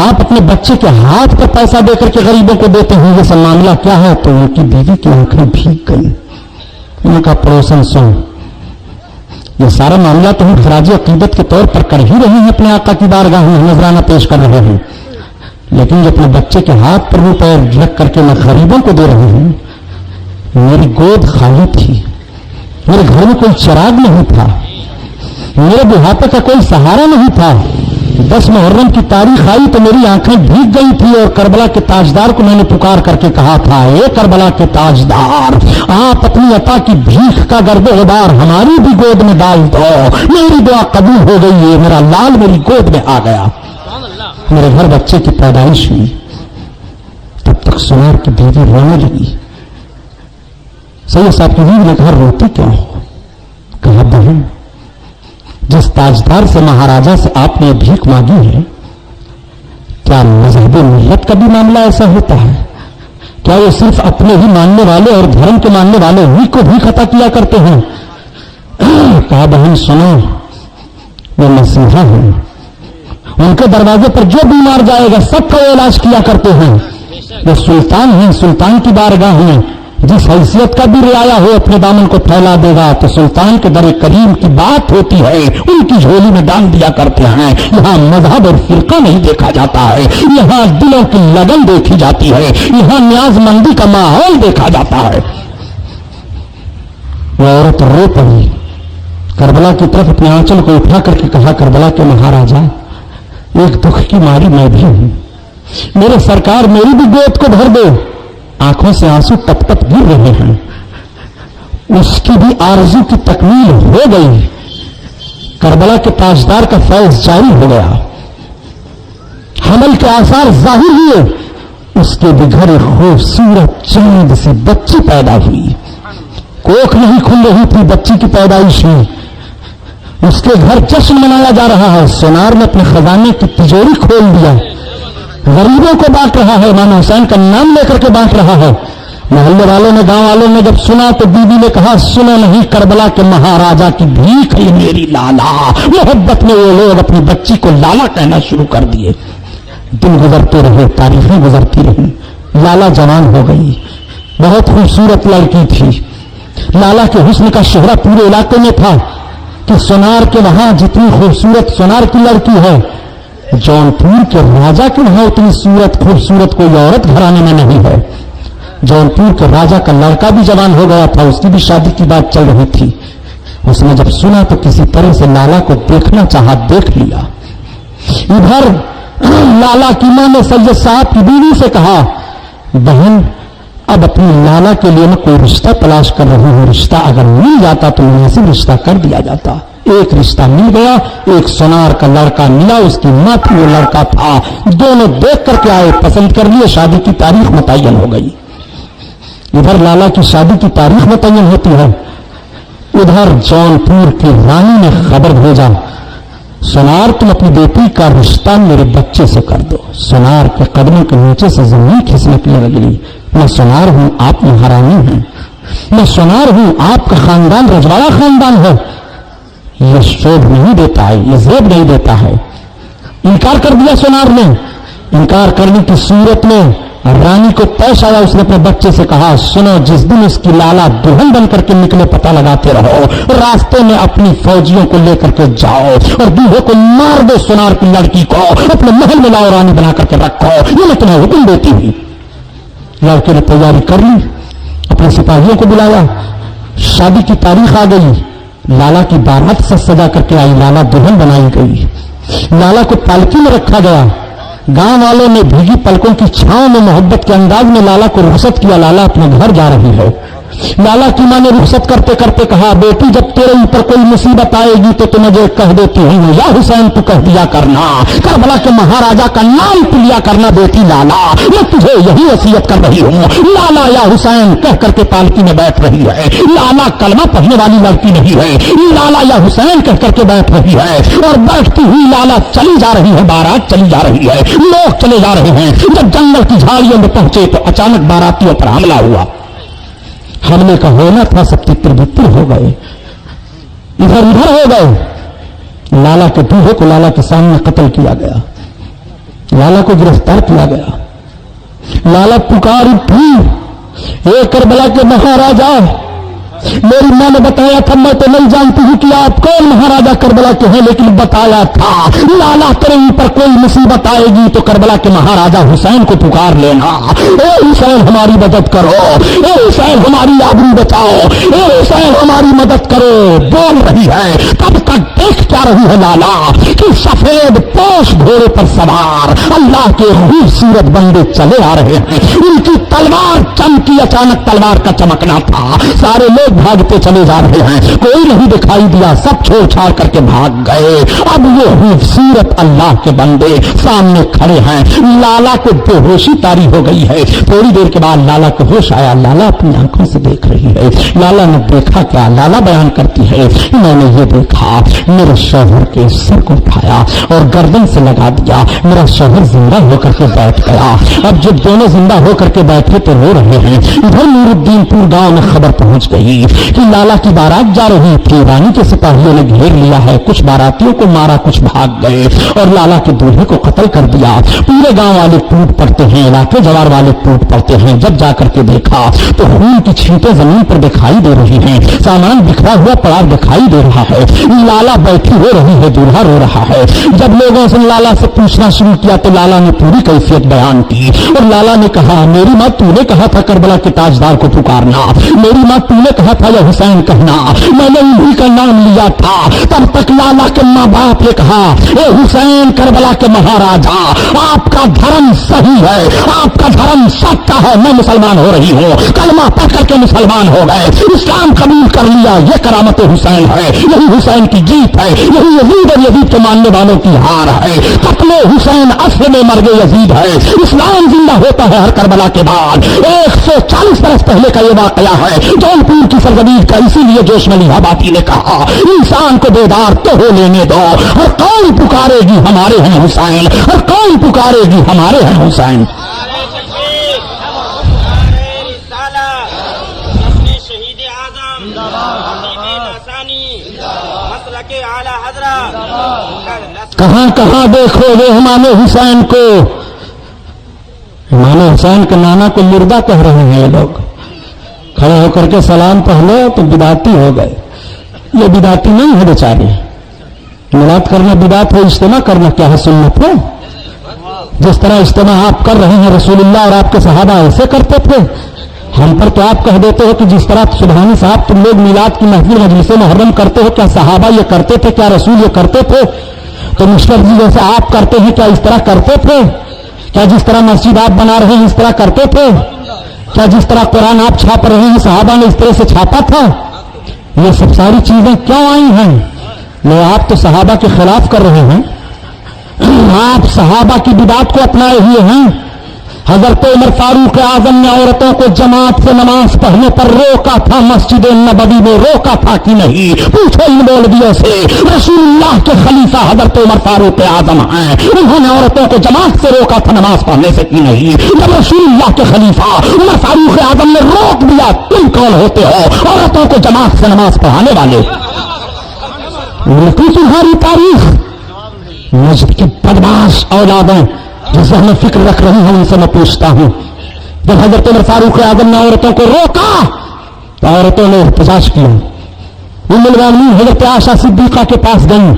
आप अपने बच्चे के हाथ पर पैसा देकर के गरीबों को देते हैं, ये सब मामला क्या है? तो उनकी बीवी की आंखें भीग गई। उनका पड़ोसन सुन, ये सारा मामला तो हम खराज अकीदत के तौर पर कर ही रहे हैं, अपने आका की बारगाह में नजराना पेश कर रहे हैं, लेकिन जो अपने बच्चे के हाथ पर मुंह पैर रख करके मैं गरीबों को दे रहे हैं, मेरी गोद खाली थी, मेरे घर में कोई चिराग नहीं था, मेरे बुढ़ापे का कोई सहारा नहीं था। 10 मुहर्रम की तारीख आई तो मेरी आंखें भीग गई थी और करबला के ताजदार को मैंने पुकार करके कहा था, ए करबला के ताजदार, आप अपनी अता की भीख का गर्द गुबार हमारी भी गोद में डाल दो। मेरी दुआ कबूल हो गई है, मेरा लाल मेरी गोद में आ गया, मेरे घर बच्चे की पैदाइश हुई। तब तक सुनार की बीवी रोने लगी। सैयद साहब की बीवी ने कहा, रोती क्यों हो? कहा, बहन जिस ताजदार से, महाराजा से आपने भीख मांगी है, क्या मजहब मिल्लत का भी मामला ऐसा होता है क्या ये सिर्फ अपने ही मानने वाले और धर्म के मानने वाले ही को भी खता किया करते हैं? कहा बहन सुनो, वो मसीहा है, उनके दरवाजे पर जो बीमार जाएगा सबका इलाज किया करते हैं। वो सुल्तान हैं, सुल्तान की बारगाह है, जिस हैसियत का भी रियाया हो अपने दामन को फैला देगा तो सुल्तान के दर करीम की बात होती है, उनकी झोली में डाल दिया करते हैं। यहाँ मजहब और फिरका नहीं देखा जाता है, यहाँ दिलों की लगन देखी जाती है, यहाँ न्याजमंदी का माहौल देखा जाता है। वो औरत रो पड़ी, करबला की तरफ अपने आंचल को उठा करके कहा, करबला के महाराजा, एक दुख की मारी मैं भी हूं, मेरे सरकार मेरी भी गोद को भर दो। आंखों से आंसू टप टप गिर रहे हैं। उसकी भी आरज़ू की तकमील हो गई, करबला के ताजदार का फैज जारी हो गया, हमल के आसार जाहिर हुए, उसके भी घर एक खूबसूरत चांद सी बच्ची पैदा हुई। कोख नहीं खुल रही थी बच्ची की पैदाइश में, उसके घर जश्न मनाया जा रहा है। सोनार ने अपने खजाने की तिजोरी खोल दिया, गरीबों को बांट रहा है, इमाम हुसैन का नाम लेकर के बांट रहा है। मोहल्ले वालों ने, गांव वालों ने जब सुना तो बीबी ने कहा, सुनो नहीं, करबला के महाराजा की भीख है मेरी लाला। मोहब्बत में वो लोग अपनी बच्ची को लाला कहना शुरू कर दिए। दिन गुजरते रहे, तारीखें गुजरती रही, लाला जवान हो गई, बहुत खूबसूरत लड़की थी। लाला के हुस्न का शोहरा पूरे इलाके में था कि सोनार के वहां जितनी खूबसूरत सोनार की लड़की है, जौनपुर के राजा के वहां उतनी खूबसूरत कोई औरत घराने में नहीं है। जौनपुर के राजा का लड़का भी जवान हो गया था, उसकी भी शादी की बात चल रही थी। उसने जब सुना तो किसी तरह से लाला को देखना चाहा, देख लिया। इधर लाला की मां ने सैयद साहब की बीवी से कहा, बहन अब अपनी लाला के लिए मैं कोई रिश्ता तलाश कर रही हूं, रिश्ता अगर मिल जाता तो मुनासिब रिश्ता कर दिया जाता। एक रिश्ता मिल गया, एक सोनार का लड़का मिला, उसकी मां थी, वो लड़का था। दोनों देख करके आए, पसंद कर लिए, शादी की तारीख मुतय्यन हो गई। इधर लाला की शादी की तारीख मुतय्यन होती है, उधर जौनपुर की रानी ने खबर भेजा, सोनार तुम अपनी बेटी का रिश्ता मेरे बच्चे से कर दो। सोनार के कदमों के नीचे से जमीन खिसकने लगी। मैं सोनार हूं, आप महारानी हैं, मैं सोनार हूं, आपका खानदान रजवाड़ा खानदान है, यह शोभ नहीं देता है, यह जेब नहीं देता है। इनकार कर दिया सोनार ने। इनकार करने की सूरत में रानी को पेश आया, उसने अपने बच्चे से कहा, सुनो, जिस दिन उसकी लाला दुल्हन बन करके निकले पता लगाते रहो, रास्ते में अपनी फौजियों को लेकर के जाओ और दूल्हे को मार दो, सोनार की लड़की को अपने महल में लाओ, रानी बना करके रखो, ये मैं तुम्हें हुक्म देती हुई। लड़के ने तैयारी कर ली, अपने सिपाहियों को बुलाया, शादी की तारीख आ गई, लाला की बारात से सजा करके आई, लाला दुल्हन बनाई गई, लाला को पालकी में रखा गया। गांव वालों ने भीगी पलकों की छांव में मोहब्बत के अंदाज में लाला को रुखसत किया, लाला अपने घर जा रही है। लाला की मां ने रुखसत करते करते कहा, बेटी जब तेरे ऊपर कोई मुसीबत आएगी तो तुम मुझे कह देती हूं, या हुसैन तू कह दिया करना, करबला के महाराजा का नाम तू लिया करना, बेटी लाला मैं तुझे यही वसीयत कर रही हूं। लाला या हुसैन कह करके पालकी में बैठ रही है। लाला कलमा पढ़ने वाली लड़की नहीं है, लाला या हुसैन कह करके बैठ रही है, और बैठती हुई लाला चली जा रही है, बारात चली जा रही है, लोग चले जा रहे हैं। जब जंगल की झाड़ियों में पहुंचे तो अचानक बारातियों पर हमला हुआ। हमले का होना था, सब तितर-बितर हो गए, इधर उधर हो गए। लाला के दूल्हे को लाला के सामने कत्ल किया गया, लाला को गिरफ्तार किया गया। लाला पुकार उठी, ए करबला के महाराजा, मेरी मां ने बताया था, मैं तो नहीं जानती हूं कि आप कौन महाराजा करबला के हैं, लेकिन बताया था लाला तेरे ऊपर कोई मुसीबत आएगी तो करबला के महाराजा हुसैन को पुकार लेना। ए हुसैन हमारी मदद करो, ए हुसैन हमारी आबरू बचाओ, ए हुसैन हमारी मदद करो। बोल रही है, तब तक देख क्या रही है लाला कि सफेद पोश घोड़े पर सवार अल्लाह के खूबसूरत बंदे चले आ रहे हैं। उनकी तलवार चमकी, अचानक तलवार का चमकना था, सारे लोग लोग भागते चले जा रहे हैं, कोई नहीं दिखाई दिया, सब छोड़ छाड़ करके भाग गए। अब वो खूबसूरत अल्लाह के बंदे सामने खड़े हैं, लाला को बेहोशी तारी हो गई है। थोड़ी देर के बाद लाला को होश आया, लाला अपनी आंखों से देख रही है। लाला ने देखा क्या? लाला बयान करती है, मैंने ये देखा, मेरे शौहर के सर को उठाया और गर्दन से लगा दिया, मेरा शौहर जिंदा होकर के बैठ गया। अब जब दोनों जिंदा होकर के बैठे तो रो रहे हैं। इधर नूरुद्दीनपुर गांव में खबर पहुंच गई कि लाला की बारात जा रही थी, रानी के सिपाहियों ने घेर लिया है, कुछ बारातियों को मारा, कुछ भाग गए और लाला के दूल्हे को कत्ल कर दिया। पूरे गांव वाले टूट पड़ते हैं, इलाके जवार वाले टूट पड़ते हैं। जब जाकर के देखा तो खून की छींटें जमीन पर दिखाई दे रही हैं, सामान बिखरा हुआ पड़ा दिखाई दे रहा है। लाला बैठी रो रही है, दूल्हा रो रहा है। जब लोगों से लाला से पूछना शुरू किया तो लाला ने पूरी कैफियत बयान की और लाला ने कहा, मेरी माँ तूने कहा था करबला के ताजदार को पुकारना, मेरी माँ तूने कहा था या हुसैन कहना, मैंने उन्हीं का नाम लिया था। तब तक लाला के माँ बाप ने कहा, ए हुसैन करबला के महाराजा, आपका धर्म सही है, आपका धर्म सच्चा है, मैं मुसलमान हो रही हूँ। कलमा पढ़ करके मुसलमान हो गए, इस्लाम कबूल कर लिया। ये करामत हुसैन है, यही हुसैन की जीत है, यही यजीद और यजीद के मानने वालों की हार है। कत्ले हुसैन असल में मर गए यजीद है, इस्लाम जिंदा होता है हर करबला के बाद। 140 बरस पहले का ये वाकया है, जौनपुर की सरजमीन का। इसीलिए जोश में लिहाबाती ने कहा, इंसान को बेदार तो हो लेने दो, हर कौन पुकारेगी हमारे हैं हुसैन, हर कौन पुकारेगी हमारे हैं हुसैन। कहां कहां देखोगे इमाम हुसैन को, इमाम हुसैन के नाना को मुर्दा कह रहे हैं ये लोग। खड़े होकर के सलाम पहले तो बिदाती हो गए। ये बिदाती नहीं है बेचारे, मिलाद करना बिदात है, इज्तिमा करना क्या है? सुन्नत है। जिस तरह इज्तिमा आप कर रहे हैं, रसूलुल्लाह और आपके सहाबा ऐसे करते थे। हम पर तो आप कह देते हो कि जिस तरह सुबहानी साहब तुम लोग मिलाद की महफिल मजलिस मुहर्रम करते हो, क्या सहाबा ये करते थे? क्या रसूल ये करते थे? तो मुश्किल जी जैसे आप करते हैं, क्या इस तरह करते थे? क्या जिस तरह मस्जिद आप बना रहे हैं इस तरह करते थे? क्या जिस तरह कुरान आप छाप रहे हैं सहाबा ने इस तरह से छापा था? ये सब सारी चीजें क्यों आई हैं? लो आप तो सहाबा के खिलाफ कर रहे हैं, आप सहाबा की बिदात को अपनाए हुए हैं। हजरत उमर फारूक आजम ने औरतों को जमात से नमाज पढ़ने पर रोका था, मस्जिद नबवी में रोका था कि नहीं? पूछो इन मौलवियों से। रसूलुल्लाह के खलीफा हजरत उमर फारूक आजम हैं, उन्होंने औरतों को जमात से रोका था नमाज पढ़ने से कि नहीं? जब रसूलुल्लाह के खलीफा उमर फारूक आजम ने रोक दिया, तुम कौन होते हो औरतों को जमात से नमाज पढ़ाने वाले? उल्टी तुम्हारी तारीख, मस्जिद की बदमाश औलादें जिससे हमें फिक्र रख रही हैं, उनसे मैं पूछता हूं, जब हजरत उमर फारूक आजम ने औरतों को रोका तो औरतों ने एहतजाज किया। उम्मुल मोमिनीन हजरत आयशा सिद्दीका के पास गई,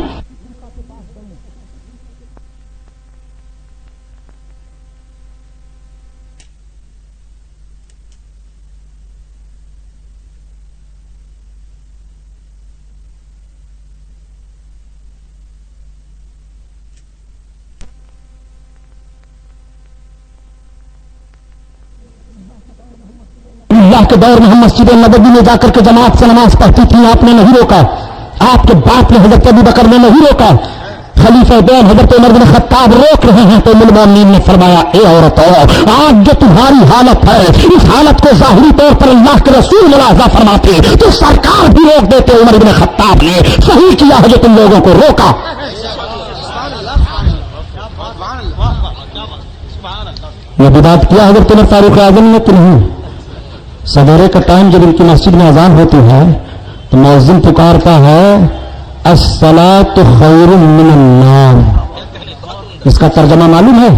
अल्लाह के दौर में हम मस्जिद नबवी में जाकर के जमात से नमाज पढ़ती थी, आपने नहीं रोका। आपके बाप ने हजरत अबू बकर ने नहीं रोका, खलीफा बैन हजरत उमर बिन खत्ताब रोक रहे हैं। तो उम्मुल मोमिनीन ने फरमाया, ए औरतों, आज जो तुम्हारी हालत है, इस हालत को जाहिरी तौर पर अल्लाह के रसूल मुलाजा फरमाते तो सरकार भी रोक देते। उमर बिन खत्ताब ने सही किया है जो तुम लोगों को रोका। ये बिदात किया हजरत उमर फारूक आजम ने कि नहीं? सवेरे का टाइम जब इनकी मस्जिद में अजान होती है तो मुअज्जिन पुकारता है, अस्सलातु खैरुम मिनन नाम। इसका तर्जमा मालूम है?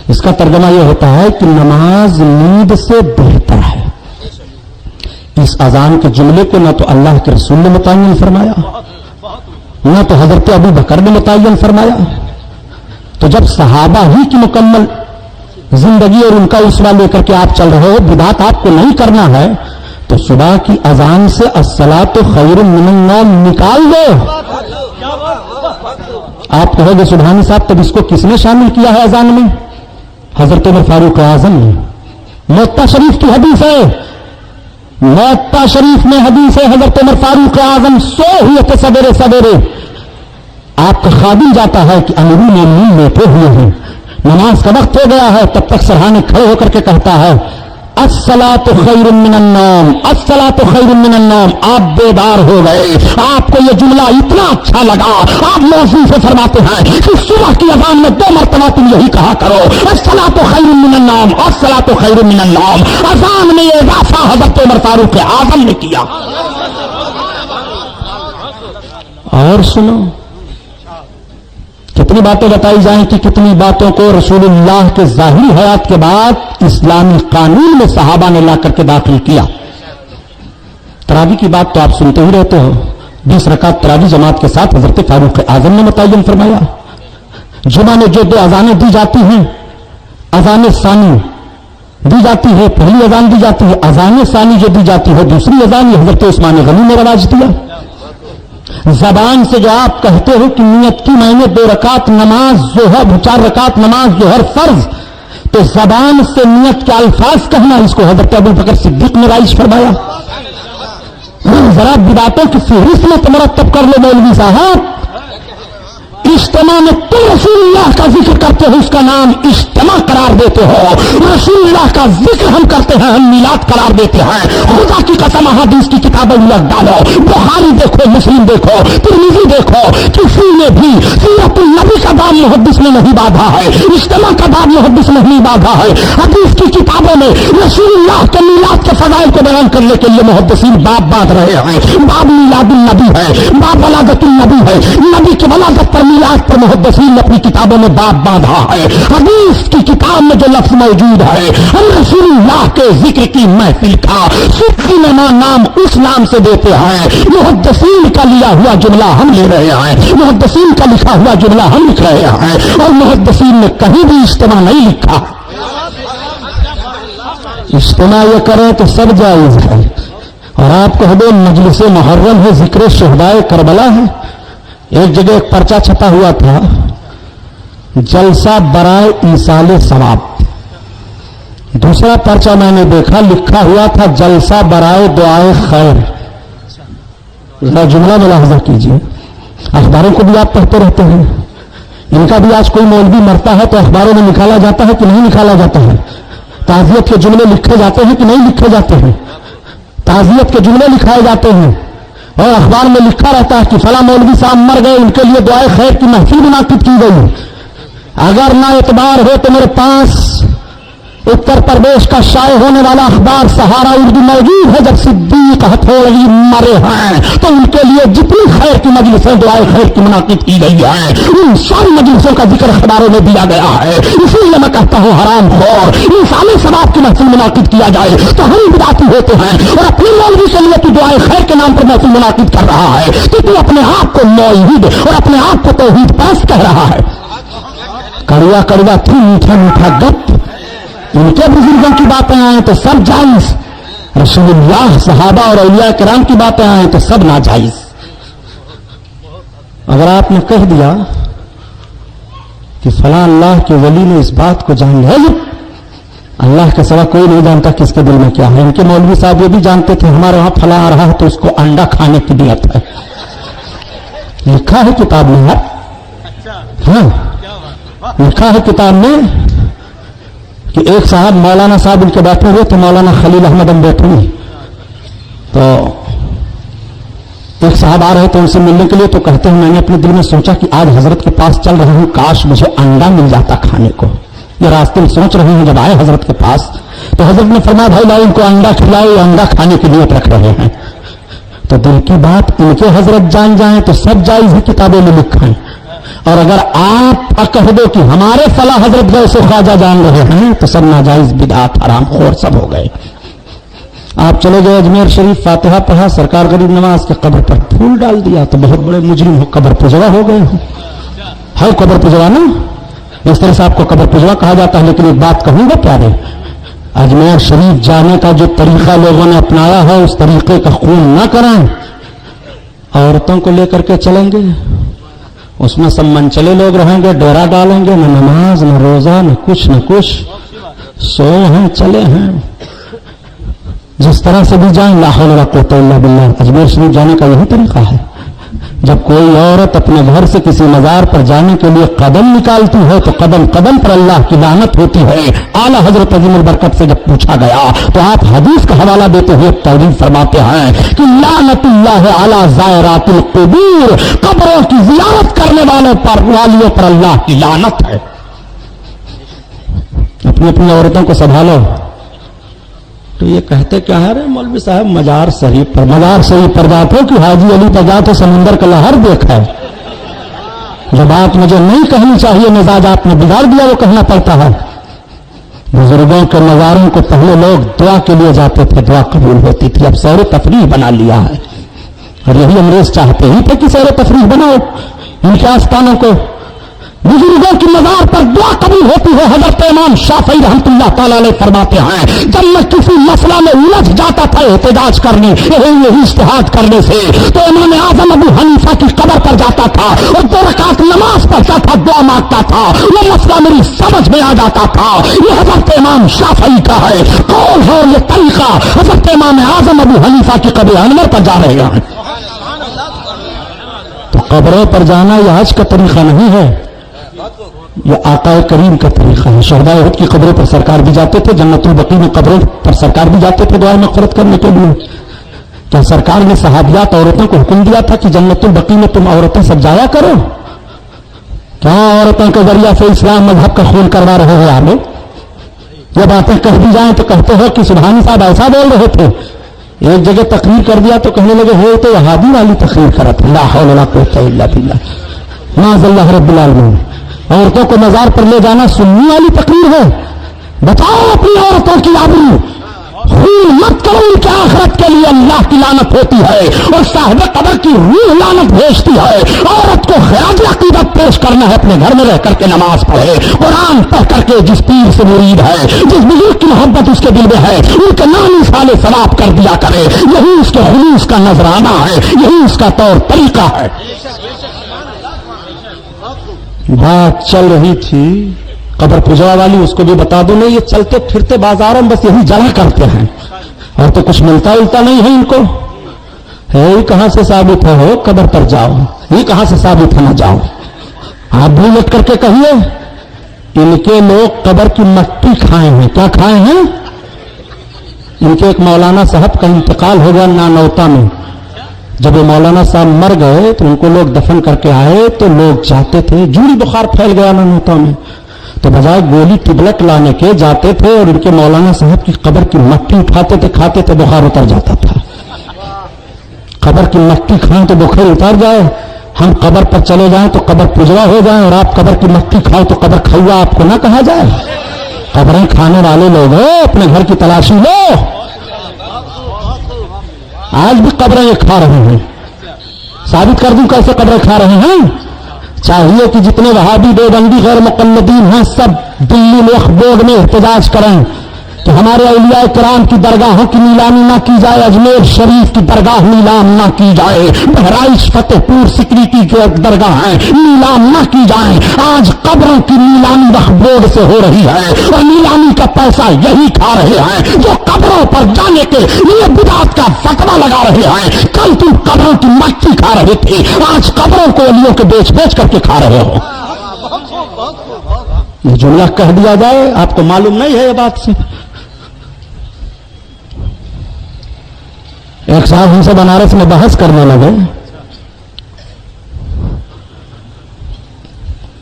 इसका तर्जमा यह होता है कि नमाज नींद से बेहतर है। इस अजान के जुमले को न तो अल्लाह के रसूल ने मुतय्यन फरमाया, न तो हजरत अबू बकर ने मुतय्यन फरमाया। तो जब सहाबा ही की मुकम्मल जिंदगी और उनका उसवा लेकर के आप चल रहे हो, बिदात आपको नहीं करना है, तो सुबह की अजान से अस्सलातु खैरुम मिनन नौम निकाल दो। आप कहोगे सुभानी साहब तब इसको किसने शामिल किया है अजान में? हजरत उमर फारूक आजम ने। मुत्ता शरीफ की हदीस है, मुअत्ता शरीफ में हदीस है, हजरत उमर फारूक आजम सो हुए थे सवेरे सवेरे, आपका खादिम जाता है कि अमीरुल मोमिनीन लेटे हुए हैं, नमाज का वक्त हो गया है, तब तक सरहाने खड़े होकर के कहता है अस्सलातु खैरुम मिनन नौम, अस्सलातु खैरुम मिनन नौम। आप बेदार हो गए, आपको ये जुमला इतना अच्छा लगा, आप मौजूद से फरमाते हैं कि सुबह की अज़ान में 2 मरतबा तुम यही कहा करो अस्सलातु खैरुम मिनन नौम, अस्सलातु खैरुम मिनन नौम। अज़ान में ये इज़ाफ़ा हज़रत उमर फारूक आज़म ने किया। और सुनो, कितनी बातें बताई जाएं कि कितनी बातों को रसूलुल्लाह के ज़ाहिरी हयात के बाद इस्लामी कानून में सहाबा ने ला करके दाखिल किया। तरावी की बात तो आप सुनते ही रहते हो, 20 रकात तरावी जमात के साथ हजरत फारूक आजम ने मुतय्यन फरमाया। जुमा में जो 2 अजानें दी जाती हैं, अजान सानी दी जाती है, पहली अजान दी जाती है, अजान सानी जो दी जाती है दूसरी अजान, ये हजरत उस्मान गनी ने रवाज दिया। जबान से जो आप कहते हो कि नियत की मैंने 2 रकात नमाज जोहर, 4 रकात नमाज जोहर फर्ज, तो जबान से नियत के अल्फाज कहना, इसको हजरत अबू बकर सिद्दीक ने राइज फरमाया। जरा बिदातों की फहरिस्त में तो मरतब कर लो मौलवी साहब। इज्तिमा में तुम रसूलुल्लाह का जिक्र करते हो, उसका नाम इज्तिमा करार देते हो। रसूलुल्लाह का जिक्र हम करते हैं, हम मिलाद करार देते हैं। खुदा की कसम हदीस की किताबें उलट डालो, बुखारी देखो, मुस्लिम देखो, तिरमिज़ी देखो, किसी ने भी सीरतुल नबी का बाब मुहद्दिस ने नहीं बांधा है, इज्तिमा का बाब मुहद्दिस ने नहीं बांधा है। हदीस की किताबों में रसूलुल्लाह के मिलाद के फज़ाइल को बयान करने के लिए मुहद्दिसीन बाब बांध रहे हैं। बाब मिलादुल नबी है, बाब वलादतुल नबी है, नबी की वलादत पर मिलाद पर मुहद्दिसीन ने अपनी किताबों में बाब बांधा है। हदीस की किताब में जो लफ्ज मौजूद है, हम रसूलुल्लाह के जिक्र की महफिल का सूफी नाम उस नाम से देते हैं। मुहद्दिसीन का लिया हुआ जुमला हम ले रहे हैं, मुहद्दिसीन का लिखा हुआ जुमला हम लिख रहे हैं, और मुहद्दिसीन ने कहीं भी इज्तिमा नहीं लिखा। इज्तिमा ये करें तो सब जायज है, और आपको हदे मजलिस मुहर्रम है, जिक्र शुहदाए करबला है। एक जगह एक पर्चा छपा हुआ था, जलसा बराए ईसाले सवाब। दूसरा पर्चा मैंने देखा, लिखा हुआ था जलसा बराए दुआए खैर। जरा जुमला मुलाहजा कीजिए। अखबारों को भी आप पढ़ते रहते हैं, इनका भी आज कोई मौलवी मरता है तो अखबारों में निकाला जाता है कि नहीं निकाला जाता है? ताज़ियत के जुमले लिखे जाते हैं कि नहीं लिखे जाते हैं? ताज़ियत के जुमले लिखाए जाते हैं, और अखबार में लिखा रहता है कि फला मौलवी साहब मर गए, उनके लिए दुआए खैर की महफिल मुनाकिद की गई। अगर ना एतबार हो तो मेरे पास उत्तर प्रदेश का शाये होने वाला अखबार सहारा उर्दू मौजूद है। जब सिद्दीक हथौड़ी मरे हैं तो उनके लिए जितनी खैर की मजलिसें दुआए खैर की मुनाकिद की गई है, उन सारी मजलिसों का जिक्र अखबारों में दिया गया है। इसीलिए मैं कहता हूँ हराम खोर, इंसानी सवाब की महफिल मुनाकिद किया जाए तो हम बिदाती होते हैं, और अपने मौलवी के लिए तू दुआए खैर के नाम पर महफिल मुनाकिद कर रहा है तो तू अपने आप को मौहिद और अपने आप को तौहीद पास कह रहा है। कड़वा कड़वा थी, मीठा मीठा गप। उनके बुजुर्गों की बातें आए तो सब जायज, रसूलुल्लाह सहाबा और औलिया किराम की बातें आए तो सब नाजायज। अगर आपने कह दिया कि फला अल्लाह के वली ने इस बात को जान लिया, अल्लाह के सिवा कोई नहीं जानता किसके दिल में क्या है। इनके मौलवी साहब ये भी जानते थे हमारे वहां फला आ रहा है तो उसको अंडा खाने की नियत है, लिखा है किताब में। हाँ, लिखा है किताब में कि एक साहब मौलाना साहब उनके बैठे हुए थे, मौलाना खलील अहमद अम्बेटवी, तो एक साहब आ रहे थे उनसे मिलने के लिए, तो कहते हैं मैंने अपने दिल में सोचा कि आज हजरत के पास चल रहा हूं, काश मुझे अंडा मिल जाता खाने को। ये रास्ते में सोच रहे हैं, जब आए हजरत के पास तो हजरत ने फरमाया भाई लाओ इनको अंडा खिलाओ, अंडा खाने की नियत रख रहे हैं। तो दिल की बात इनके हजरत जान जाए तो सब जायज है, किताबों में लिखा है। और अगर आप कह दो कि हमारे फला हजरत गए से ख्वाजा जान रहे हैं तो सब नाजायज बिदअत हराम खोर सब हो गए। आप चले गए अजमेर शरीफ, फातिहा पढ़ा, सरकार गरीब नवाज के कब्र पर फूल डाल दिया तो बहुत बड़े मुजरिम हो, कब्र पुजवा हो गए हो। है कब्र पुजवा ना, इस तरह से आपको कब्र पुजवा कहा जाता है। लेकिन एक बात कहूंगा प्यारे, अजमेर शरीफ जाने का जो तरीका लोगों ने अपनाया है उस तरीके का खून न कराएं। औरतों को लेकर के चलेंगे, उसमें सब मनचले लोग रहेंगे, डेरा डालेंगे, न नमाज न रोजा न कुछ, सोए हैं चले हैं। जिस तरह से भी जाएं, ला हौला वला कुव्वता इल्ला बिल्लाह। अजमेर शरीफ जाने का यही तरीका है। जब कोई औरत अपने घर से किसी मजार पर जाने के लिए कदम निकालती है तो कदम कदम पर अल्लाह की लानत होती है। आला हजरत अजीमुल बरकत से जब पूछा गया तो आप हदीस का हवाला देते हुए तौरीफ फरमाते हैं कि लानतुल्लाह अला ज़ायरातिल कुबूर, कब्रों की जियारत करने वालियों पर अल्लाह की लानत है। अपनी अपनी औरतों को संभालो। तो ये कहते क्या है, रे मौलवी साहब मजार शरीफ पर जाते कि हाजी अली पर जाते समुंदर का लहर देखा है। जो बात मुझे नहीं कहनी चाहिए, मिजाज आपने बिगाड़ दिया, वो कहना पड़ता है। बुजुर्गों के मजारों को पहले लोग दुआ के लिए जाते थे, दुआ कबूल होती थी। अब सैर तफरीह बना लिया है, और यही अंग्रेज चाहते ही थे कि सैर तफरीह बनाओ इनके आस्थानों को। बुजुर्गों की मजार पर दुआ कबूल होती है। हजरत इमाम शाफी रहमतुल्लाह तआला अलैह फरमाते हैं, जब मैं किसी मसला में उलझ जाता था एहतजाज करने, यही इज्तिहाद करने से, तो इमाम आजम अबू हनीफा की कब्र पर जाता था और 2 रकात नमाज पढ़ता था, दुआ मांगता था, वो मसला मेरी समझ में आ जाता था। ये हजरत इमाम शाफी का है कौल है, ये तरीका हजरत इमाम आजम अबू हनीफा की कब्र अनवर पर जा रहे हैं। तो कब्रों पर जाना यह हज का तरीका नहीं है, यह आका करीम का तरीका है। शहदाए उहद की कब्रों पर सरकार भी जाते थे, जन्नतुल बकी में कब्रों पर सरकार भी जाते थे दुआ मग़फ़िरत करने के लिए। क्या सरकार ने सहाबियात औरतों को हुक्म दिया था कि जन्नतुल बकी में तुम औरतें सब जाया करो? क्या औरतों के जरिया से इस्लाम मजहब का खून करवा रहे हो आप लोग? ये बातें कह दी जाए तो कहते हो कि सुबहानी साहब ऐसा बोल रहे थे। एक जगह तकरीर कर दिया तो कहने लगे हो तो वहाबी वाली तकरीर करत, ला हौला वला कुव्वता इल्ला बिल्लाह, माज़ल्लाह रब्बुल आलमीन। औरतों को मजार पर ले जाना सुन्नी वाली तकरीर है। बताओ अपनी औरतों की आबरू खून मत करो, उनके आखिरत के लिए अल्लाह की लानत होती है और साहिब कब्र की रूह लानत भेजती है। औरत को ख़िराज अक़ीदत पेश करना है, अपने घर में रह करके नमाज पढ़े, कुरान पढ़ करके जिस पीर से मुरीद है, जिस बुजुर्ग की मोहब्बत उसके दिल में है, उनके नाम साले सवाब कर दिया करे। यही उसके खुलूस का नजराना है, यही उसका तौर तरीका है। बात चल रही थी कब्र पुजवा वाली, उसको भी बता दो। नहीं, ये चलते फिरते बाजारों में बस यही जला करते हैं और तो कुछ मिलता उलता नहीं है इनको। है कहां से साबित हो कब्र पर जाओ, ये कहां से साबित है ना जाओ। आप भी लट करके कहिए इनके लोग कब्र की मट्टी खाए हैं। क्या खाए हैं? इनके एक मौलाना साहब का इंतकाल हो गया नानौता में। जब वो मौलाना साहब मर गए तो उनको लोग दफन करके आए तो लोग जाते थे, जूड़ी बुखार फैल गया नानौता में, तो बजाय गोली टिबलट लाने के जाते थे और उनके मौलाना साहब की कब्र की मट्टी उठाते थे, खाते थे, बुखार उतर जाता था। कब्र की मट्टी खाएं तो बुखार उतर जाए, हम कब्र पर चले जाएं तो कब्र पुजवा हो जाए और आप कब्र की मट्टी खाओ तो कब्र खौआ आपको ना कहा जाए। कब्रें खाने वाले लोग अपने घर की तलाशी लो। आज भी कब्रें ये खा रहे हैं। साबित कर दूं कैसे कब्रें खा रहे हैं। चाहिए कि जितने वहाबी देवबंदी गैर मुक़ल्लिदीन हैं सब दिल्ली में बोर्ड में एहतजाज करें कि हमारे औलिया किराम की दरगाहों की नीलामी ना की जाए, अजमेर शरीफ की दरगाह नीलाम ना की जाए, बहराइच फतेहपुर सिकरी की जो दरगाह है नीलाम ना की जाए। आज कब्रों की नीलामी वक्फ बोर्ड से हो रही है और नीलामी का पैसा यही खा रहे हैं जो कब्रों पर जाने के लिए बिदअत का फतवा लगा रहे हैं। कल तुम कब्रों की मट्टी खा रहे थे, आज कब्रों को औलियों के बेच बेच करके खा रहे हो। ये जुमला कह दिया जाए, आपको मालूम नहीं है ये बात से। एक साहब हमसे बनारस में बहस करने लगे,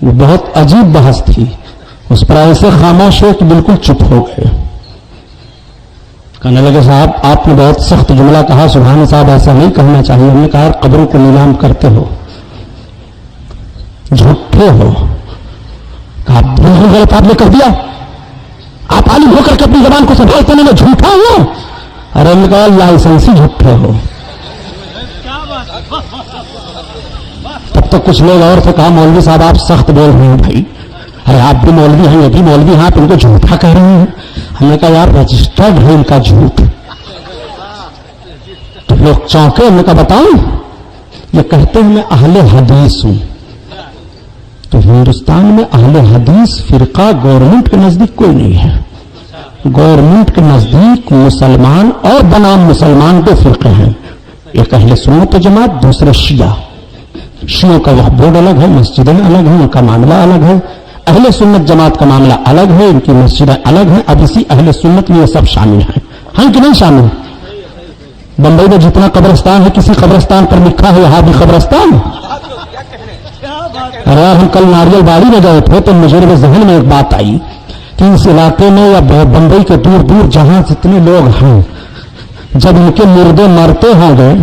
वो बहुत अजीब बहस थी, उस पर ऐसे खामोश हो कि बिल्कुल चुप हो गए। कहने लगे साहब आपने बहुत सख्त जुमला कहा, सुभान साहब ऐसा नहीं कहना चाहिए। हमने कहा कब्रों को नीलाम करते हो, झूठे हो। कहा बिल्कुल गलत आपने कह दिया, आप आलिम होकर के अपनी जबान को संभालते नहीं, मैं झूठा हूं। अरे हमने कहा लाइसेंसी झूठे हो। तब तो कुछ लोग और थे, कहा मौलवी साहब आप सख्त बोल रहे हैं भाई, अरे आप भी मौलवी हैं, ये भी मौलवी हैं, आप इनको झूठा कह रहे हैं। हमने कहा यार रजिस्टर्ड है इनका झूठ। तो लोग चौंके। हमने कहा बताऊं, ये कहते हैं मैं अहले हदीस हूं। तो हिंदुस्तान में अहले हदीस फिरका गवर्नमेंट के नजदीक कोई नहीं है। गवर्नमेंट के नजदीक मुसलमान और बनाम मुसलमान दो फिरके हैं, एक अहले सुन्नत व जमात, दूसरे शिया। शियों का वह बोर्ड अलग है, मस्जिदें अलग हैं, उनका मामला अलग है। अहले सुन्नत जमात का मामला अलग है, इनकी मस्जिदें अलग हैं। अब इसी अहले सुन्नत में ये सब शामिल हैं, हैं कि नहीं शामिल? बंबई में जितना कब्रिस्तान है, किसी कब्रिस्तान पर लिखा है यहाँ भी कब्रिस्तान? अरे यार, हम कल नारियल बाड़ी में गए थे तो मुझे जहन में एक बात आई कि इस इलाके में या बंबई के दूर दूर जहां जितने लोग हैं, जब इनके मुर्दे मरते होंगे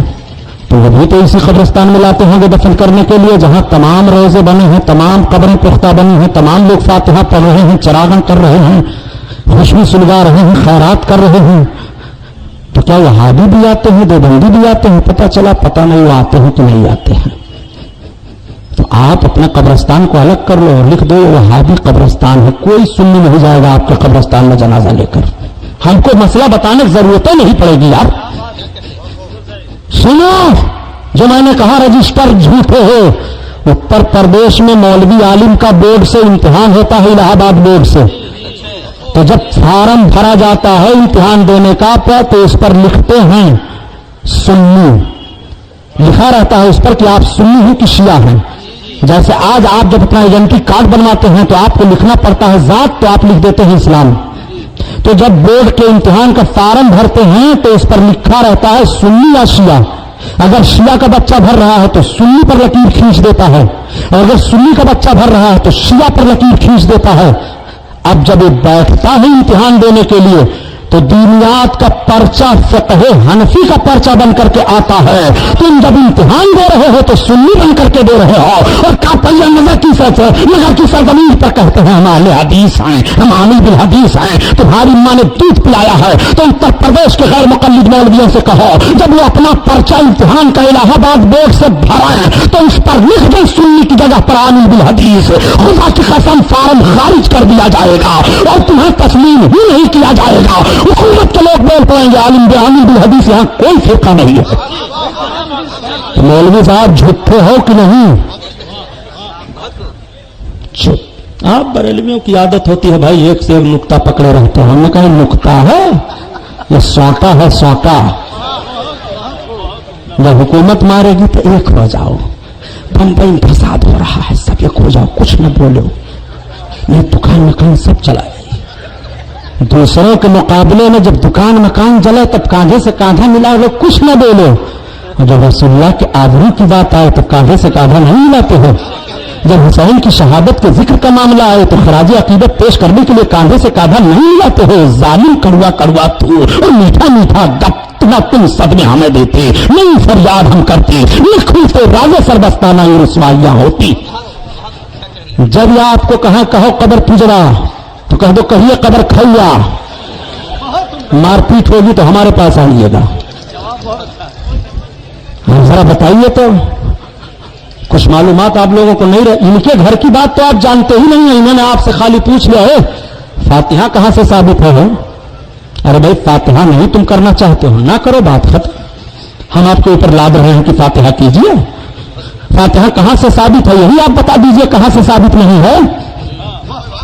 तो वो भी तो इसी कब्रिस्तान में लाते होंगे दफन करने के लिए, जहां तमाम रोजे बने हैं, तमाम कब्रें पुख्ता बनी हैं, तमाम लोग फातिहा पढ़ रहे हैं, चरागन कर रहे हैं, खुशबू सुलगा रहे हैं, खैरात कर रहे हैं। तो क्या वहाबी भी आते हैं, देवबंदी भी आते हैं? पता चला पता नहीं वो आते हैं कि नहीं आते हैं। तो आप अपने कब्रिस्तान को अलग कर लो और लिख दो वहाबी कब्रिस्तान है, कोई सुन्नी नहीं जाएगा आपके कब्रिस्तान में जनाजा लेकर। हमको मसला बताने की जरूरत ही नहीं पड़ेगी यार। सुनो, जो मैंने कहा रजिस्टर झूठे हो। उत्तर प्रदेश में मौलवी आलिम का बोर्ड से इम्तिहान होता है, इलाहाबाद बोर्ड से। तो जब फार्म भरा जाता है इम्तिहान देने का तो इस पर लिखते हैं सुन्नी, लिखा रहता है उस पर कि आप सुन्नी हैं कि शिया हैं। जैसे आज आप जब अपना आइडेंटिटी कार्ड बनवाते हैं तो आपको लिखना पड़ता है जात, तो आप लिख देते हैं इस्लाम। तो जब बोर्ड के इम्तिहान का फार्म भरते हैं तो इस पर लिखा रहता है सुन्नी या शिया। अगर शिया का बच्चा भर रहा है तो सुन्नी पर लकीर खींच देता है, और अगर सुन्नी का बच्चा भर रहा है तो शिया पर लकीर खींच देता है। अब जब ये बैठता है इम्तिहान देने के लिए तो दीनियात का पर्चा फ़िक़्ह हनफी का पर्चा बन करके आता है। तुम जब इम्तिहान दे रहे हो तो सुन्नी बन करके दे रहे हो, और कापैया नजर की सरजमीन पर कहते हैं हम अहले हदीस हैं, हम आमिल बिल हदीस हैं। तुम्हारी माँ ने दूध पिलाया है तो उत्तर प्रदेश के गैर मुक़ल्लिद मौलवियों से कहो, जब वो अपना पर्चा इम्तिहान का इलाहाबाद बोर्ड से भराएं तो उस पर लिख दें सुन्नी की जगह पर आमिल बिल हदीस। खुदा की कसम फार्म खारिज कर दिया जाएगा और तुम्हें तस्लीम ही नहीं किया जाएगा। हुकूमत के लोग बोल पाएंगे आलिम बिल हदीस, यहां कोई फिरका नहीं है। मौलवी साहब झूठे हो कि नहीं? चुप। आप बरेलवियों की आदत होती है भाई एक से एक नुक्ता पकड़े रहते हैं। हमने कहा नुक्ता है, ये सौटा है, सौटा। जब हुकूमत मारेगी तो एक हो जाओ। बंबई में फसाद हो रहा है, सब एक हो जाओ, कुछ न बोलो। ये दुकान मकान सब चला गई। दूसरों के मुकाबले में जब दुकान मकान जले तब कांधे से कांधा मिला लो, कुछ न बोलो। और जब रसूलुल्लाह के आबरू की बात आए तो कांधे से कांधा नहीं मिलाते हो। जब हुसैन की शहादत के जिक्र का मामला आए तो खराज अकीदत पेश करने के लिए कांधे से कांधा नहीं मिलाते हो। जालिम कड़वा कड़वा तू और मीठा मीठा गप तुम सब में हमें देते, नहीं फरियाद हम करते, नहीं खुलते राजे सरबस्ताना ये रुसवाइयां होती। जब ये आपको कहो कब्र पुजरा तो कह दो कहिए कब्र खैया। मारपीट होगी तो हमारे पास आइएगा। जरा बताइए तो, कुछ मालूमात आप लोगों को नहीं रहे। इनके घर की बात तो आप जानते ही नहीं है, इन्होंने आपसे खाली पूछ लिया है फातिहा कहां से साबित है। अरे भाई फातिहा नहीं तुम करना चाहते हो, ना करो, बात खत्म। हम आपके ऊपर लाद रहे हैं कि फातिहा कीजिए। फातिहा कहां से साबित है यही आप बता दीजिए, कहां से साबित नहीं है।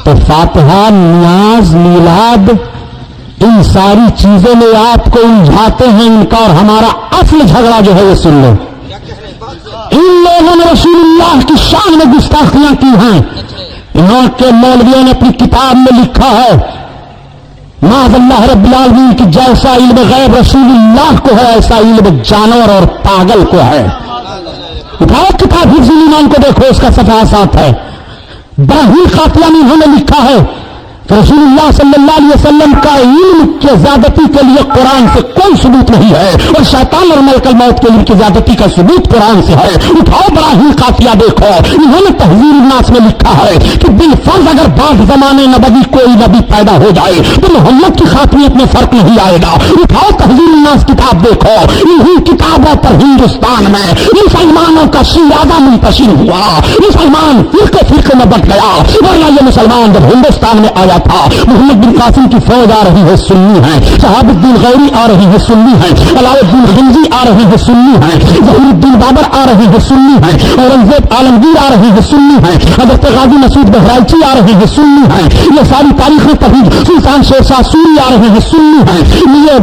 तो फातिहा, नियाज, मीलाद, इन सारी चीजों में आपको उलझाते हैं। इनका और हमारा असल झगड़ा जो है वो सुन लो। इन लोगों ने रसूलुल्लाह की शान में गुस्ताखियां की हैं। इन्होंने मौलवियों ने अपनी किताब में लिखा है माज़अल्लाह रब्बिल आलमीन की जैसा इल्म गैब रसूलुल्लाह को है ऐसा इल्म जानवर और पागल को है। उठाओ किताब हिफ्ज़ुल ईमान को देखो, उसका सफ़हा 7 है। बराहीन कातिया में इन्होंने लिखा है कि रसूलुल्लाह सल्लल्लाहु अलैहि वसल्लम का इल्म के ज्यादती के लिए कुरान से कोई सबूत नहीं है, और शैतान और मलकल मौत के इल्म की ज्यादती का सबूत कुरान से है। उठाओ बराहीन कातिया देखो, इन्होंने तहज़ीरुन नास में लिखा है कि बिलफर्ज अगर बाद जमाने नबी कोई नबी पैदा हो जाए तो मोहम्मद की खातमियत में फर्क नहीं आएगा। उठाओ तहज़ीरुन नास किताब देखो, इन्हीं किताबों पर हिंदुस्तान में मुसलमानों का शियादा मुंतशिर हुआ। मुसलमान फिरके फिरके में बट गया, वरना ये मुसलमान जब हिंदुस्तान में आया تھا محمد بن قاسم کی فوج آ رہی ہے سنی ہے, شہاب الدین غوری آ رہی ہے سنی ہے, علاء الدین خلجی آ رہے ہیں سنی ہیں, ظہیر الدین بابر آ رہے ہیں سنی ہیں, اورنگزیب عالمگیر آ رہے ہیں سنی ہیں, حضرت غازی مسعود بہرائچی آ رہے ہیں سنی ہیں, یہ ساری تاریخیں پڑھی, سلطان شیر شاہ سوری آ رہے ہیں سنی ہیں, یہ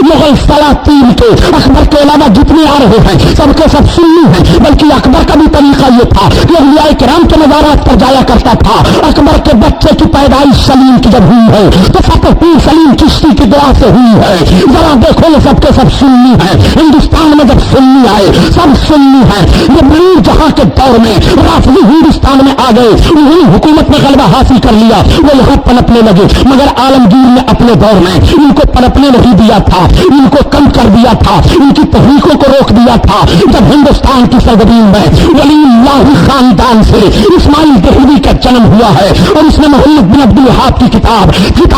مغل سلاطین کے اکبر کے علاوہ جتنے آ رہے ہیں سب کے سب سنی ہیں. بلکہ اکبر کا بھی طریقہ یہ تھا کہ اولیاء کرام کے مزارات پر جایا کرتا تھا. اکبر کے بچے کی پیدائش سلیم کی جب ہوئی ہے تو فتح پیر سلیم چشتی کی دعا سے ہوئی ہے. ذرا دیکھو یہ سب کے سب سنی ہیں. ہندوستان میں جب سنی آئے سب سنی ہیں. یہ نور جہاں کے دور میں رافضی ہندوستان میں آ گئے, انہوں نے حکومت میں غلبہ حاصل کر لیا, وہ یہاں پنپنے لگے, مگر عالمگیر نے اپنے دور میں ان کو پنپنے نہیں دیا تھا, ان کو کم کر دیا تھا, ان کی تحریکوں کو روک دیا تھا. جب ہندوستان کی سرزمین میں ولی اللہ خاندان سے اسماعیل دہلوی کا جنم ہوا ہے اور اس نے محمد بن عبد الوہاب کی کتاب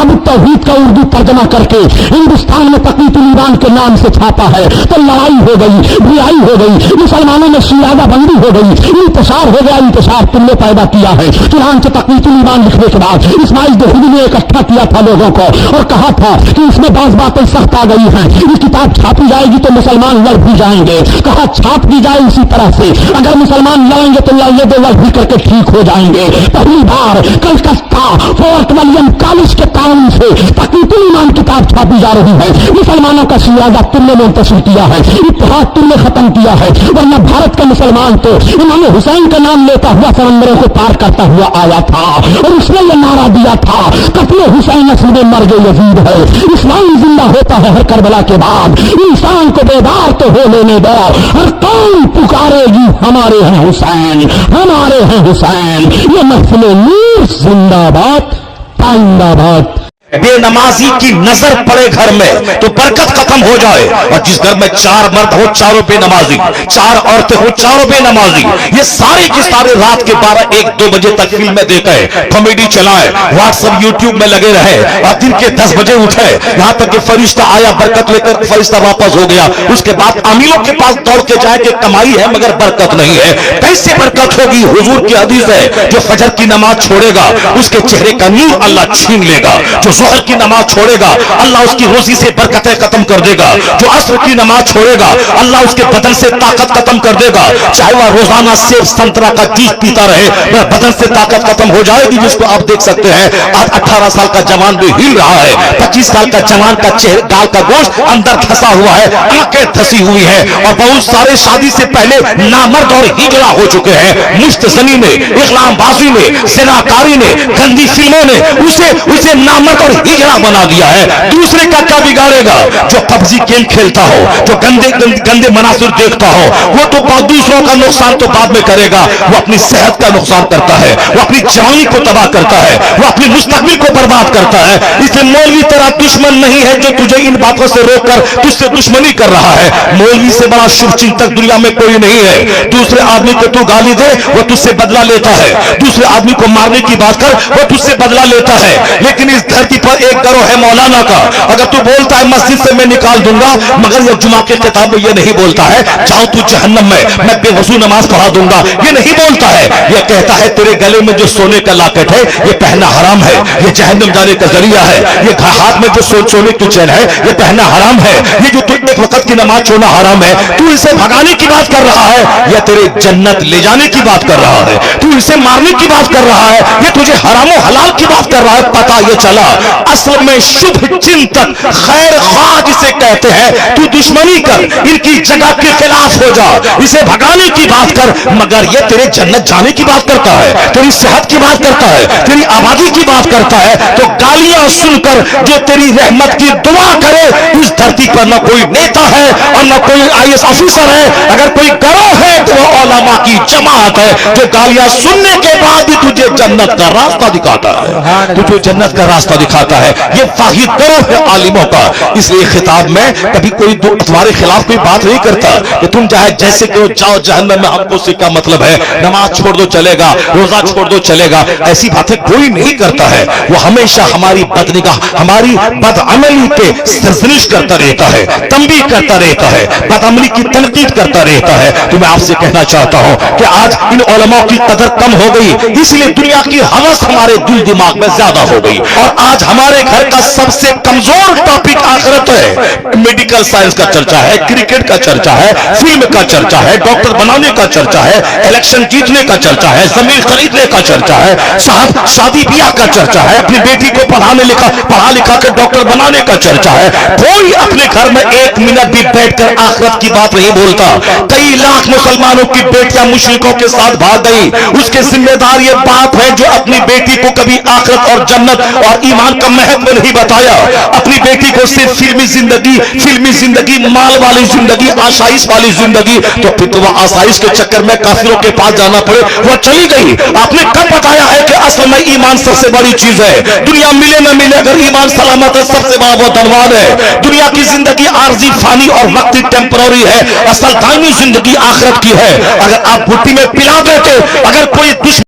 التوحید کا اردو ترجمہ کر کے ہندوستان میں تقیت الایمان کے نام سے چھاپا ہے, تو لڑائی ہو گئی, بھیائی ہو گئی, مسلمانوں میں شیعہ بندی ہو گئی, انتشار ہو گیا. انتشار تم نے پیدا کیا ہے. چنانچہ تقیت الایمان لکھنے کے بعد اسماعیل دہلوی نے اکٹھا کیا تھا لوگوں کو اور کہا تھا کہ اس میں بعض باتیں سخت آ گئی ہیں, یہ کتاب چھاپی جائے گی تو مسلمان لڑ بھی جائیں گے. کہا چھاپ دی جائے اسی طرح سے, اگر مسلمان لڑیں گے تو لڑ دو, لڑ بھی کر کے ٹھیک ہو جائیں گے. پہلی بار کلکتہ فورٹ ولیم کالج کے تعاون سے تقیت الایمان کتاب چھاپی جا رہی ہے. مسلمانوں کا شیعہ تم نے منتشر کیا ہے, اتحاد تم نے ختم کیا ہے, ورنہ بھارت کا مسلمان تو امام حسین کا نام لیتا ہوا سمندروں کو پار کرتا ہوا آیا تھا اور اس نے یہ نعرہ دیا تھا قتل حسین اصل میں مرگ یزید ہے, اسلام زندہ ہوتا ہے ہر کربلا کے بعد. انسان کو بیدار تو ہو لینے دو, ہر قوم پکارے گی ہمارے ہیں حسین, ہمارے ہیں حسین. یہ محفل نور زندہ باد, پائندہ باد. بے نمازی کی نظر پڑے گھر میں تو برکت ختم ہو جائے, اور جس گھر میں 4 مرد ہو چاروں بے نمازی, 4 عورتیں ہو چاروں بے نمازی, یہ سارے کی سارے رات کے 12-1-2 بجے تک فلمیں دیکھیں, کامیڈی چلائیں, واٹس ایپ یوٹیوب میں لگے رہے, اور دن کے 10 بجے اٹھے, یہاں تک کہ فرشتہ آیا برکت لے کر فرشتہ واپس ہو گیا, اس کے بعد امیروں کے پاس دوڑ کے جائے کہ کمائی ہے مگر برکت نہیں ہے. کیسے برکت ہوگی؟ حضور کی حدیث ہے جو فجر کی نماز چھوڑے گا اس کے چہرے کا نور اللہ چھین لے گا, جو ظہر کی نماز چھوڑے گا اللہ اس کی روزی سے برکتیں ختم کر دے گا, جو عصر کی نماز چھوڑے گا اللہ اس کے بدن سے طاقت ختم کر دے گا, چاہے وہ روزانہ سیب سنترا کا جوس پیتا رہے بدن سے طاقت ختم ہو جائے گی. جس کو آپ دیکھ سکتے ہیں آج 18 سال کا جوان بھی ہل رہا ہے, 25 سال کا جوان کا گال کا گوشت اندر دھسا ہوا ہے, آنکھیں دھسی ہوئی ہے, اور بہت سارے شادی سے پہلے نامرد اور ہجڑا ہو چکے ہیں. مشت زنی نے, اقلام بازی نے, زناکاری نے, گندی فلموں نے اسے نامرد اور ہجڑا بنا دیا ہے. دوسرے کا کیا بگاڑے گا؟ جو پبجی گیم کھیلتا ہو, جو گندے مناظر دیکھتا ہو, وہ تو دوسروں کا نقصان تو بعد میں کرے گا, وہ اپنی صحت کا نقصان کرتا ہے, وہ اپنی جوانی کو تباہ کرتا ہے, وہ اپنی مستقبل کو برباد کرتا ہے. اس لیے مولوی تیرا دشمن نہیں ہے جو تجھے ان باتوں سے روک کر تجھ سے دشمنی کر رہا ہے. مولوی سے بڑا شبھ چنتک دنیا میں کوئی نہیں ہے. دوسرے آدمی کو تو گالی دے وہ تجھ سے بدلہ لیتا ہے, دوسرے آدمی کو مارنے کی بات کر وہ تجھ سے بدلہ لیتا ہے. لیکن اس دھرتی پر ایک گروہ ہے مولانا کا, اگر تو بولتا ہے مسجد سے میں نکال دوں گا, مگر یہ جمعہ کے خطاب میں یہ نہیں بولتا ہے جاؤ تو جہنم میں بے وضو نماز پڑھا دوں گا, یہ نہیں بولتا ہے. یہ کہتا ہے تیرے گلے میں جو سونے کا لاکٹ ہے یہ پہننا حرام ہے, یہ جہنم جانے کا ذریعہ ہے. یہ ہاتھ میں جو سونے کی چین ہے یہ پہننا حرام ہے. یہ جو ایک وقت کی نماز چھوڑنا حرام ہے, تو اسے بھگانے کی بات کر رہا ہے یا تیرے جنت لے جانے کی بات کر رہا ہے؟ تو اسے مارنے کی بات کر رہا ہے یہ تجھے حرام و حلال کی بات کر رہا ہے. پتا یہ چلا اصل میں شبھ چنتک خیر خواہ جسے کہتے ہیں, تو دشمنی کر, ان کی جگہ کے خلاف ہو جا, اسے بھگانے کی بات کر, مگر یہ تیرے جنت جانے کی بات کرتا ہے, تیری صحت کی بات کرتا ہے, تیری آبادی کی بات کرتا ہے. تو گالیاں سن کر جو تیری رحمت کی دعا کرے, اس دھرتی پر نہ کوئی نیتا ہے اور نہ کوئی IAS آفیسر ہے, اگر کوئی گروہ ہے تو وہ علماء کی جماعت ہے جو گالیاں سننے کے بعد بھی تجھے جنت کا راستہ دکھاتا ہے, تجھے جنت کا راستہ دکھاتا دکھاتا ہے. یہ واحد گروہ ہے عالموں کا. اس لیے خطاب میں کبھی کوئی تمہارے خلاف کوئی بات نہیں کرتا کہ تم چاہے جیسے کہ جاؤ جہنم میں, ہم کو اس سے کیا مطلب ہے, نماز چھوڑ دو چلے گا, روزہ چھوڑ دو چلے گا, ایسی باتیں کوئی نہیں کرتا ہے. وہ ہمیشہ ہماری بدنگاہ, ہماری بدعملی پہ سرزنش کرتا رہتا ہے, تنبیہ کرتا رہتا ہے, بدعملی کی تنقید کرتا رہتا ہے. تو میں آپ سے کہنا چاہتا ہوں کہ آج ان علماء کی قدر کم ہو گئی, اس لیے دنیا کی ہوس ہمارے دل دماغ میں زیادہ ہو گئی, اور آج ہمارے گھر کا سب سے کمزور ٹاپک آخرت ہے. میڈیکل سائنس کا چرچا ہے, کرکٹ کا چرچا ہے, فلم کا چرچا ہے, ڈاکٹر بنانے کا چرچا ہے, الیکشن جیتنے کا چرچا ہے, زمین خریدنے کا چرچا ہے, صاحب شادی بیاہ کا چرچا ہے, اپنی بیٹی کو پڑھا لکھا کے ڈاکٹر بنانے کا چرچا ہے. کوئی اپنے گھر میں ایک منٹ بھی بیٹھ کر آخرت کی بات نہیں بولتا. کئی لاکھ مسلمانوں کی بیٹیاں مشرکوں کے ساتھ بھاگ گئی. اس کے ذمہ دار یہ باپ ہے جو اپنی بیٹی کو کبھی آخرت اور جنت اور ایمان کا مہتو نہیں بتایا. اپنی بیٹی کو صرف فلمی زندگی, مال والی زندگی, آسائش والی زندگی, تو پھر تو وہ آسائش کے چکر میں کافروں کے پاس جانا پڑے, وہ چلی گئی. آپ نے کب بتایا ہے کہ اصل میں ایمان سب سے بڑی چیز ہے؟ دنیا ملے نہ ملے, اگر ایمان سلامت ہے سب سے بڑا وہ دھنواد ہے. دنیا کی زندگی عارضی, فانی اور وقتی ٹیمپرری ہے, اصل دائمی زندگی آخرت کی ہے. اگر آپ بھٹی میں پلا دیتے, اگر کوئی دشمن